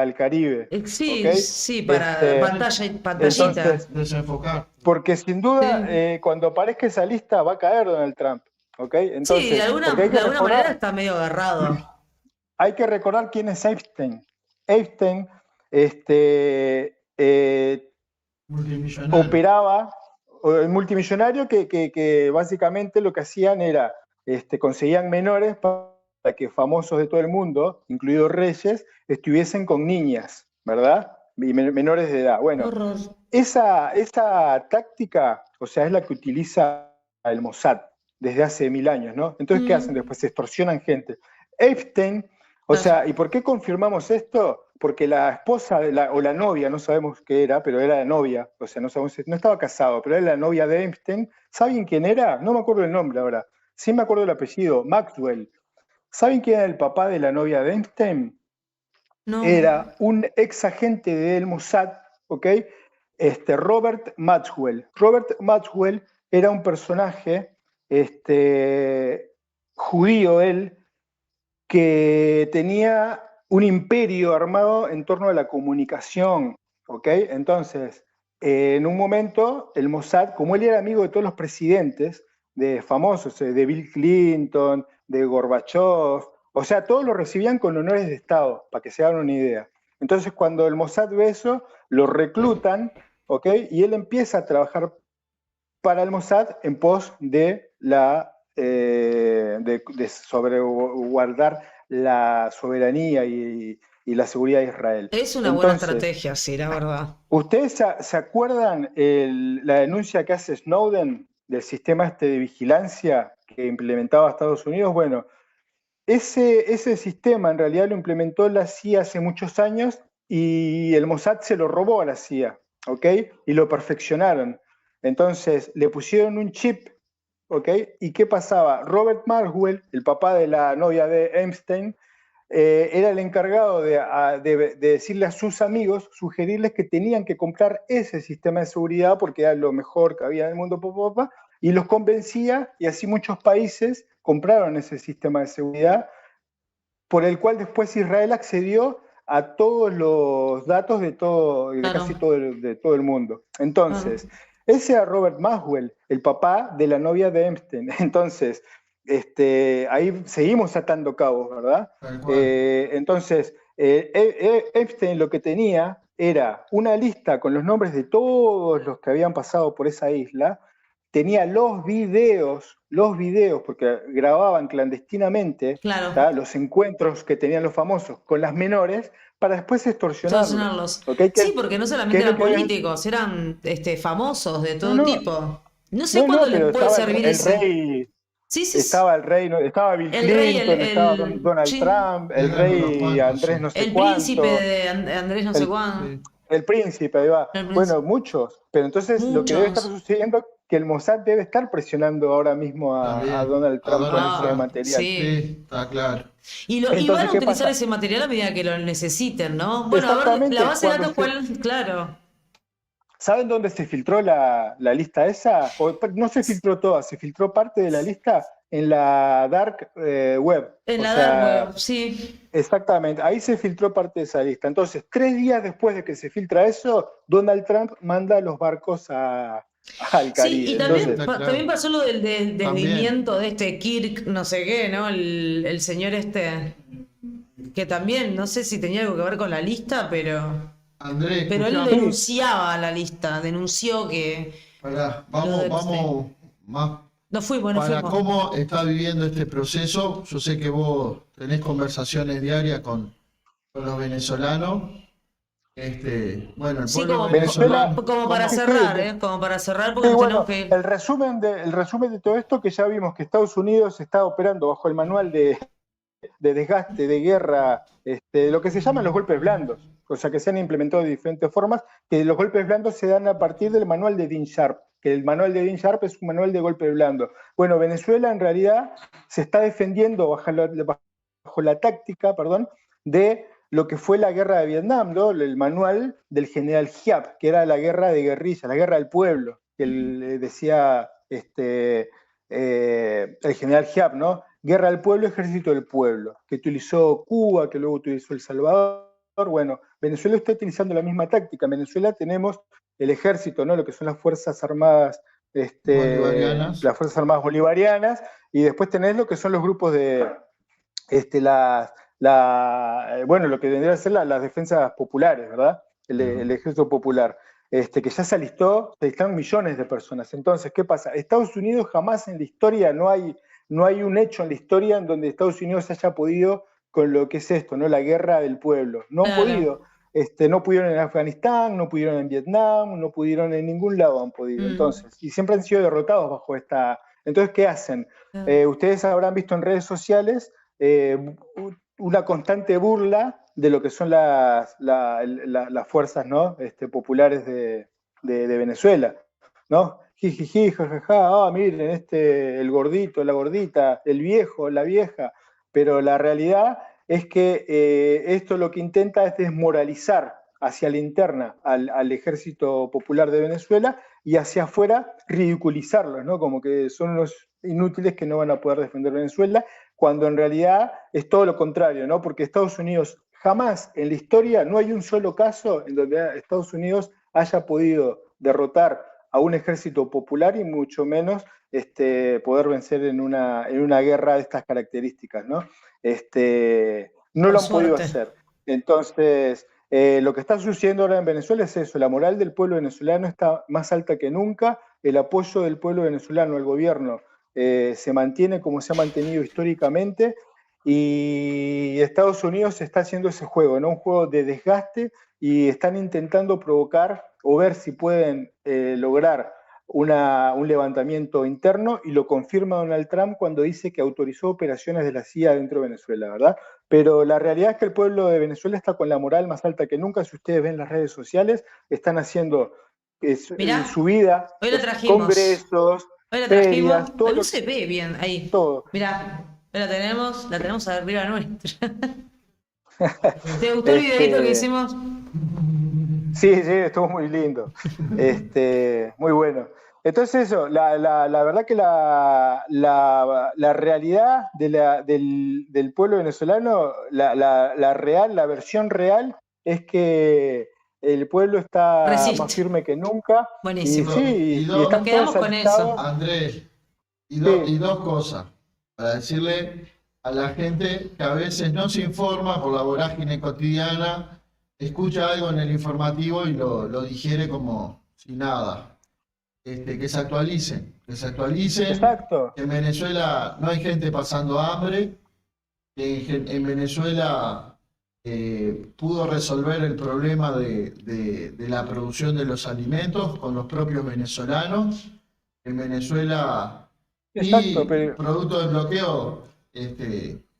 el Caribe. sí, ¿Ok? sí, para pantallita. Entonces, Desenfocar. porque sin duda, Sí. cuando aparezca esa lista va a caer Donald Trump, ¿ok? Sí, Entonces, porque de alguna manera está medio agarrado. hay que recordar quién es Epstein. Epstein Multimillonario. operaba, el multimillonario que básicamente lo que hacían era, conseguían menores para que famosos de todo el mundo, incluidos reyes, estuviesen con niñas, ¿verdad? Y menores de edad. Bueno, Horror. esa táctica, o sea, es la que utiliza el Mossad desde hace 1000 años, ¿no? Entonces, ¿qué hacen después? Se extorsionan gente. Epstein, o sea, ¿y por qué confirmamos esto? Porque la esposa o la novia, no sabemos qué era, pero era la novia, o sea, no sabemos, no estaba casado, pero era la novia de Epstein. ¿Saben quién era? No me acuerdo el nombre ahora. Sí me acuerdo el apellido, Maxwell. ¿Saben quién era el papá de la novia de Epstein? No. Era un ex agente del Mossad, ¿ok? Robert Maxwell. Robert Maxwell era un personaje judío, él, que tenía un imperio armado en torno a la comunicación, ¿ok? Entonces, en un momento, el Mossad, como él era amigo de todos los presidentes de famosos, de Bill Clinton, de Gorbachev, o sea, todos lo recibían con honores de Estado, para que se hagan una idea. Entonces, cuando el Mossad ve eso, lo reclutan, ¿ok? Y él empieza a trabajar para el Mossad en pos de sobreguardar la soberanía y la seguridad de Israel. Es una buena estrategia, sí, la verdad. ¿Ustedes se acuerdan la denuncia que hace Snowden del sistema de vigilancia que implementaba Estados Unidos? Bueno, ese sistema en realidad lo implementó la CIA hace muchos años y el Mossad se lo robó a la CIA, ¿ok? Y lo perfeccionaron. Entonces le pusieron un chip, ¿ok? ¿Y qué pasaba? Robert Maxwell, el papá de la novia de Epstein, era el encargado de decirle a sus amigos, sugerirles que tenían que comprar ese sistema de seguridad porque era lo mejor que había en el mundo, y los convencía, y así muchos países compraron ese sistema de seguridad, por el cual después Israel accedió a todos los datos de casi de todo el mundo. Entonces, ese era Robert Maxwell, el papá de la novia de Epstein. Entonces, ahí seguimos atando cabos, ¿verdad? Entonces, Epstein lo que tenía era una lista con los nombres de todos los que habían pasado por esa isla, tenía los videos, porque grababan clandestinamente los encuentros que tenían los famosos con las menores para después extorsionarlos. ¿Okay? Sí, porque no solamente eran políticos, eran famosos de todo tipo. No sé cuándo les puede servir eso. Estaba el rey, estaba Bill Clinton, estaba Donald Trump, el rey Andrés no sé cuánto. El príncipe de Andrés no sé cuánto. El príncipe, ahí va. Bueno, muchos. Pero entonces lo que debe estar sucediendo que el Mossad debe estar presionando ahora mismo a Donald Trump con ese material. Sí, está claro. Y van a utilizar ese material a medida que lo necesiten, ¿no? Bueno, a ver, la base de datos, claro. ¿Saben dónde se filtró la lista esa? No se filtró toda, se filtró parte de la lista en la Dark Web. En la Dark Web, sí. Exactamente, ahí se filtró parte de esa lista. Entonces, 3 días después de que se filtra eso, Donald Trump manda los barcos al Caribe. Sí, y también pasó lo del desviamiento de Kirk, no sé qué, ¿no? El señor que también, no sé si tenía algo que ver con la lista, pero él denunciaba la lista, denunció que... Vamos más... No fuimos. ¿Cómo está viviendo este proceso? Yo sé que vos tenés conversaciones diarias con los venezolanos. Bueno, el pueblo venezolano... Como para cerrar, porque tenemos que... El resumen de todo esto, que ya vimos que Estados Unidos está operando bajo el manual de desgaste, de guerra, lo que se llaman los golpes blandos, o sea que se han implementado de diferentes formas, que los golpes blandos se dan a partir del manual de Dean Sharp, que el manual de Dean Sharp es un manual de golpe blando. Bueno, Venezuela en realidad se está defendiendo bajo la táctica, de lo que fue la guerra de Vietnam, ¿no? El manual del general Giap, que era la guerra de guerrilla, la guerra del pueblo, que decía el general Giap, ¿no? Guerra del pueblo, ejército del pueblo, que utilizó Cuba, que luego utilizó El Salvador. Bueno, Venezuela está utilizando la misma táctica. En Venezuela tenemos el ejército, ¿no? Lo que son las Fuerzas Armadas bolivarianas. Las Fuerzas Armadas bolivarianas, y después tenés lo que son los grupos de lo que vendría a ser las defensas populares, ¿verdad? El ejército popular. Que ya se alistaron millones de personas. Entonces, ¿qué pasa? Estados Unidos jamás en la historia, no hay un hecho en la historia en donde Estados Unidos haya podido con lo que es esto, ¿no? La guerra del pueblo. No han podido. No pudieron en Afganistán, no pudieron en Vietnam, no pudieron en ningún lado han podido. Entonces, y siempre han sido derrotados bajo esta... Entonces, ¿qué hacen? Ustedes habrán visto en redes sociales una constante burla de lo que son las fuerzas, ¿no? Populares de Venezuela, ¿no? Jijiji, jajaja, miren, el gordito, la gordita, el viejo, la vieja, pero la realidad es que esto lo que intenta es desmoralizar hacia la interna al ejército popular de Venezuela y hacia afuera ridiculizarlos, ¿no? Como que son unos inútiles que no van a poder defender Venezuela, cuando en realidad es todo lo contrario, ¿no? Porque Estados Unidos jamás en la historia, no hay un solo caso en donde Estados Unidos haya podido derrotar a un ejército popular y mucho menos poder vencer en una guerra de estas características, ¿no? No lo han podido hacer. Entonces, lo que está sucediendo ahora en Venezuela es eso, la moral del pueblo venezolano está más alta que nunca, el apoyo del pueblo venezolano al gobierno se mantiene como se ha mantenido históricamente, y Estados Unidos está haciendo ese juego, ¿no? Un juego de desgaste, y están intentando provocar o ver si pueden lograr un levantamiento interno, y lo confirma Donald Trump cuando dice que autorizó operaciones de la CIA dentro de Venezuela, ¿verdad? Pero la realidad es que el pueblo de Venezuela está con la moral más alta que nunca. Si ustedes ven las redes sociales, están haciendo su vida, congresos, ferias, todo. No se ve bien ahí. Todo. Mirá, la tenemos arriba nuestra. ¿Te gustó el videito que hicimos? Sí, estuvo muy lindo. Muy bueno. Entonces eso, la verdad que la realidad del pueblo venezolano, la versión real es que el pueblo está más Resiste. firme que nunca y Buenísimo. sí, y Nos están quedamos todos con eso. alistados. Andrés, Sí. y dos cosas, para decirle a la gente que a veces no se informa por la vorágine cotidiana, escucha algo en el informativo y lo digiere como si nada. Que se actualicen, Exacto. que en Venezuela no hay gente pasando hambre, que en Venezuela pudo resolver el problema de la producción de los alimentos con los propios venezolanos. En Venezuela, Exacto, y pero producto del bloqueo,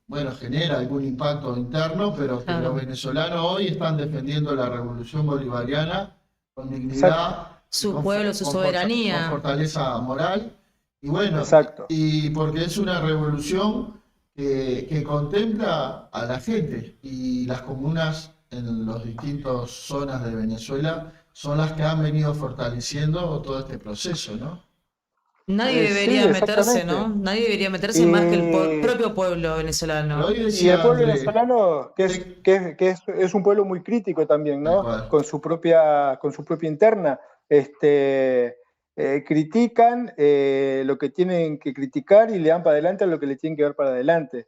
bueno, genera algún impacto interno, pero que Claro. los venezolanos hoy están defendiendo la revolución bolivariana con dignidad, Exacto. Su con pueblo, su con soberanía. con fortaleza moral. Y bueno, Exacto. y porque es una revolución que contempla a la gente, y las comunas en las distintas zonas de Venezuela son las que han venido fortaleciendo todo este proceso, ¿no? Nadie Sí, debería meterse, exactamente. ¿no? Nadie debería meterse más que el Y, propio pueblo Pero venezolano. hoy y el decía pueblo Andrés, venezolano, es un pueblo muy crítico también, tal ¿no? cual. Con su propia interna. Critican lo que tienen que criticar y le dan para adelante a lo que le tienen que dar para adelante.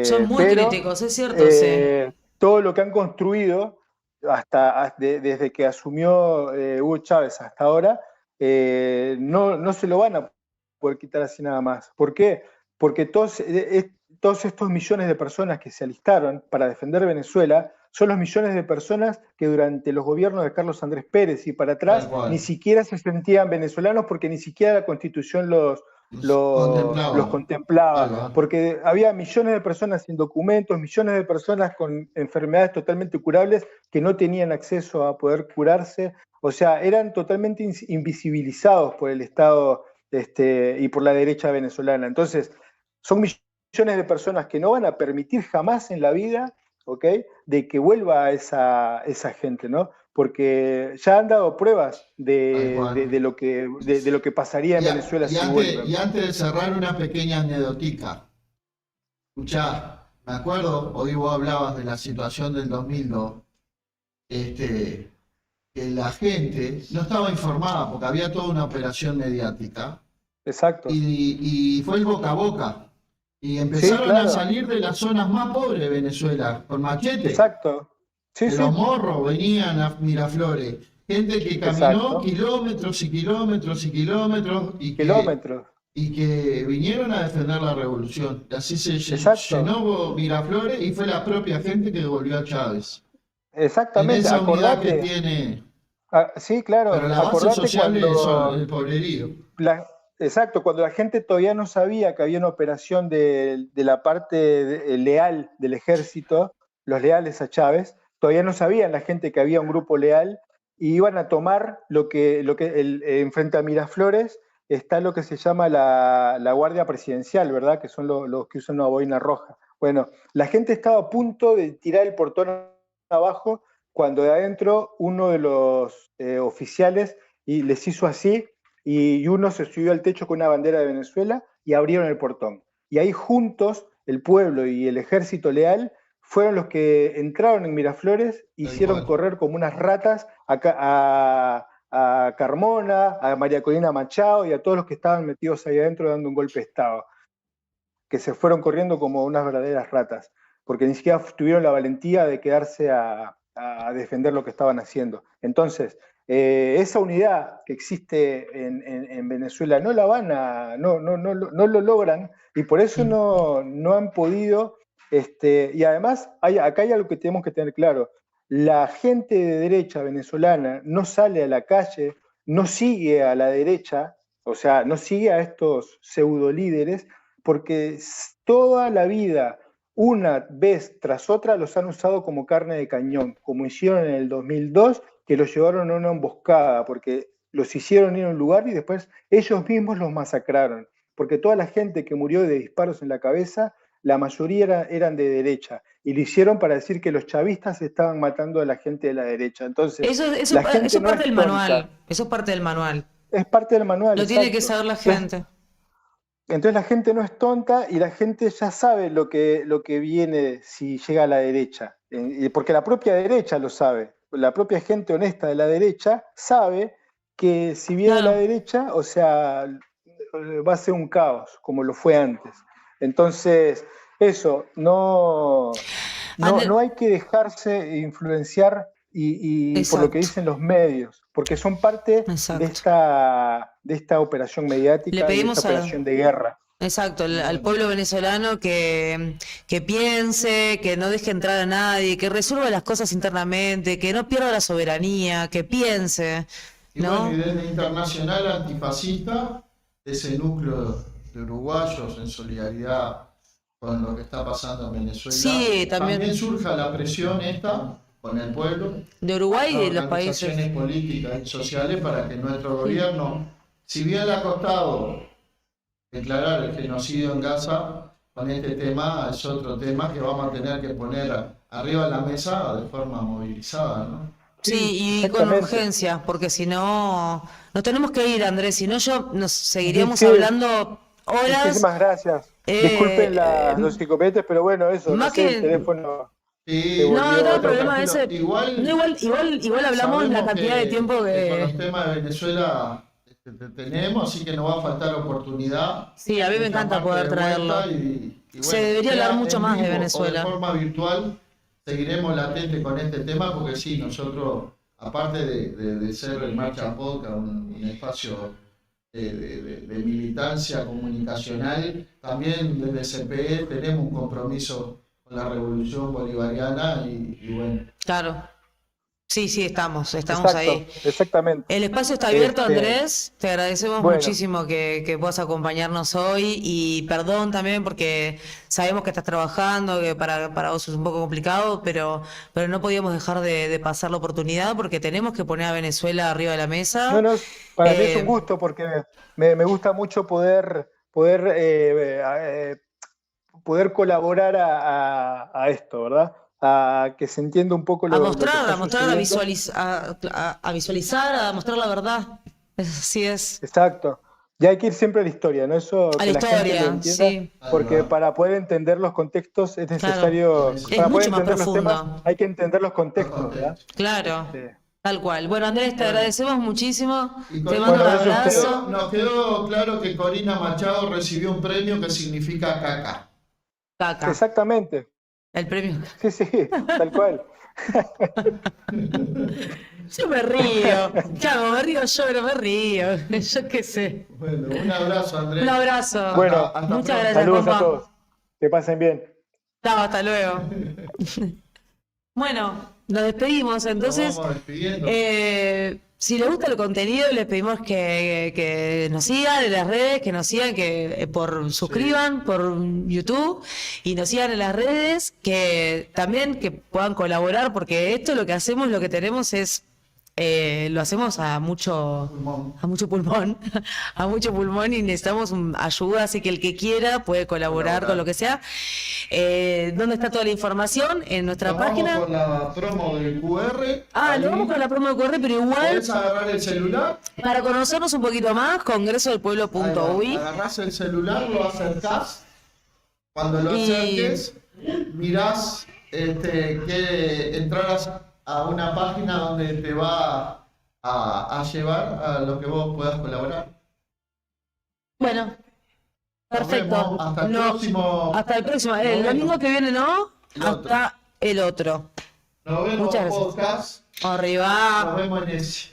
Son muy Pero críticos, es cierto, sí. todo lo que han construido desde que asumió Hugo Chávez hasta ahora, no se lo van a poder quitar así nada más. ¿Por qué? Porque todos estos millones de personas que se alistaron para defender Venezuela son los millones de personas que durante los gobiernos de Carlos Andrés Pérez y para atrás Tal cual. ni siquiera se sentían venezolanos porque ni siquiera la Constitución los contemplaba, Ahí va. porque había millones de personas sin documentos, millones de personas con enfermedades totalmente curables que no tenían acceso a poder curarse, o sea, eran totalmente invisibilizados por el Estado y por la derecha venezolana. Entonces, son millones de personas que no van a permitir jamás en la vida, ¿ok?, de que vuelva esa gente, ¿no? Porque ya han dado pruebas de lo que pasaría en Venezuela si vuelven. Y antes de cerrar, una pequeña anedotica. Escuchá, me acuerdo, hoy vos hablabas de la situación del 2002, que la gente no estaba informada porque había toda una operación mediática. Exacto. Y fue el boca a boca. Y empezaron claro. a salir de las zonas más pobres de Venezuela, con machete. Exacto. Sí, De sí. los morros venían a Miraflores. Gente que caminó Exacto. kilómetros y kilómetros y kilómetros Kilómetros. y que vinieron a defender la revolución. Y así se Exacto. llenó Miraflores y fue la propia gente que devolvió a Chávez. Exactamente. En esa unidad que Acordate. tiene. Sí, claro. Pero la base Acordate social es cuando el pobrerío. Exacto, cuando la gente todavía no sabía que había una operación de la parte leal del ejército, los leales a Chávez, todavía no sabían la gente que había un grupo leal y iban a tomar enfrente a Miraflores está lo que se llama la Guardia Presidencial, ¿verdad? Que son los que usan una boina roja. Bueno, la gente estaba a punto de tirar el portón abajo cuando de adentro uno de los oficiales y les hizo así, y uno se subió al techo con una bandera de Venezuela y abrieron el portón. Y ahí juntos, el pueblo y el ejército leal fueron los que entraron en Miraflores, hicieron correr como unas ratas a Carmona, a María Corina Machado y a todos los que estaban metidos ahí adentro dando un golpe de Estado, que se fueron corriendo como unas verdaderas ratas, porque ni siquiera tuvieron la valentía de quedarse a defender lo que estaban haciendo. Entonces, esa unidad que existe en Venezuela no lo logran, y por eso no han podido, y además acá hay algo que tenemos que tener claro: la gente de derecha venezolana no sale a la calle, no sigue a la derecha, o sea, no sigue a estos pseudo líderes, porque toda la vida, una vez tras otra, los han usado como carne de cañón, como hicieron en el 2002, que los llevaron a una emboscada, porque los hicieron ir a un lugar y después ellos mismos los masacraron, porque toda la gente que murió de disparos en la cabeza, la mayoría eran de derecha, y lo hicieron para decir que los chavistas estaban matando a la gente de la derecha. Entonces, Eso la gente es no parte es del tonta. manual. Eso es parte del manual. es parte del manual. Lo tiene que exacto. saber la Entonces, gente. entonces la gente no es tonta y la gente ya sabe lo que viene si llega a la derecha. Porque la propia derecha lo sabe. La propia gente honesta de la derecha sabe que si viene la Claro. derecha, o sea, va a ser un caos, como lo fue antes. Entonces, eso, Ander- no hay que dejarse influenciar y por lo que Exacto. dicen los medios, porque son parte Exacto. de esta operación Le mediática y de esta pedimos operación de guerra. exacto, al pueblo venezolano que piense, que no deje entrar a nadie, que resuelva las cosas internamente, que no pierda la soberanía, que piense, Y ¿no? bueno, y desde Internacional Antifascista, ese núcleo de uruguayos en solidaridad con lo que está pasando en Venezuela, Sí, también surja la presión esta con el pueblo, de Uruguay y las de los países. organizaciones políticas y sociales para que nuestro gobierno, si bien le ha costado declarar el genocidio en Gaza, con este tema es otro tema que vamos a tener que poner arriba de la mesa de forma movilizada, ¿no? Sí, y con Exactamente. urgencia, porque si no, nos tenemos que ir, Andrés, si no nos seguiríamos Sí, hablando horas. muchísimas gracias. Disculpen los psicopetes, pero bueno, eso, más no sé, que- el teléfono Sí, se No, volvió no tengo loco. problema ese. Igual, No, igual hablamos la sabemos cantidad de tiempo con los que. temas de Venezuela tenemos, así que nos va a faltar oportunidad. Sí, a mí me de encanta llamarte poder de vuelta traerlo. y bueno, Se debería sea hablar mucho en más de vivo Venezuela. O de forma virtual, seguiremos latente con este tema porque sí, nosotros, aparte de ser el Marcha Podcast, un espacio de militancia comunicacional, también desde CPE tenemos un compromiso con la revolución bolivariana y bueno. Claro. Sí, estamos Exacto, ahí. exactamente. El espacio está abierto, Este, Andrés. Te agradecemos bueno. muchísimo que puedas acompañarnos hoy y perdón también porque sabemos que estás trabajando, que para vos es un poco complicado, pero no podíamos dejar de pasar la oportunidad porque tenemos que poner a Venezuela arriba de la mesa. No, para mí es un gusto porque me gusta mucho poder colaborar a esto, ¿verdad? A que se entienda un poco A lo que mostrar, está sucediendo. a visualizar, a mostrar la verdad. Así es. Exacto. Y hay que ir siempre a la historia, ¿no? Eso A que la la gente lo historia, entienda, sí. porque para poder entender los contextos es necesario, Es para poder mucho más entender los profundo. temas hay que entender los contextos, ¿verdad? Claro. Sí. Tal cual. Bueno, Andrés, te agradecemos muchísimo. Y Te con- mando un Bueno, gracias a abrazo. Nos quedó claro que Corina Machado recibió un premio que significa caca. Caca. Exactamente. El premio. Sí, tal cual. Yo me río. Claro, me río yo, pero me río. Yo qué sé. Bueno, un abrazo, Andrés. Un abrazo. Bueno, hasta muchas pronto. gracias, Saludos compa. a todos. Que pasen bien. Chao, hasta luego. Bueno, nos despedimos. Entonces, Nos vamos despidiendo. si les gusta el contenido, les pedimos que nos sigan en las redes, que nos sigan, que suscriban por YouTube y nos sigan en las redes, que también que puedan colaborar, porque esto lo que hacemos, lo que tenemos es lo hacemos a mucho pulmón, a mucho pulmón y necesitamos ayuda, así que el que quiera puede colaborar con lo que sea. ¿Dónde está toda la información? En nuestra Nos página. Vamos con la promo del QR. Lo vamos con la promo de QR, pero igual, Podés agarrar el celular. para conocernos un poquito más, congresodelpueblo.uy. Agarrás el celular, lo acercás. Cuando lo Y- acerques, mirás que entrarás a una página donde te va a llevar a lo que vos puedas colaborar. Bueno, perfecto. Nos vemos. Hasta el próximo. Hasta el próximo. El momento. domingo que viene, ¿no? El otro. Hasta el otro. Nos vemos Muchas en gracias. podcast. Arriba. Nos vemos en ese.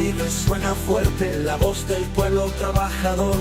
y resuena fuerte la voz del pueblo trabajador.